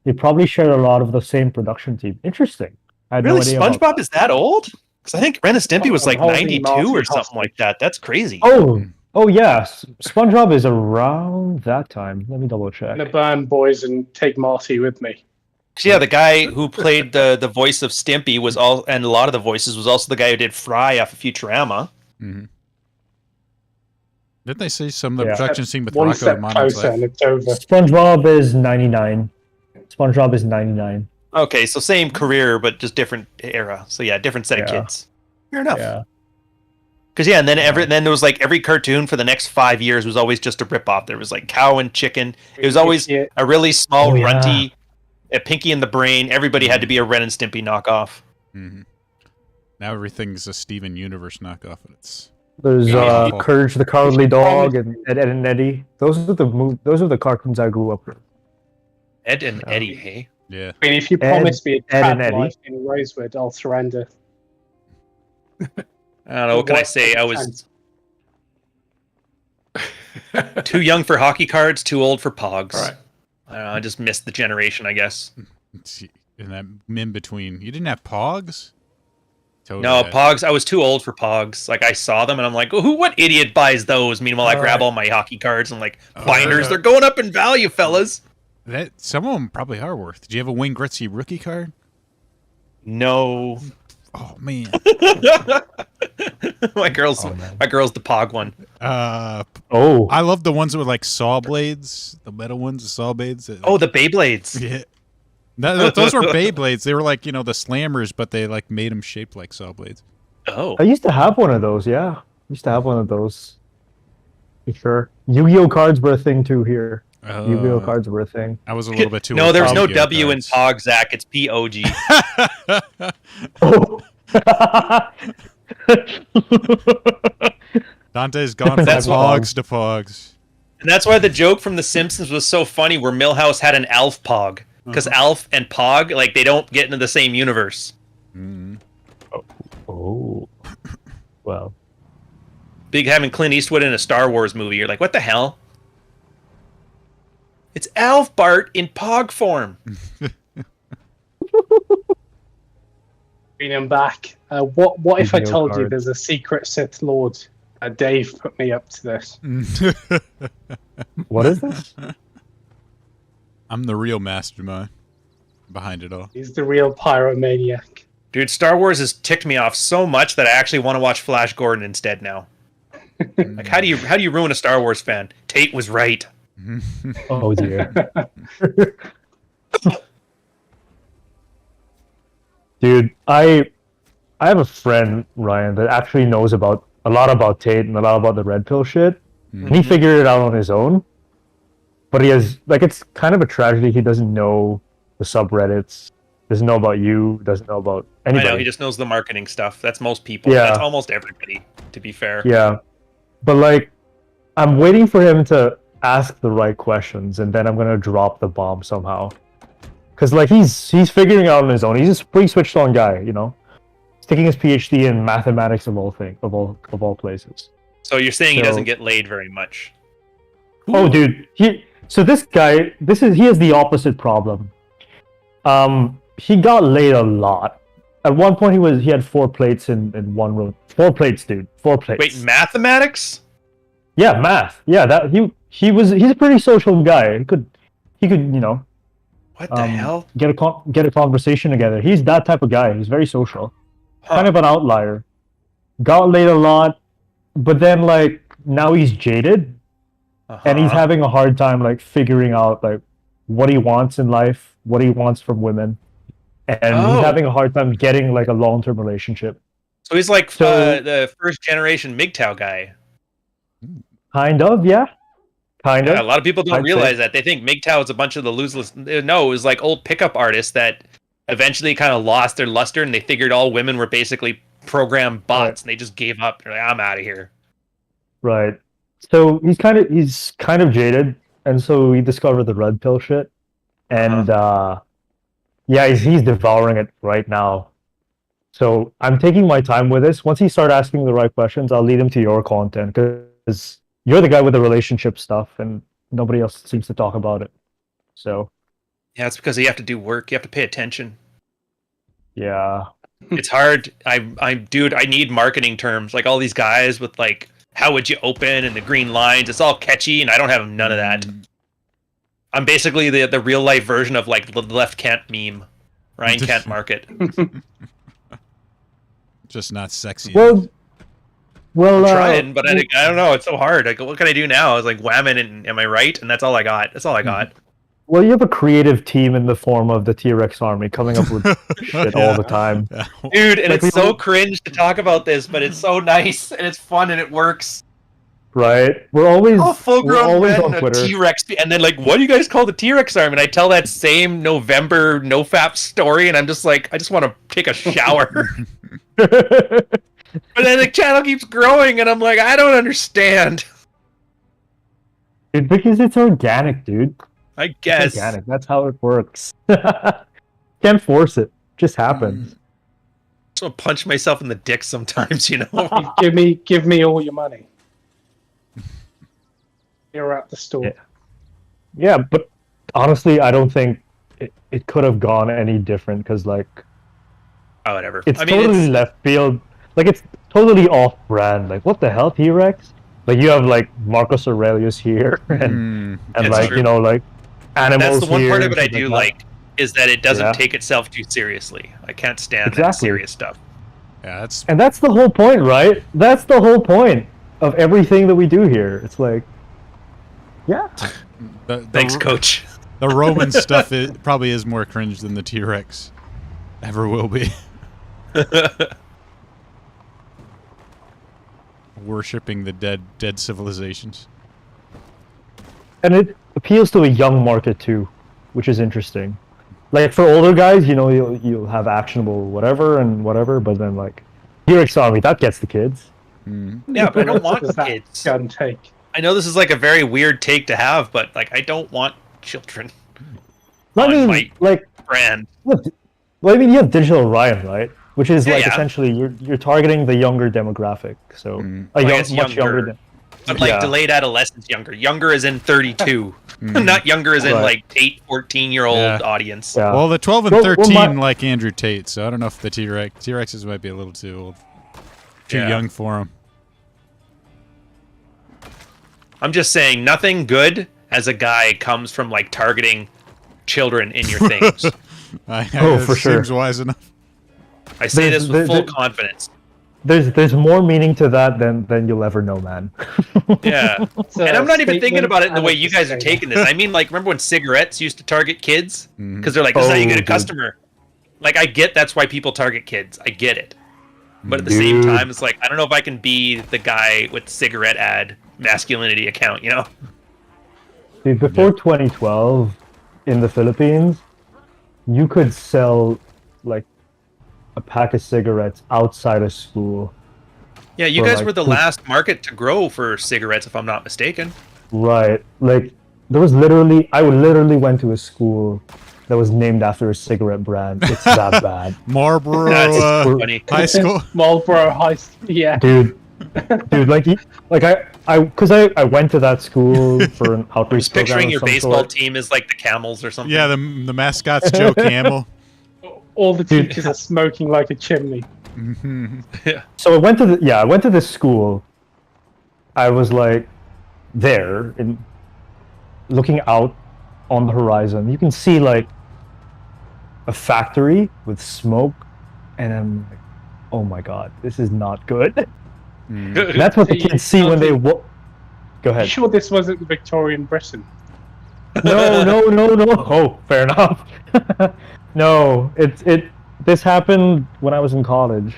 They probably share a lot of the same production team. Interesting. I had really, no idea SpongeBob is that old? Because I think Ren and Stimpy was like 92 or something like that. That's crazy. Oh yes. SpongeBob is around that time. Let me double check. I'm gonna burn boys and take Marty with me. Yeah, the guy who played the voice of Stimpy was and a lot of the voices was also the guy who did Fry off of Futurama. Mm-hmm. Didn't they say some of the production scene with One Rocco step and closer and it's over. SpongeBob is 99. SpongeBob is 99. Okay, so same career, but just different era. So yeah, different set of kids. Fair enough. Yeah. Because and then then there was like every cartoon for the next 5 years was always just a ripoff. There was like Cow and Chicken. It was always a really small, runty, a Pinky and the Brain. Everybody had to be a Ren and Stimpy knockoff. Mm-hmm. Now everything's a Steven Universe knockoff, and it's there's Courage the Cowardly Dog and Ed and Eddie. Those are the cartoons I grew up with. Ed and Eddie, hey. Yeah. I mean, if you promise me a trap life in Rosewood, I'll surrender. I don't know. What can I say? I was too young for hockey cards, too old for Pogs. All right. I don't know. I just missed the generation, I guess. In that in between, you didn't have Pogs. Totally no, Pogs. I was too old for Pogs. Like I saw them, and I'm like, what idiot buys those? Meanwhile, I grab all my hockey cards and like binders. They're going up in value, fellas. Some of them probably are worth. Did you have a Wayne Gretzky rookie card? No. Oh man. my girl's the Pog one. I love the ones with like saw blades, the metal ones, the saw blades. The Beyblades. Yeah. Those were Beyblades. They were like, the slammers, but they like made them shaped like saw blades. Oh. I used to have one of those, yeah. I used to have one of those. For sure. Yu-Gi-Oh cards were a thing too here. Yu-Gi-Oh cards were a thing. I was a little bit too No, there's no W in Pog, Zach. It's P-O-G. Dante's gone from Pogs to Pogs. And that's why the joke from The Simpsons was so funny where Milhouse had an Alf Pog. Because Alf and Pog, like, they don't get into the same universe. Mm. Oh. Well. Big having Clint Eastwood in a Star Wars movie. You're like, what the hell? It's Alf Bart in Pog form. Bring him back. What if I told you there's a secret Sith Lord? Dave put me up to this. What is this? I'm the real mastermind behind it all. He's the real pyromaniac. Dude, Star Wars has ticked me off so much that I actually want to watch Flash Gordon instead now. Like, how do you ruin a Star Wars fan? Tate was right. Oh dear. Dude, I have a friend, Ryan, that actually knows a lot about Tate and a lot about the red pill shit. Mm-hmm. And he figured it out on his own. But he has, like, it's kind of a tragedy he doesn't know the subreddits, doesn't know about you, doesn't know about Anybody. I know, he just knows the marketing stuff. That's most people. Yeah. That's almost everybody, to be fair. Yeah. But like, I'm waiting for him to ask the right questions, and then I'm gonna drop the bomb somehow. Cause like he's figuring out on his own. He's a pretty switched on guy, you know. He's taking his PhD in mathematics of all places. So you're saying he So- doesn't get laid very much? Oh, dude. So this guy, he has the opposite problem. He got laid a lot. At one point, he had 4 plates in one room. 4 plates, dude. 4 plates. Wait, mathematics? Yeah, math. Yeah, he's a pretty social guy. He could What the hell? get a conversation together. He's that type of guy. He's very social. Kind of an outlier. Got laid a lot, but then like now he's jaded, and he's having a hard time like figuring out like what he wants in life, what he wants from women, and he's having a hard time getting like a long-term relationship. So he's like the first generation MGTOW guy. Kind of, yeah. Kind of. Yeah, a lot of people don't I'd realize say. that. They think MGTOW is a bunch of the loseless. No, it was like old pickup artists that eventually kind of lost their luster, and they figured all women were basically programmed bots, and they just gave up. They're like, I'm out of here. Right. So he's kind of jaded, and so he discovered the red pill shit, and yeah, he's devouring it right now. So I'm taking my time with this. Once he start asking the right questions, I'll lead him to your content because you're the guy with the relationship stuff, and nobody else seems to talk about it. So Yeah, it's because you have to do work. You have to pay attention. yeah, It's hard. Dude, I need marketing terms. Like all these guys with like, how would you open and the green lines. It's all catchy, and I don't have none of that. I'm basically the real life version of like the Left Kent meme. Ryan can't market. Just not sexy. well, I'm trying, but I don't know. It's so hard. Like, what can I do now? I was like whamming, and am I right? And that's all I got. That's all I got. well, you have a creative team in the form of the T-Rex army coming up with shit all the time. Yeah. Dude, and Like, it's so cringe to talk about this, but it's so nice and it's fun and it works. Right? We're always Full-grown always men on and a Twitter. T-Rex, and then like, what do you guys call the T-Rex arm? And I tell that same November NoFap story, and I'm just like, I just want to take a shower. But then the channel keeps growing, and I'm like, I don't understand. Because it's organic, dude. I guess. It's organic. That's how it works. Can't force it. Just happens. I just want to punch myself in the dick sometimes, you know? give me all your money. You're at the store. Yeah, but honestly, I don't think it could have gone any different because, like, Oh, whatever. it's I mean, totally left field. Like, it's totally off brand. Like, what the hell, T-Rex? Like, you have, like, Marcus Aurelius here and It's like, true. you know, like, animals that's the one here part of it and I shit do that. like, is that it doesn't Yeah. take itself too seriously. I can't stand that Exactly. serious stuff. Yeah, that's And that's the whole point, right? That's the whole point of everything that we do here. It's like, yeah. the Thanks, Coach. The Roman stuff probably is more cringe than the T-Rex ever will be. Worshipping the dead civilizations. And it appeals to a young market too, which is interesting. Like for older guys, you know, you'll have actionable whatever, but then like T-Rex Army, that gets the kids. Yeah, but I don't want Does that kids. gun take? I know this is like a very weird take to have, but like I don't want children I On mean, my- like, brand. well, I mean, you have Digital Orion, right? Which is like yeah. essentially you're targeting the younger demographic, so I a guess much younger. younger. But like Yeah. delayed adolescence younger. Younger as in 32. Not younger as in Right. like 14-year-old Yeah. audience. Yeah. Well, the 12 and Well, 13 like Andrew Tate, so I don't know if the T-Rexes might be a little too old. Too Yeah. young for them. I'm just saying nothing good as a guy comes from like targeting children in your things. Oh, for sure. Seems wise enough. I say There's- this with full there- confidence. There's more meaning to that than you'll ever know, man. Yeah. It's a And I'm not even thinking statement about it in the and way a you guys are disclaimer. taking this. I mean, like, remember when cigarettes used to target kids? Because they're like, this is how you Oh, get a dude. customer. Like, I get that's why people target kids. I get it. But at the same Dude. time, it's like, I don't know if I can be the guy with the cigarette ad masculinity account, you know? Dude, before 2012, in the Philippines, you could sell like a pack of cigarettes outside of school. Yeah, you For, guys like, were the two- last market to grow for cigarettes, if I'm not mistaken. Right. Like there was literally, I literally went to a school that was named after a cigarette brand. It's that bad, Marlboro That's funny. funny. High School. Marlboro High School. Yeah. dude. Because I went to that school for an I'm outreach just picturing program of your some baseball sort. team as like the Camels or something. Yeah, the mascot's Joe Camel. All the teachers are smoking like a chimney. So I went to this school. I was like there and looking out on the horizon. You can see like a factory with smoke, and I'm like, oh my god, this is not good. And that's what the kids see when they Go You ahead. sure this wasn't Victorian Britain? No. Oh, fair enough. No, this happened when I was in college.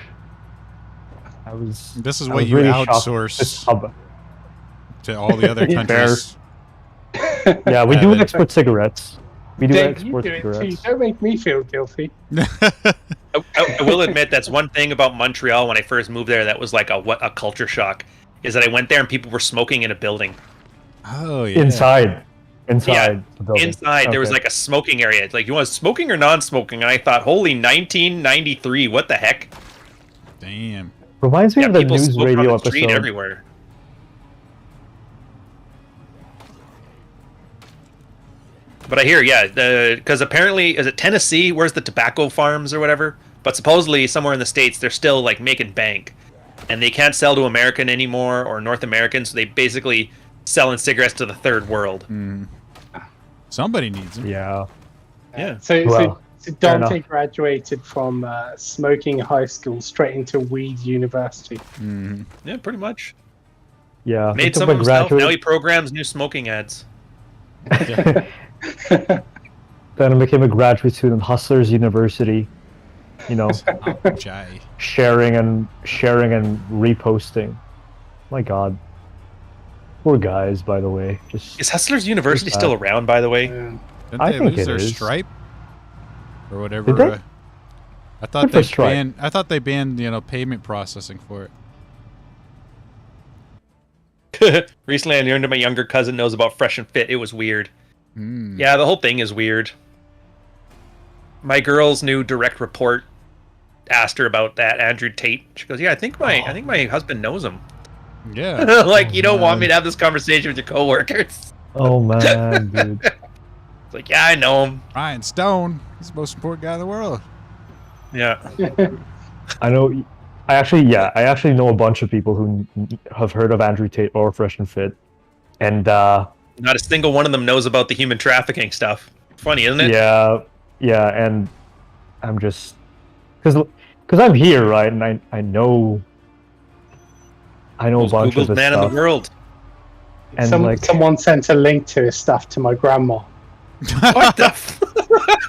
This is I what was you really shocked. outsource to all the other countries. Yeah, we do export cigarettes. We do Dave, you export do it too. cigarettes. Don't make me feel guilty. I will admit that's one thing about Montreal when I first moved there that was like a culture shock, is that I went there and people were smoking in a building. Oh yeah. Inside Yeah, the building. Inside there was Okay. like a smoking area. It's like, you want smoking or non-smoking? And I thought, holy 1993, what the heck? Damn. Reminds me Yeah, of the people news smoke on radio the street episode. everywhere. But I hear, yeah, because apparently, is it Tennessee? Where's the tobacco farms or whatever? But supposedly somewhere in the States, they're still like making bank, and they can't sell to American anymore or North American, so they basically selling cigarettes to the third world. Somebody needs them. Yeah. Yeah. So Fair Dante enough. graduated from smoking high school straight into weed university. Yeah, pretty much. Yeah. Made I some took of my himself. Now he graduate- programs new smoking ads. Then I became a graduate student, Hustlers University. You know, Oh, Jai. sharing and reposting. My God. Poor guys, by the way. Just Is Hustlers University bad. still around, by the way? Didn't I they think lose it their is. stripe or whatever? Did they? I thought Good for Stripe. I thought they banned payment processing for it. Recently, I learned that my younger cousin knows about Fresh and Fit. It was weird. Yeah, the whole thing is weird. My girl's new direct report asked her about that Andrew Tate. She goes, "Yeah, I think my husband knows him." Yeah. Like, you don't want me man. to have this conversation with your coworkers. oh man, dude. It's like, yeah, I know him. Ryan Stone. He's the most important guy in the world. Yeah. I know. I actually know a bunch of people who have heard of Andrew Tate or Fresh and Fit, and Not a single one of them knows about the human trafficking stuff. Funny, isn't it? yeah, and I'm just because I'm here, right? And I know a Most bunch of Googled this man stuff. in the world. And Someone sent a link to his stuff to my grandma. What the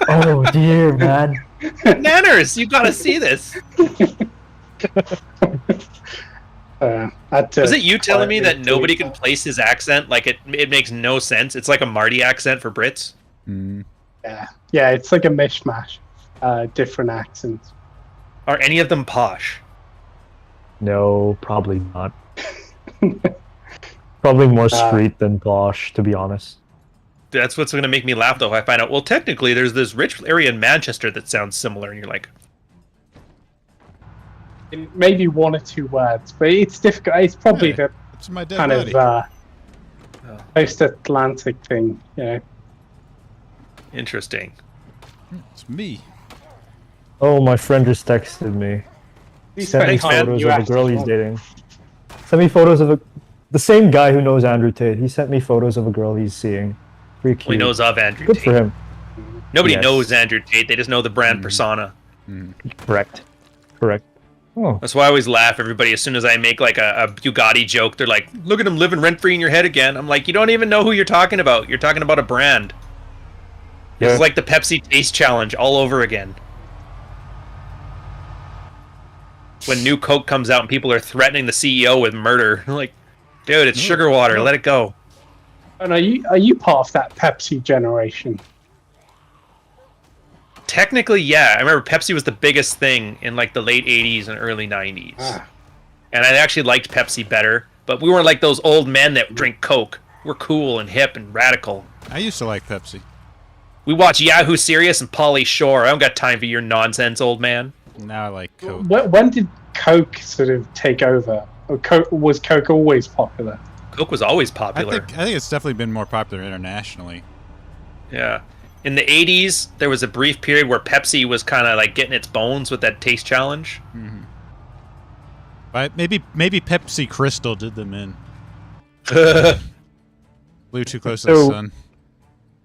oh dear, man. Nanners, you gotta see this. Was it you telling me that nobody can place his accent? Like, it makes no sense. It's like a Marty accent for Brits. Yeah, it's like a mishmash, different accents. Are any of them posh? No, probably not. Probably more street than posh, to be honest. That's what's going to make me laugh, though. If I find out, well, technically, there's this rich area in Manchester that sounds similar, and you're like, Maybe one or two words, but it's difficult. It's probably Yeah, the It's my dead kind buddy. of post-Atlantic thing, you know. interesting. It's me. Oh, my friend just texted me. Sent me Thanks, man. photos of a girl he's dating. Sent me photos of the same guy who knows Andrew Tate. He sent me photos of a girl he's seeing. Pretty cute. Well, he knows of Andrew Good Tate. for him. Nobody Yes. knows Andrew Tate. They just know the brand persona. Correct. Oh, That's why I always laugh. Everybody, as soon as I make like a Bugatti joke, they're like, "Look at him living rent free in your head again." I'm like, you don't even know who you're talking about. You're talking about a brand. yeah. It's like the Pepsi Taste Challenge all over again. When new Coke comes out and people are threatening the CEO with murder, like, dude, it's sugar water. Let it go. And are you part of that Pepsi generation? Technically, yeah. I remember Pepsi was the biggest thing in like the late 80s and early 90s. And I actually liked Pepsi better, but we weren't like those old men that drink Coke. We're cool and hip and radical. I used to like Pepsi. We watch Yahoo Serious and Pauly Shore. I don't got time for your nonsense, old man. Now I like Coke. When did Coke sort of take over? Or was Coke always popular? Coke was always I popular. think it's definitely been more popular internationally. Yeah. In the 80s, there was a brief period where Pepsi was kind of like getting its bones with that taste challenge. Mm-hmm. But maybe Pepsi Crystal did them in. Flew too close to the sun.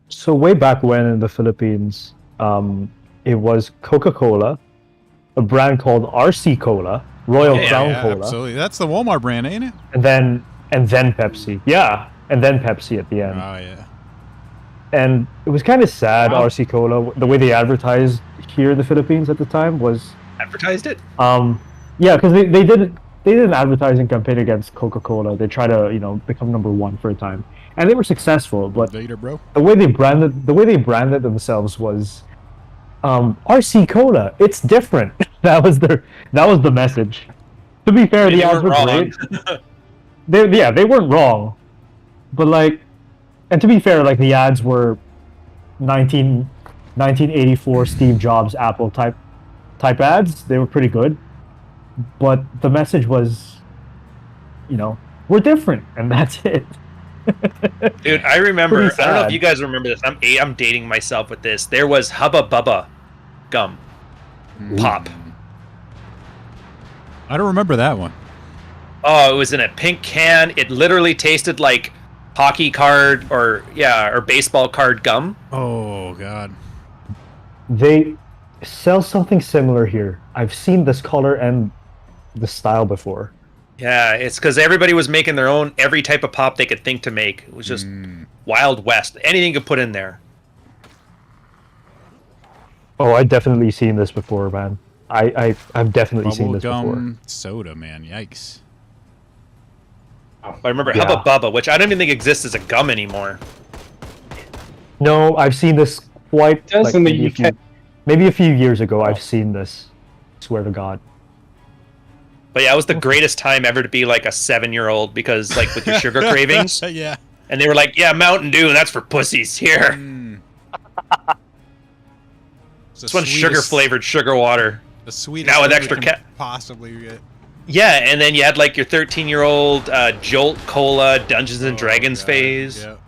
So way back when in the Philippines, it was Coca-Cola, a brand called RC Cola, Royal Crown Cola. Absolutely. That's the Walmart brand, ain't it? And then Pepsi. Yeah, and then Pepsi at the end. Oh, yeah. And it was kind of sad, RC Cola, the way they advertised here in the Philippines at the time was... Advertised it? Yeah, because they did an advertising campaign against Coca-Cola. They tried to, become number one for a time. And they were successful, but Later, bro. the way they branded themselves was RC Cola. It's different. That was the message. To be fair, the ads were great. They weren't wrong. But and to be fair, the ads were 1984 Steve Jobs Apple type ads. They were pretty good. But the message was, we're different, and that's it. Dude, I remember. I don't know if you guys remember this. I'm dating myself with this. There was Hubba Bubba gum pop. I don't remember that one. Oh, it was in a pink can. It literally tasted like hockey card or baseball card gum. Oh God. They sell something similar here. I've seen this color and the style before. Yeah, it's because everybody was making their own every type of pop they could think to make. It was just Wild West. Anything you could put in there. Oh, I've definitely seen this before, man. I've definitely seen this before. Bubblegum soda, man. Yikes. I remember Hubba Bubba, which I don't even think exists as a gum anymore. No, I've seen this quite... Does in the UK. Maybe a few years ago, I've seen this. Swear to God. But yeah, it was the greatest time ever to be like a 7-year-old because with your sugar cravings. Yeah. And they were like, yeah, Mountain Dew, that's for pussies. Here. This one's sugar-flavored sugar water. The sweetest now with extra possibly get. Yeah, and then you had your 13-year-old Jolt Cola Dungeons and Dragons phase. Yeah.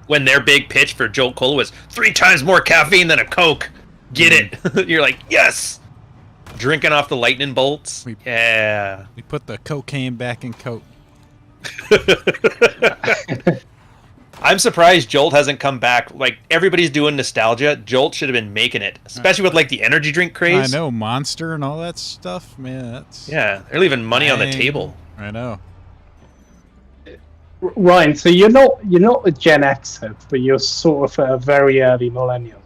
When their big pitch for Jolt Cola was 3 times more caffeine than a Coke. Get it? You're like, yes! Drinking off the lightning bolts. Yeah. We put the cocaine back in Coke. I'm surprised Jolt hasn't come back. Everybody's doing nostalgia. Jolt should have been making it, especially with the energy drink craze. I know, Monster and all that stuff, man. That's they're leaving money on the table. I know. Ryan, so you're not a Gen Xer, but you're sort of a very early millennial.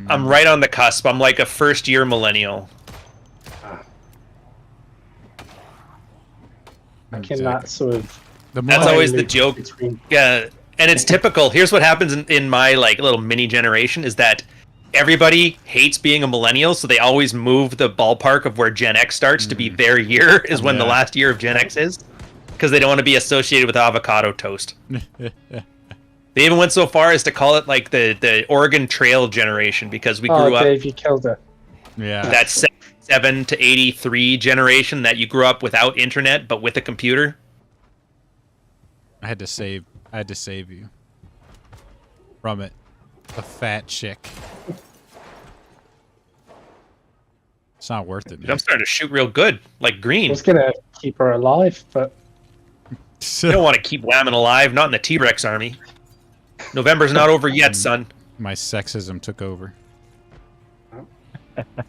I'm right on the cusp. I'm like a first-year millennial. In that sort of... That's always the joke. Yeah, and it's typical. Here's what happens in my little mini generation is that everybody hates being a millennial, so they always move the ballpark of where Gen X starts to be their year is when the last year of Gen X is, because they don't want to be associated with avocado toast. They even went so far as to call it the Oregon Trail generation because we grew up. Dave, you killed it. Yeah. That 77 to 83 generation that you grew up without internet but with a computer. I had to save you from it. A fat chick. It's not worth it. Dude, I'm starting to shoot real good, like green. I was gonna keep her alive, but you don't want to keep Whammon alive, not in the T-Rex army. November's not over yet, son. My sexism took over.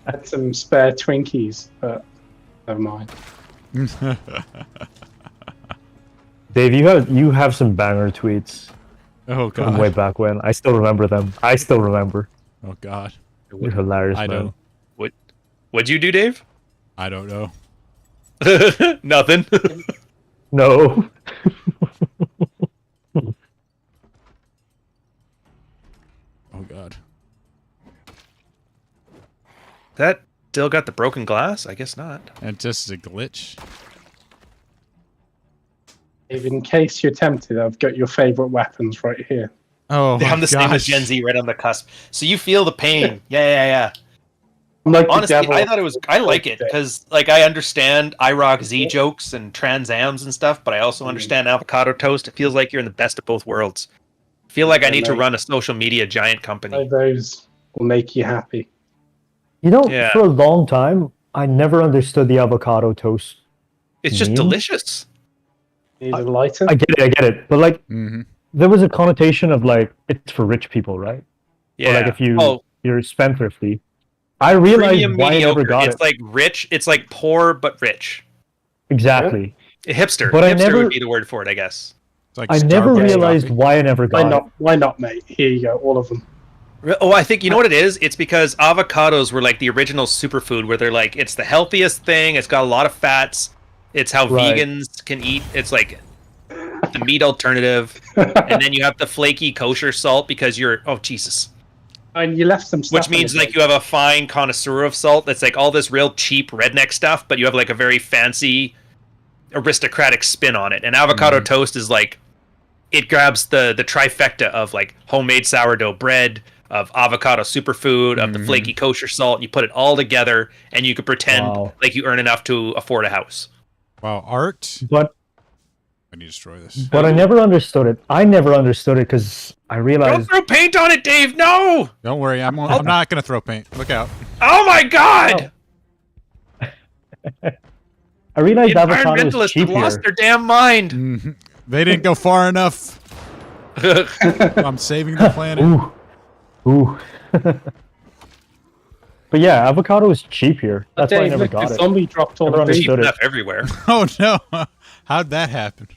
had some spare Twinkies, but never mind. Dave, you have some banger tweets. Oh God! From way back when. I still remember them. Oh God! You're hilarious, I man. know. What'd you do, Dave? I don't know. Nothing. No. Oh God. That still got the broken glass? I guess not. And just a glitch. Dave, in case you're tempted, I've got your favorite weapons right here. Oh, I'm the same as gosh. Gen Z, right on the cusp. So you feel the pain. Yeah. I'm like the Honestly, devil. I thought it was. I like it because, like, I understand IROC Z jokes and Trans Ams and stuff, but I also understand avocado toast. It feels like you're in the best of both worlds. I feel like I need to run a social media giant company. Those will make you happy. You know, Yeah. for a long time, I never understood the avocado toast. It's just meme. delicious. Need a lighter? I get it. But like, Mm-hmm. there was a connotation of like, it's for rich people, right? Yeah. Or like if you're spendthrifty. I Premium realized why I never mediocre. got It's it. like rich. It's like poor but rich. Exactly. A hipster. But I Hipster never- would be the word for it, I guess. It's like I never Starbucks realized coffee. why I never Why got not? it. Why not, mate? Here you go, all of them. Oh, I think you know what it is. It's because avocados were like the original superfood, where they're like it's the healthiest thing. It's got a lot of fats. It's how Right. vegans can eat. It's like the meat alternative, and then you have the flaky kosher salt because you're Jesus. And you left some stuff. Which means like you have a fine connoisseur of salt that's like all this real cheap redneck stuff, but you have like a very fancy aristocratic spin on it. And avocado toast is like it grabs the trifecta of like homemade sourdough bread, of avocado superfood, of the flaky kosher salt, and you put it all together and you could pretend Wow. like you earn enough to afford a house. Wow, art. But I need to destroy this. I never understood it. I never understood it because I Don't realized throw paint on it, Dave! No! Don't worry, I'm not gonna throw paint. Look out. Oh my god! I realized The avocado is environmentalists cheap have lost here. their damn mind. Mhm. They didn't go far enough. I'm saving the planet. Ooh. But yeah, avocado is cheap here. That's why I Dave, never look, got the it. zombie dropped all Never the Cheap understood it. enough everywhere. Oh no! How'd that happen?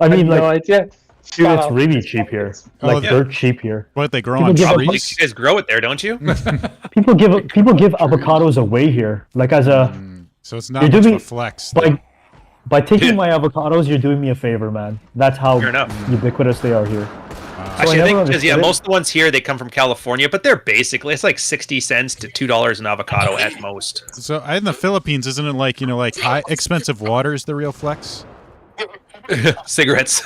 I mean, no like, idea. dude, Flat it's out. really cheap here. Oh, Like, yeah. dirt cheap here. What, they grow People on give up Probably trees? you guys grow it there, don't you? People give avocados away here. Like as a So it's not You're much of doing- a flex. by taking my avocados, you're doing me a favor, man. That's how Fair enough. ubiquitous they are here. Actually, I never think because understood it. most of the ones here they come from California, but they're basically it's like 60 cents to $2 an avocado at most. So in the Philippines, isn't it like like high expensive water is the real flex? Cigarettes.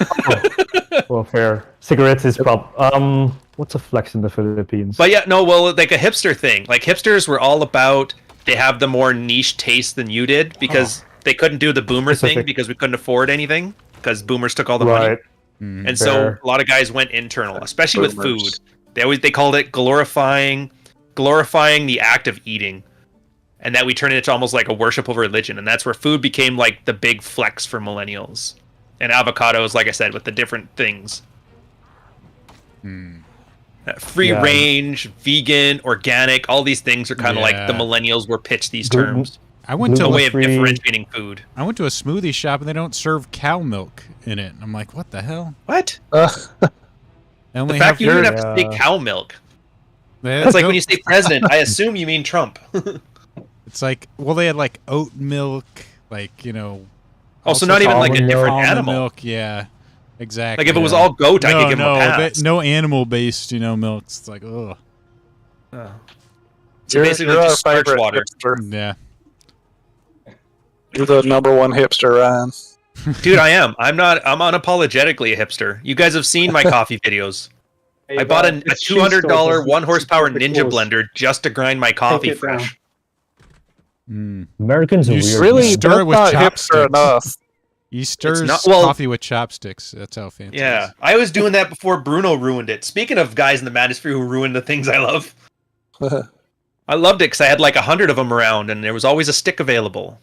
Well, fair. Cigarettes is what's a flex in the Philippines? But yeah, no, well, like a hipster thing. Like hipsters were all about they have the more niche taste than you did because they couldn't do the boomer thing Specific. because we couldn't afford anything because boomers took all the money. right. And so Fair. a lot of guys went internal, especially with Boomers. food. They called it glorifying the act of eating. And that we turned it into almost like a worshipful religion. And that's where food became like the big flex for millennials. And avocados, like I said, with the different things. Free Yeah. range, vegan, organic, all these things are kind of like the Yeah. millennials were pitched these Gluten- terms. I went to A Gluten- way of Free- differentiating food. I went to a smoothie shop and they don't serve cow milk in it. I'm like, what the hell? What? They The only fact you have, even have to say Yeah. cow milk. they It's like don't- when you say president, I assume you mean Trump. It's like, well, they had like oat milk, like Also, not even like a almond different almond animal. milk. Yeah, exactly. Like if it was all goat, I could give no, him a pass. no animal-based, milks. It's like, ugh. So basically you're just our starch favorite water. hipster. Yeah. You're the number one hipster, Ryan. Dude, I am. I'm unapologetically a hipster. You guys have seen my coffee videos. I bought a $200 1 horsepower Ninja blender just to grind my coffee it down. fresh. Americans are You weird. Really, stir that's it with not chopsticks. hipster enough. He stirs not- well- coffee with chopsticks. That's how fancy. it Yeah, is. I was doing that before Bruno ruined it. Speaking of guys in the manosphere who ruin the things I love, I loved it because I had like 100 of them around, and there was always a stick available.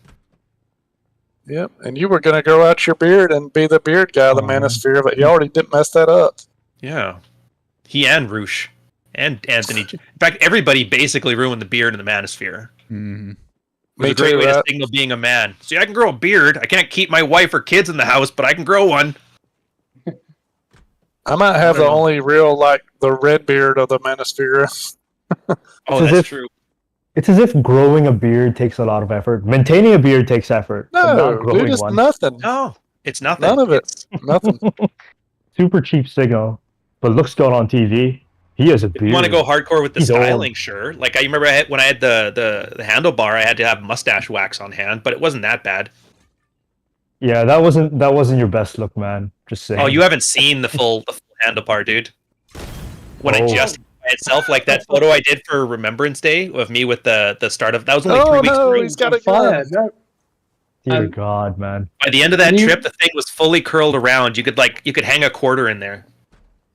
Yep, and you were gonna grow out your beard and be the beard guy of the Oh. manosphere, but you already did mess that up. Yeah, he and Roosh and Anthony. In fact, everybody basically ruined the beard in the manosphere. Mhm. It was Me a great too, way to Rat. signal being a man. See, I can grow a beard. I can't keep my wife or kids in the house, but I can grow one. I might have I the don't know. only real the red beard of the manosphere. Oh, It's as that's if- true. It's as if growing a beard takes a lot of effort. Maintaining a beard takes effort. but not No, growing dude, it's one. nothing. No, it's nothing. None of it. Nothing. Super cheap signal, but looks good on TV. He has a If beard. you want to go hardcore with the He's styling, old. sure. Like I remember when I had the handlebar, I had to have mustache wax on hand, but it wasn't that bad. Yeah, that wasn't your best look, man. Just saying. Oh, you haven't seen the full handlebar, dude. When it just by itself, like that photo I did for Remembrance Day of me with the start of that was only 3 weeks. No, he's got a Fire. gun. No. Dear God, man. By the end of that New- trip, the thing was fully curled around. You could hang a quarter in there.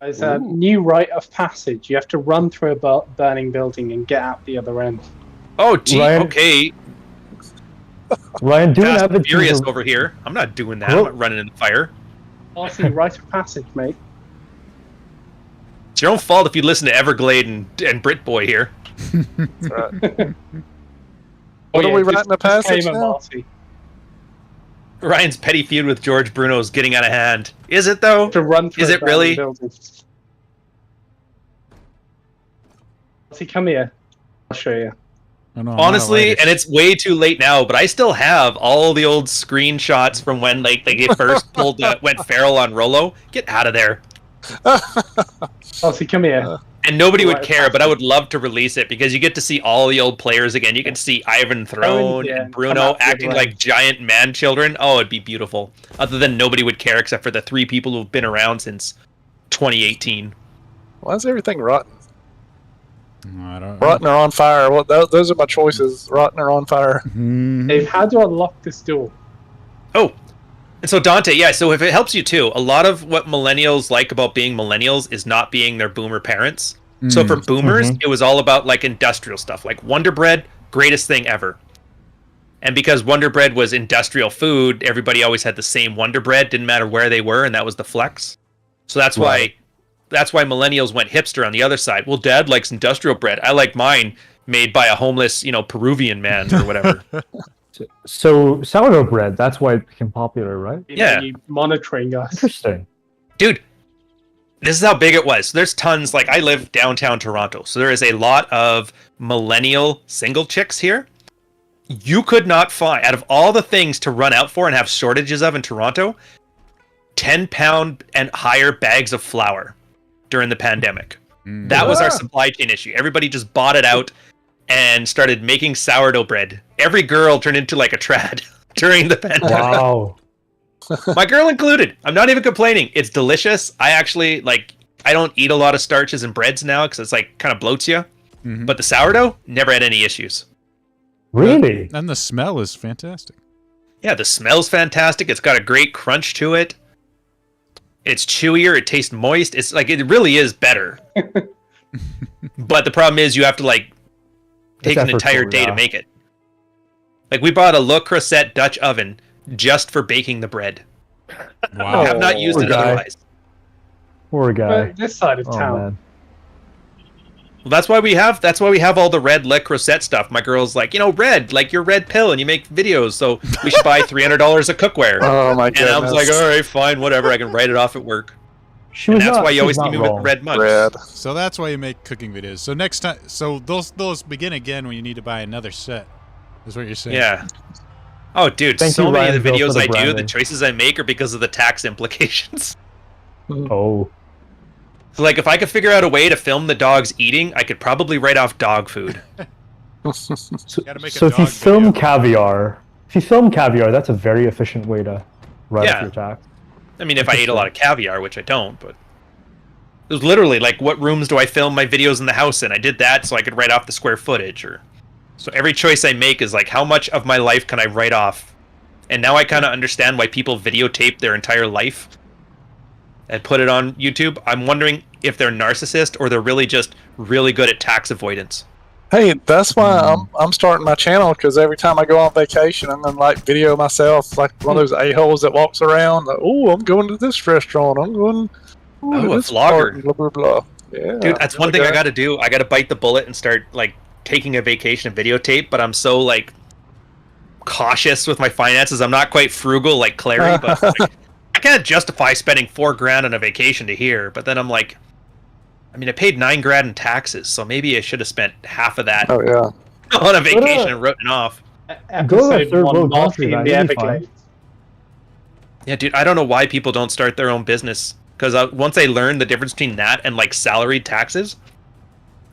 There's a new rite of passage. You have to run through a burning building and get out the other end. Oh, gee, Ryan- okay. Ryan, do an Fast avid and Furious teaser. over here. I'm not doing that. Well- I'm not running in the fire. Marcy, rite of passage, mate. It's your own fault if you listen to Everglade and Brit Boy here. What are we just- writing a just passage came at now? Marcy. Ryan's petty feud with George Bruno is getting out of hand. Is it though? To run through Is a it burning really? building. Marcy, come here. I'll show you. Oh, no, I'm not Honestly, allowed to- and it's way too late now, but I still have all the old screenshots from when like they first went feral on Rolo. Get out of there. Marcy, come here. And nobody would Right, care, but I would love to release it because you get to see all the old players again. You can see Ivan Throne yeah, and come Bruno out the other acting end. like giant man children. Oh, it'd be beautiful. Other than nobody would care except for the 3 people who've been around since 2018. Why is everything rotten? I don't. Rotten or on fire? Well, those are my choices. Rotten or on fire. Dave, how do I lock this door? Oh, and so Dante, yeah, so if it helps you too, a lot of what millennials like about being millennials is not being their boomer parents. So for boomers, it was all about like industrial stuff, like Wonder Bread, greatest thing ever. And because Wonder Bread was industrial food, everybody always had the same Wonder Bread, didn't matter where they were, and that was the flex. So that's why millennials went hipster on the other side. Well, Dad likes industrial bread. I like mine made by a homeless, Peruvian man or whatever. So sourdough bread, that's why it became popular, right? Yeah. You monitoring us. Interesting. Dude, this is how big it was. There's tons, like I live downtown Toronto, so there is a lot of millennial single chicks here. You could not find, out of all the things to run out for and have shortages of in Toronto, 10-pound and higher bags of flour during the pandemic. That was our supply chain issue. Everybody just bought it out and started making sourdough bread. Every girl turned into like a trad during the pandemic. Wow. My girl included. I'm not even complaining. It's delicious. I actually I don't eat a lot of starches and breads now because it's like kind of bloats you. But the sourdough never had any issues. Really? And the smell is fantastic. Yeah, the smell's fantastic. It's got a great crunch to it. It's chewier. It tastes moist. It's like it really is better. But the problem is you have to take an entire day to make it. Like we bought a Le Creuset Dutch oven just for baking the bread. Wow. I have not used poor it guy. otherwise. Poor guy. But this side of Oh town. man. Well, that's why we have all the red Le Creuset stuff. My girl's like, red, like your red pill, and you make videos, so we should buy $300 of cookware. Oh my And goodness. I was like, all right, fine, whatever. I can write it off at work. She And was that's not, why you she's always see not me with the wrong. red mugs. Red. So that's why you make cooking videos. So next time, so those begin again when you need to buy another set. Is what you're saying? Yeah. Oh, dude, Thank so you, many of the Ryan Bill, videos for the I do, the branding. choices I make are because of the tax implications. Oh. So, if I could figure out a way to film the dogs eating, I could probably write off dog food. So, Gotta make a so if you dog film video. caviar, that's a very efficient way to write Yeah. off your tax. I mean, if I ate a lot of caviar, which I don't, but it was literally what rooms do I film my videos in the house in? I did that so I could write off the square footage, so every choice I make is how much of my life can I write off? And now I kind of understand why people videotape their entire life and put it on YouTube. I'm wondering if they're narcissists or they're really just really good at tax avoidance. Hey, that's why I'm starting my channel, because every time I go on vacation, I'm gonna video myself like one of those a-holes that walks around. Oh, I'm going to this restaurant. I'm going. Oh, to a this vlogger. part," Blah blah blah. Yeah, Dude, that's one thing I got to do. I got to bite the bullet and start taking a vacation and videotape. But I'm so cautious with my finances. I'm not quite frugal like Clary, but I can't justify spending $4,000 on a vacation to here. But then I'm like, I mean, I paid $9,000 in taxes, so maybe I should have spent half of that Oh yeah. on a vacation and written off. Go to a Episode third 1, world Marcy country, in man. the You'll be fine. Everglades. Yeah, dude, I don't know why people don't start their own business. because once I learned the difference between that and like salaried taxes,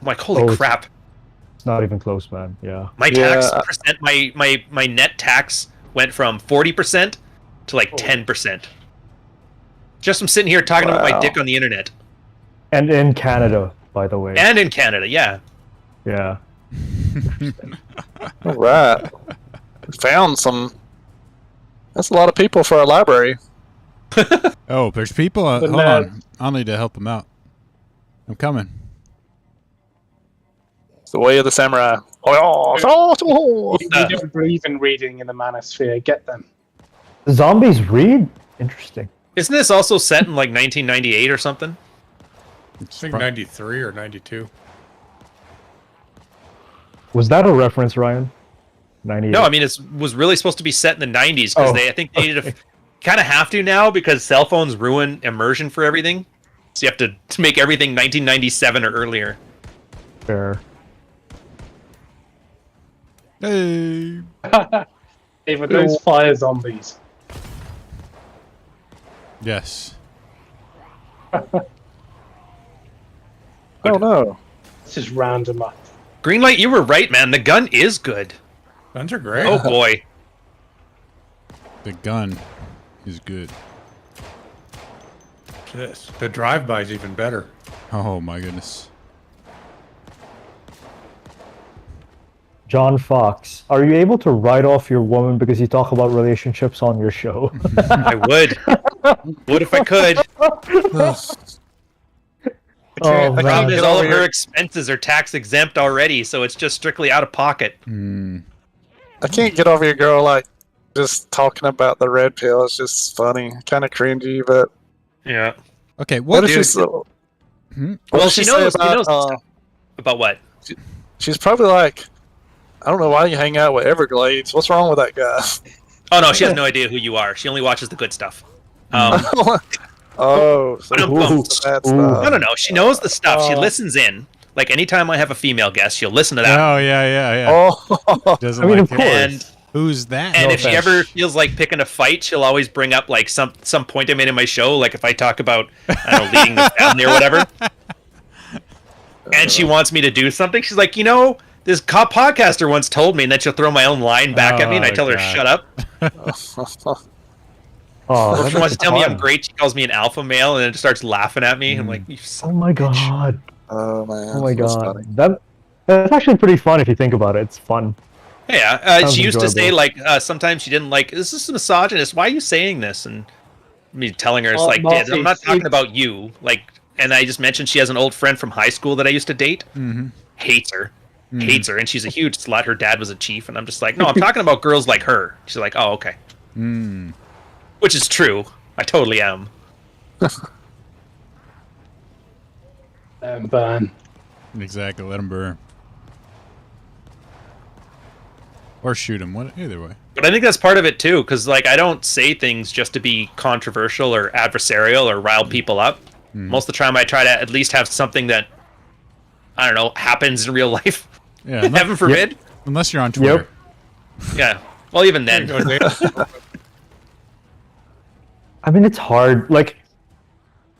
I'm like, holy crap! It's not even close, man. Yeah. My tax percent, my net tax went from 40% to like 10%. Just from sitting here talking about my dick on the internet. And in Canada, by the way. And in Canada, yeah. Yeah. All right. Found some. That's a lot of people for our library. Oh, there's people. Hold on. I'll need to help them out. I'm coming. It's the way of the samurai. You don't believe in reading in the manosphere. Get them. Zombies read? Interesting. Isn't this also set in like 1998 or something? I think 93 or 92. Was that a reference, Ryan? 98? No, I mean it was really supposed to be set in the 90s because I think they needed to kind of have to now because cell phones ruin immersion for everything. So you have to make everything 1997 or earlier. Fair. Hey. Hey, were those fire zombies? Yes. Oh no. Let's just round them up. Greenlight, you were right, man. The gun is good. Guns are great. Oh boy. The gun is good. This. The drive-by is even better. Oh my goodness. John Fox, are you able to write off your woman because you talk about relationships on your show? I would. Would if I could. Oh, Problem is all of her expenses are tax exempt already, so it's just strictly out of pocket. I can't get over your girl like just talking about the red pill. It's just funny, kind of cringy, but yeah. Okay, what what did is she? Hmm? Well, she knows. About, she knows about what? She's probably like, I don't know why you hang out with Everglades. What's wrong with that guy? Oh no, she has no idea who you are. She only watches the good stuff. Oh, so no, no. She knows the stuff. She listens in. Like anytime I have a female guest, she'll listen to that. Oh yeah. Oh, Doesn't I mean, like of course. And who's that? And No if she offense. ever feels like picking a fight, she'll always bring up like some point I made in my show, like if I talk about I don't know, leading the family or whatever. And she wants me to do something. She's like, this podcaster once told me, and then she'll throw my own line back at me, and I tell her, God. shut up. Oh, Or if she wants to tell me I'm fun. great, she calls me an alpha male, and then starts laughing at me. I'm like, you son Oh my god. oh man. Oh my that's god. funny. That's actually pretty fun if you think about it. It's fun. Yeah, Sounds she used to say enjoyable. like sometimes she didn't like this is misogynist. Why are you saying this? And me telling her it's Well, like, Marcy, I'm not talking about you. Like, and I just mentioned she has an old friend from high school that I used to date. Hates her, hates her, and she's a huge slut. Her dad was a chief, and I'm just like, no, I'm talking about girls like her. She's like, oh, okay, which is true. I totally am. Burn. Exactly. Let him burn. Or shoot him. Either way. But I think that's part of it too, because like I don't say things just to be controversial or adversarial or rile people up. Most of the time, I try to at least have something that I don't know happens in real life. Yeah. Heaven forbid. Unless you're on Twitter. Yeah. Well, even then. I mean, it's hard. Like,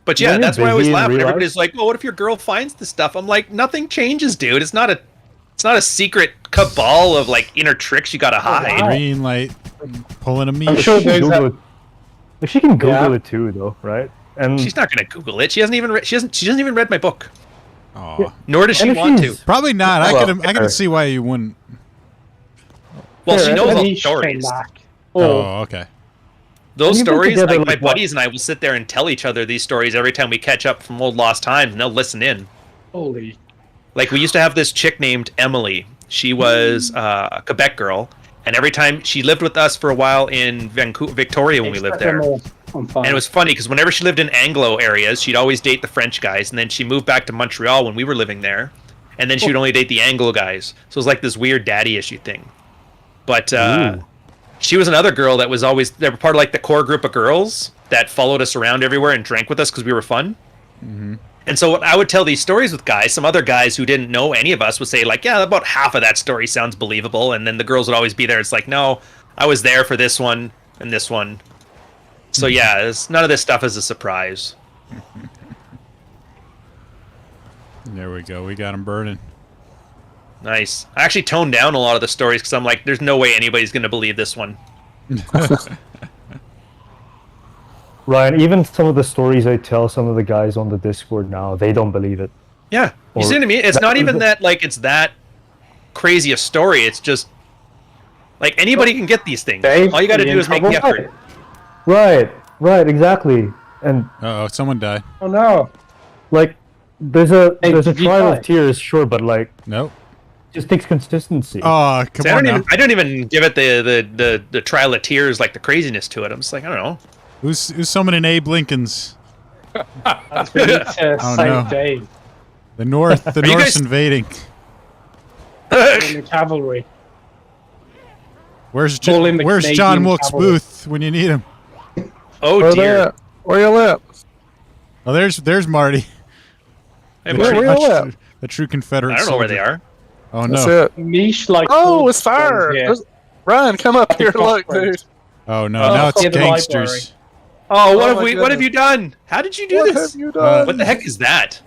But yeah, When you're that's why I always busy in laugh. When real everybody's like, "Well, what if your girl finds this stuff?" I'm like, "Nothing changes, dude. It's not a secret cabal of like inner tricks you gotta hide." wow. Green light. Pulling a meat. I'm sure there's Google a, it. Like, she can Google Yeah. it too, though, right? And She's not gonna Google it. She hasn't even she doesn't even read my book. Aw. Nor does she And if want to. she's- Probably not. I Well, can fair. see why you wouldn't. Well, she Fair, knows a all the niche came stories. back. Or Oh, okay. Those And you've been stories, together, like my like, what? buddies and I will sit there and tell each other these stories every time we catch up from old lost times, and they'll listen in. holy. Like we used to have this chick named Emily. She was a Quebec girl, and every time she lived with us for a while in Victoria when we lived there. On fire. And it was funny because whenever she lived in Anglo areas, she'd always date the French guys, and then she moved back to Montreal when we were living there, and then she would only date the Anglo guys. So it was like this weird daddy issue thing. But she was another girl that was always they were part of like the core group of girls that followed us around everywhere and drank with us because we were fun. And so I would tell these stories with guys. Some other guys who didn't know any of us would say like, "Yeah, about half of that story sounds believable," and then the girls would always be there. It's like, "No, I was there for this one and this one." So yeah, none of this stuff is a surprise. There we go. We got him burning. Nice. I actually toned down a lot of the stories because I'm like, there's no way anybody's going to believe this one. Ryan, even some of the stories I tell some of the guys on the Discord now, they don't believe it. Yeah. You see what I mean? It's not even that, like, it's that crazy a story. It's just, like, anybody can get these things. Dave, all you got to do is make the effort. Right, exactly. And Uh-oh, someone died. Oh no! like, there's a did you trial die? of tears, sure, but like, Nope. it just takes consistency. Oh, come See, on now. I don't even give it the trial of tears, like the craziness to it. I'm just like, I don't know. Who's summoning Abe Lincoln's? That's we need to Oh, save no. Dave The North you guys- invading. in the cavalry. Where's All in the Where's Canadian John Wilkes cavalry. Booth when you need him? Oh Where dear. they at? Where you at? Oh, there's Marty. Hey, The Where Marty. we true, all at? the true Confederate. I don't know where they soldier. are. Oh That's no. it. Niche like. Oh, all it's fire! ones, yeah. There's- Ryan, come up here, look, Crossroads. dude. Oh no. Oh, Now it's near the gangsters. Oh, Oh what have my What have goodness. you done? How did you do What this? have you done? What the heck is that?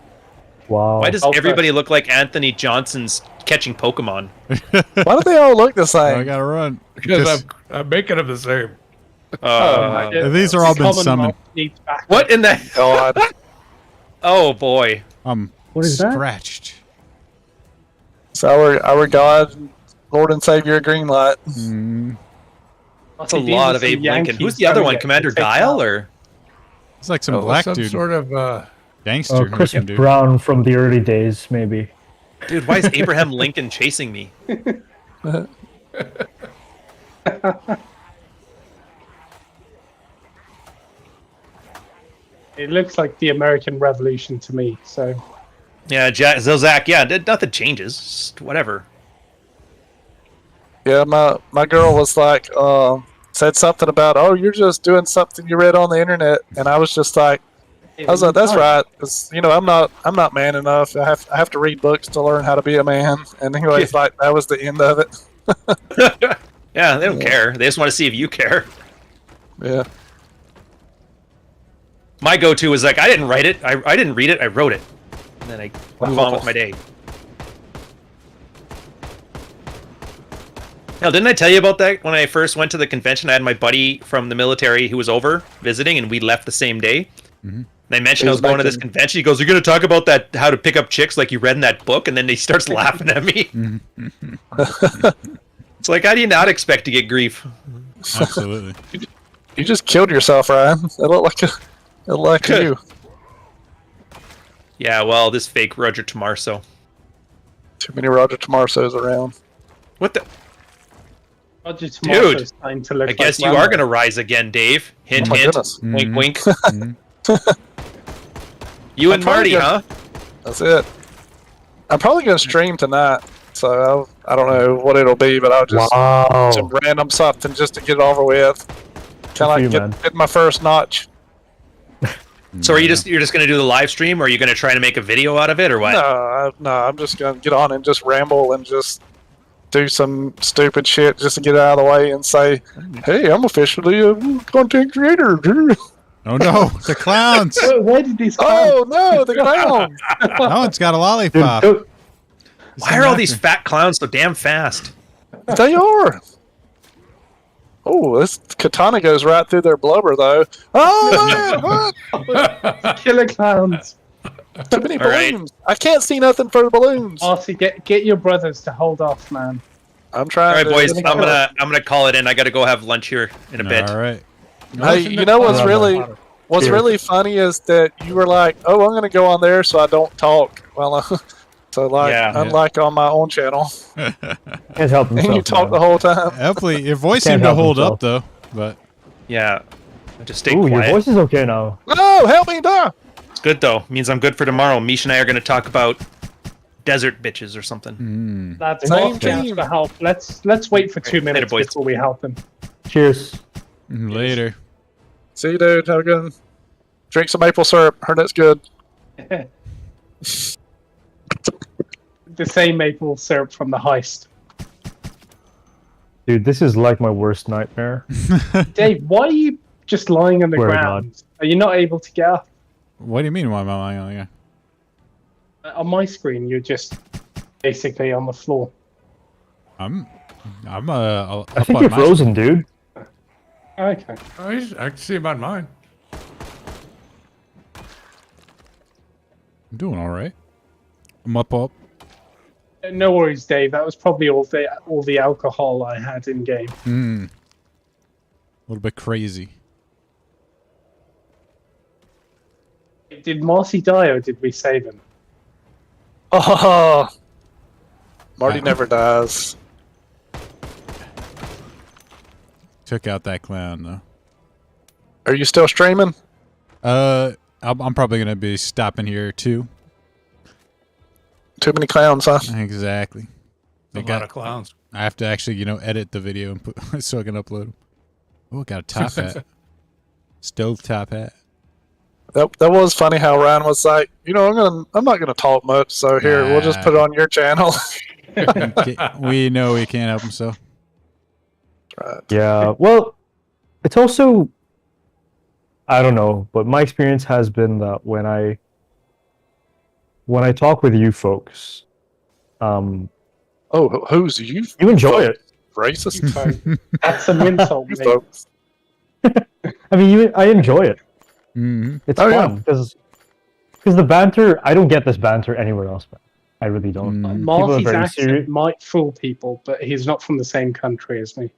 Wow. Why does Okay. everybody look like Anthony Johnson's catching Pokemon? Why do they all look the Oh, I same? gotta run. Because I'm making them the same. Oh, my goodness. these are all been Commonwealth summoned. needs backup. What in the? God. Oh boy. What is that? Scratched. It's our God, Lord and Savior Greenlight. Mm, That's a lot of Abe Lincoln. Who's the other one? Commander Guile or? it's like some Oh, black some dude, sort of gangster. Oh, or Chris some dude. Brown from the early days, maybe. Dude, why is Abraham Lincoln chasing me? It looks like the American Revolution to me. So Yeah, Zach. Yeah, nothing changes. Just whatever. Yeah, my girl was like, said something about, oh, you're just doing something you read on the internet, and I was just like, I was like, that's right, because I'm not man enough. I have to read books to learn how to be a man. And he was like, that was the end of it. Yeah, they don't care. They just want to see if you care. Yeah. My go-to is like, I didn't write it. I didn't read it. I wrote it, and then I move on with my day. Hell, didn't I tell you about that when I first went to the convention? I had my buddy from the military who was over visiting, and we left the same day. Mhm. And I mentioned I was going to this convention. He goes, "You're going to talk about that, how to pick up chicks like you read in that book?" And then he starts laughing at me. It's like, how do you not expect to get grief? Absolutely. You just killed yourself, Ryan. It looked like you. Yeah, well, this fake Roger Tomarso. Too many Roger Tomarsos around. What the? Roger Tomaso's Dude, starting to look I guess like you are Rambo. going to rise again, Dave. Hint, Oh my hint. goodness. Wink, wink. Mhm. You I'm and Marty, probably huh? That's it. I'm probably gonna stream tonight, so I don't know what it'll be, but I'll just Wow. some random something just to get it over with. for Kind you, of man. get my first notch. So you're just going to do the live stream, or are you going to try to make a video out of it, or what? No, I'm just gonna get on and just ramble and just do some stupid shit just to get it out of the way and say, "Hey, I'm officially a content creator." Oh no, the clowns! Where did these come? Oh no, the clown! That one's got a Dude, lollipop. don't- Why are all these fat clowns so damn fast? They are. Oh, this katana goes right through their blubber, though. Oh man, what? Killer clowns. Too many All right. balloons. I can't see nothing for the balloons. Artie, get your brothers to hold off, man. I'm trying. All right, to, boys, I'm gonna call it in. I got to go have lunch here in a bit. All right. Hey, you know what's Cheers. really funny is that you were like, "Oh, I'm gonna go on there so I don't talk." Well, so like, Yeah. unlike on my own channel, Can't help and himself. you talk man. the whole time. Hopefully, your voice Can't seemed to help hold himself. up though. But Yeah, I just stay Ooh, your quiet. voice is okay now. Oh, help me, die! It's good though. Means I'm good for tomorrow. Misha and I are gonna talk about desert bitches or something. mm, That's Same not chance team. for help. Let's wait for 2 minutes boys. before we help him. Cheers. later. See you, dude. Have a good one. Drink some maple syrup. Heard that's good. The same maple syrup from the heist. Dude, this is like my worst nightmare. Dave, why are you just lying on the Swear to ground? Are you not able to get up? What do you mean? Why am I lying on you? On my screen, you're just basically on the floor. I'm I think you're frozen, dude. Okay. Oh, I can see him on mine. I'm doing all right. I'm up. No worries, Dave. That was probably all the alcohol I had in game. A little bit crazy. Did Marcy die, or did we save him? Oh, Marty never dies. Took out that clown though. Are you still streaming? I'm probably gonna be stopping here too. Too many clowns, huh? Exactly. A lot of clowns. I have to actually, edit the video and put so I can upload them. Oh, got a top hat. Stove top hat. That was funny how Ryan was like, I'm not gonna talk much, so here we'll just put it on your channel. We know he can't help himself. Right. Yeah. Well, it's also, I don't know, but my experience has been that when I talk with you folks, Oh, who's you? you enjoy it. Racist. That's an insult, You mate. folks. I mean, I enjoy it. Mm-hmm. It's fun because the banter. I don't get this banter anywhere else, man. I really don't. Marty's very accent serious. might fool people, but he's not from the same country as me.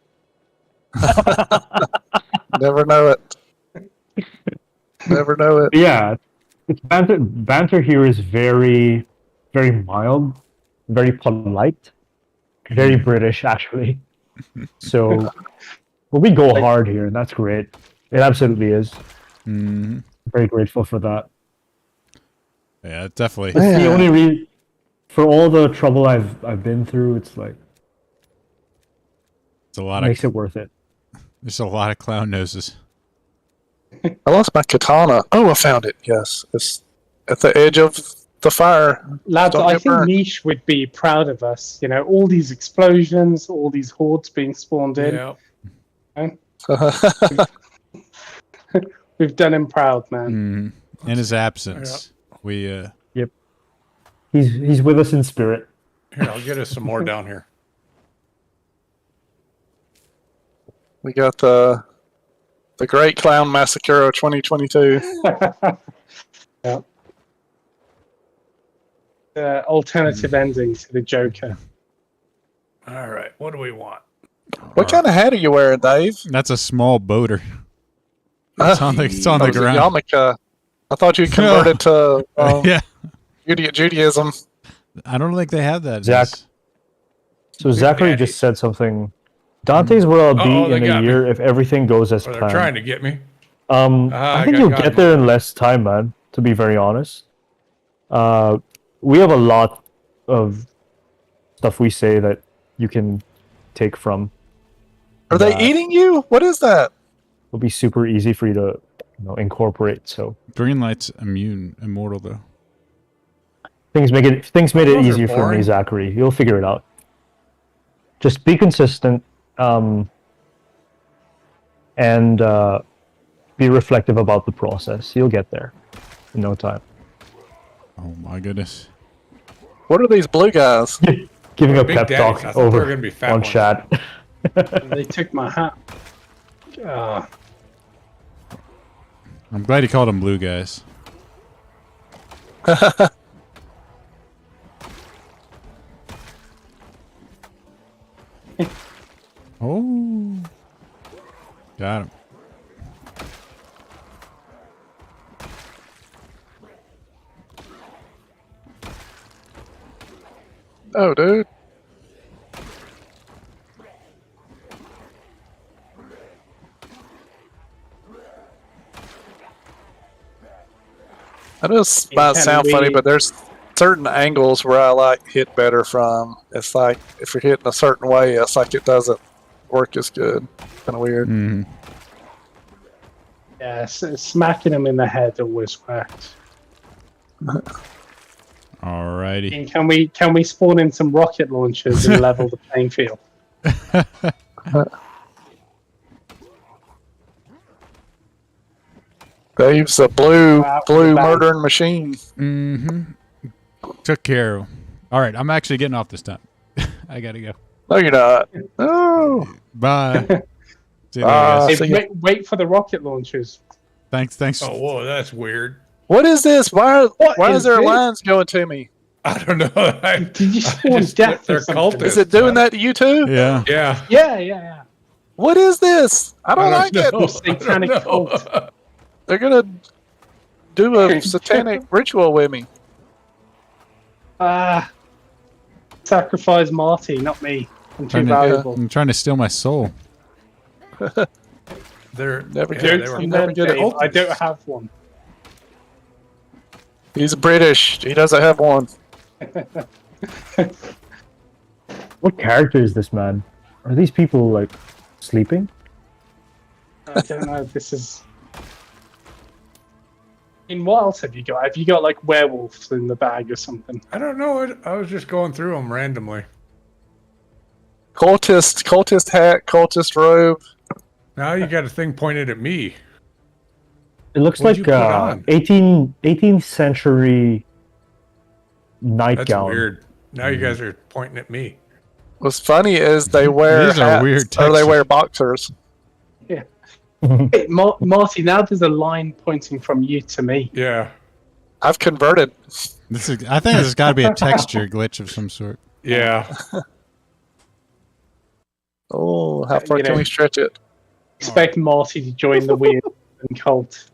Never know it. Never know it. Yeah, it's banter. Banter here is very, very mild, very polite, very British actually. So, we go hard here, and that's great. It absolutely is. Very grateful for that. Yeah, definitely. It's the only reason. For all the trouble I've been through, it's like It's a lot makes it worth it. There's a lot of clown noses. I lost my katana. Oh, I found it. Yes, it's at the edge of the fire. Lads, Don't I get think burned. Niche would be proud of us. All these explosions, all these hordes being spawned in. Yeah. We've done him proud, man. In his absence, we He's with us in spirit. Here, I'll get us some more down here. We got the Great Clown Massacre of 2022. Yeah. Alternative ending to the Joker. All right, what do we want? What kind of hat are you wearing, Dave? that's a small boater. It's on the Oh, is it ground. yarmulke? I thought you converted to Yeah, Judaism. I don't think they have that. Zach. So Zachary just said something. Dante's where I'll be they in a got me. year if everything goes as Or they're planned. trying to get me. I I think got you'll caught. get there in less time, man. To be very honest, we have a lot of stuff we say that you can take from. Are they that eating you? What is that? Will be super easy for you to incorporate. So Greenlight's immortal though. things made it Those are easier for me, boring. Zachary. You'll figure it out. Just be consistent, and be reflective about the process. You'll get there in no time. Oh my goodness. What are these blue guys? Giving a Big pep daddies. talk I thought they were over gonna be fat on ones. chat. They took my hat. I'm glad he called them blue guys. Oh, got him. Oh, dude. I know this might Can sound funny, we- but there's certain angles where I hit better from. It's like if you're hitting a certain way, it's like it doesn't work as good. Kind of weird. Yeah, smacking him in the head always works. Alrighty. And can we spawn in some rocket launchers and level the playing field? Dave's a blue Out with the bag. murdering machine. Mm-hmm. Took care of. All right, I'm actually getting off this time. I gotta go. No, you're not. No. Bye. See you later, Bye. guys. Hey, wait for the rocket launchers. Thanks. Oh, whoa, that's weird. What is this? Why What is is there this? lines going to me? I don't know. Did you spawn death They're or something? cultists. Is it doing that to you too? Yeah. Yeah. Yeah. What is this? I don't like it. know. Satanic I don't know. cult. They're gonna do a satanic ritual with me. Sacrifice Marty, not me. I'm too Trying to- valuable. I'm trying to steal my soul. They're Never yeah, get- they were you never get it. Dave, I don't have one. He's British. He doesn't have one. What character is this man? Are these people like sleeping? I don't know. This is. In what else have you got? Have you got like werewolves in the bag or something? I don't know. I was just going through them randomly. Cultist hat, cultist robe. Now you got a thing pointed at me. It looks What'd you like put on? 18th century That's nightgown. weird. Now you guys are pointing at me. What's funny is they wear These are hats, weird or they textures. wear boxers. Hey, Marty, now there's a line pointing from you to me. Yeah. I've converted. I think there's got to be a texture glitch of some sort. Yeah. Oh, how far You can know. we stretch it? Expect Marty to join the weird cult.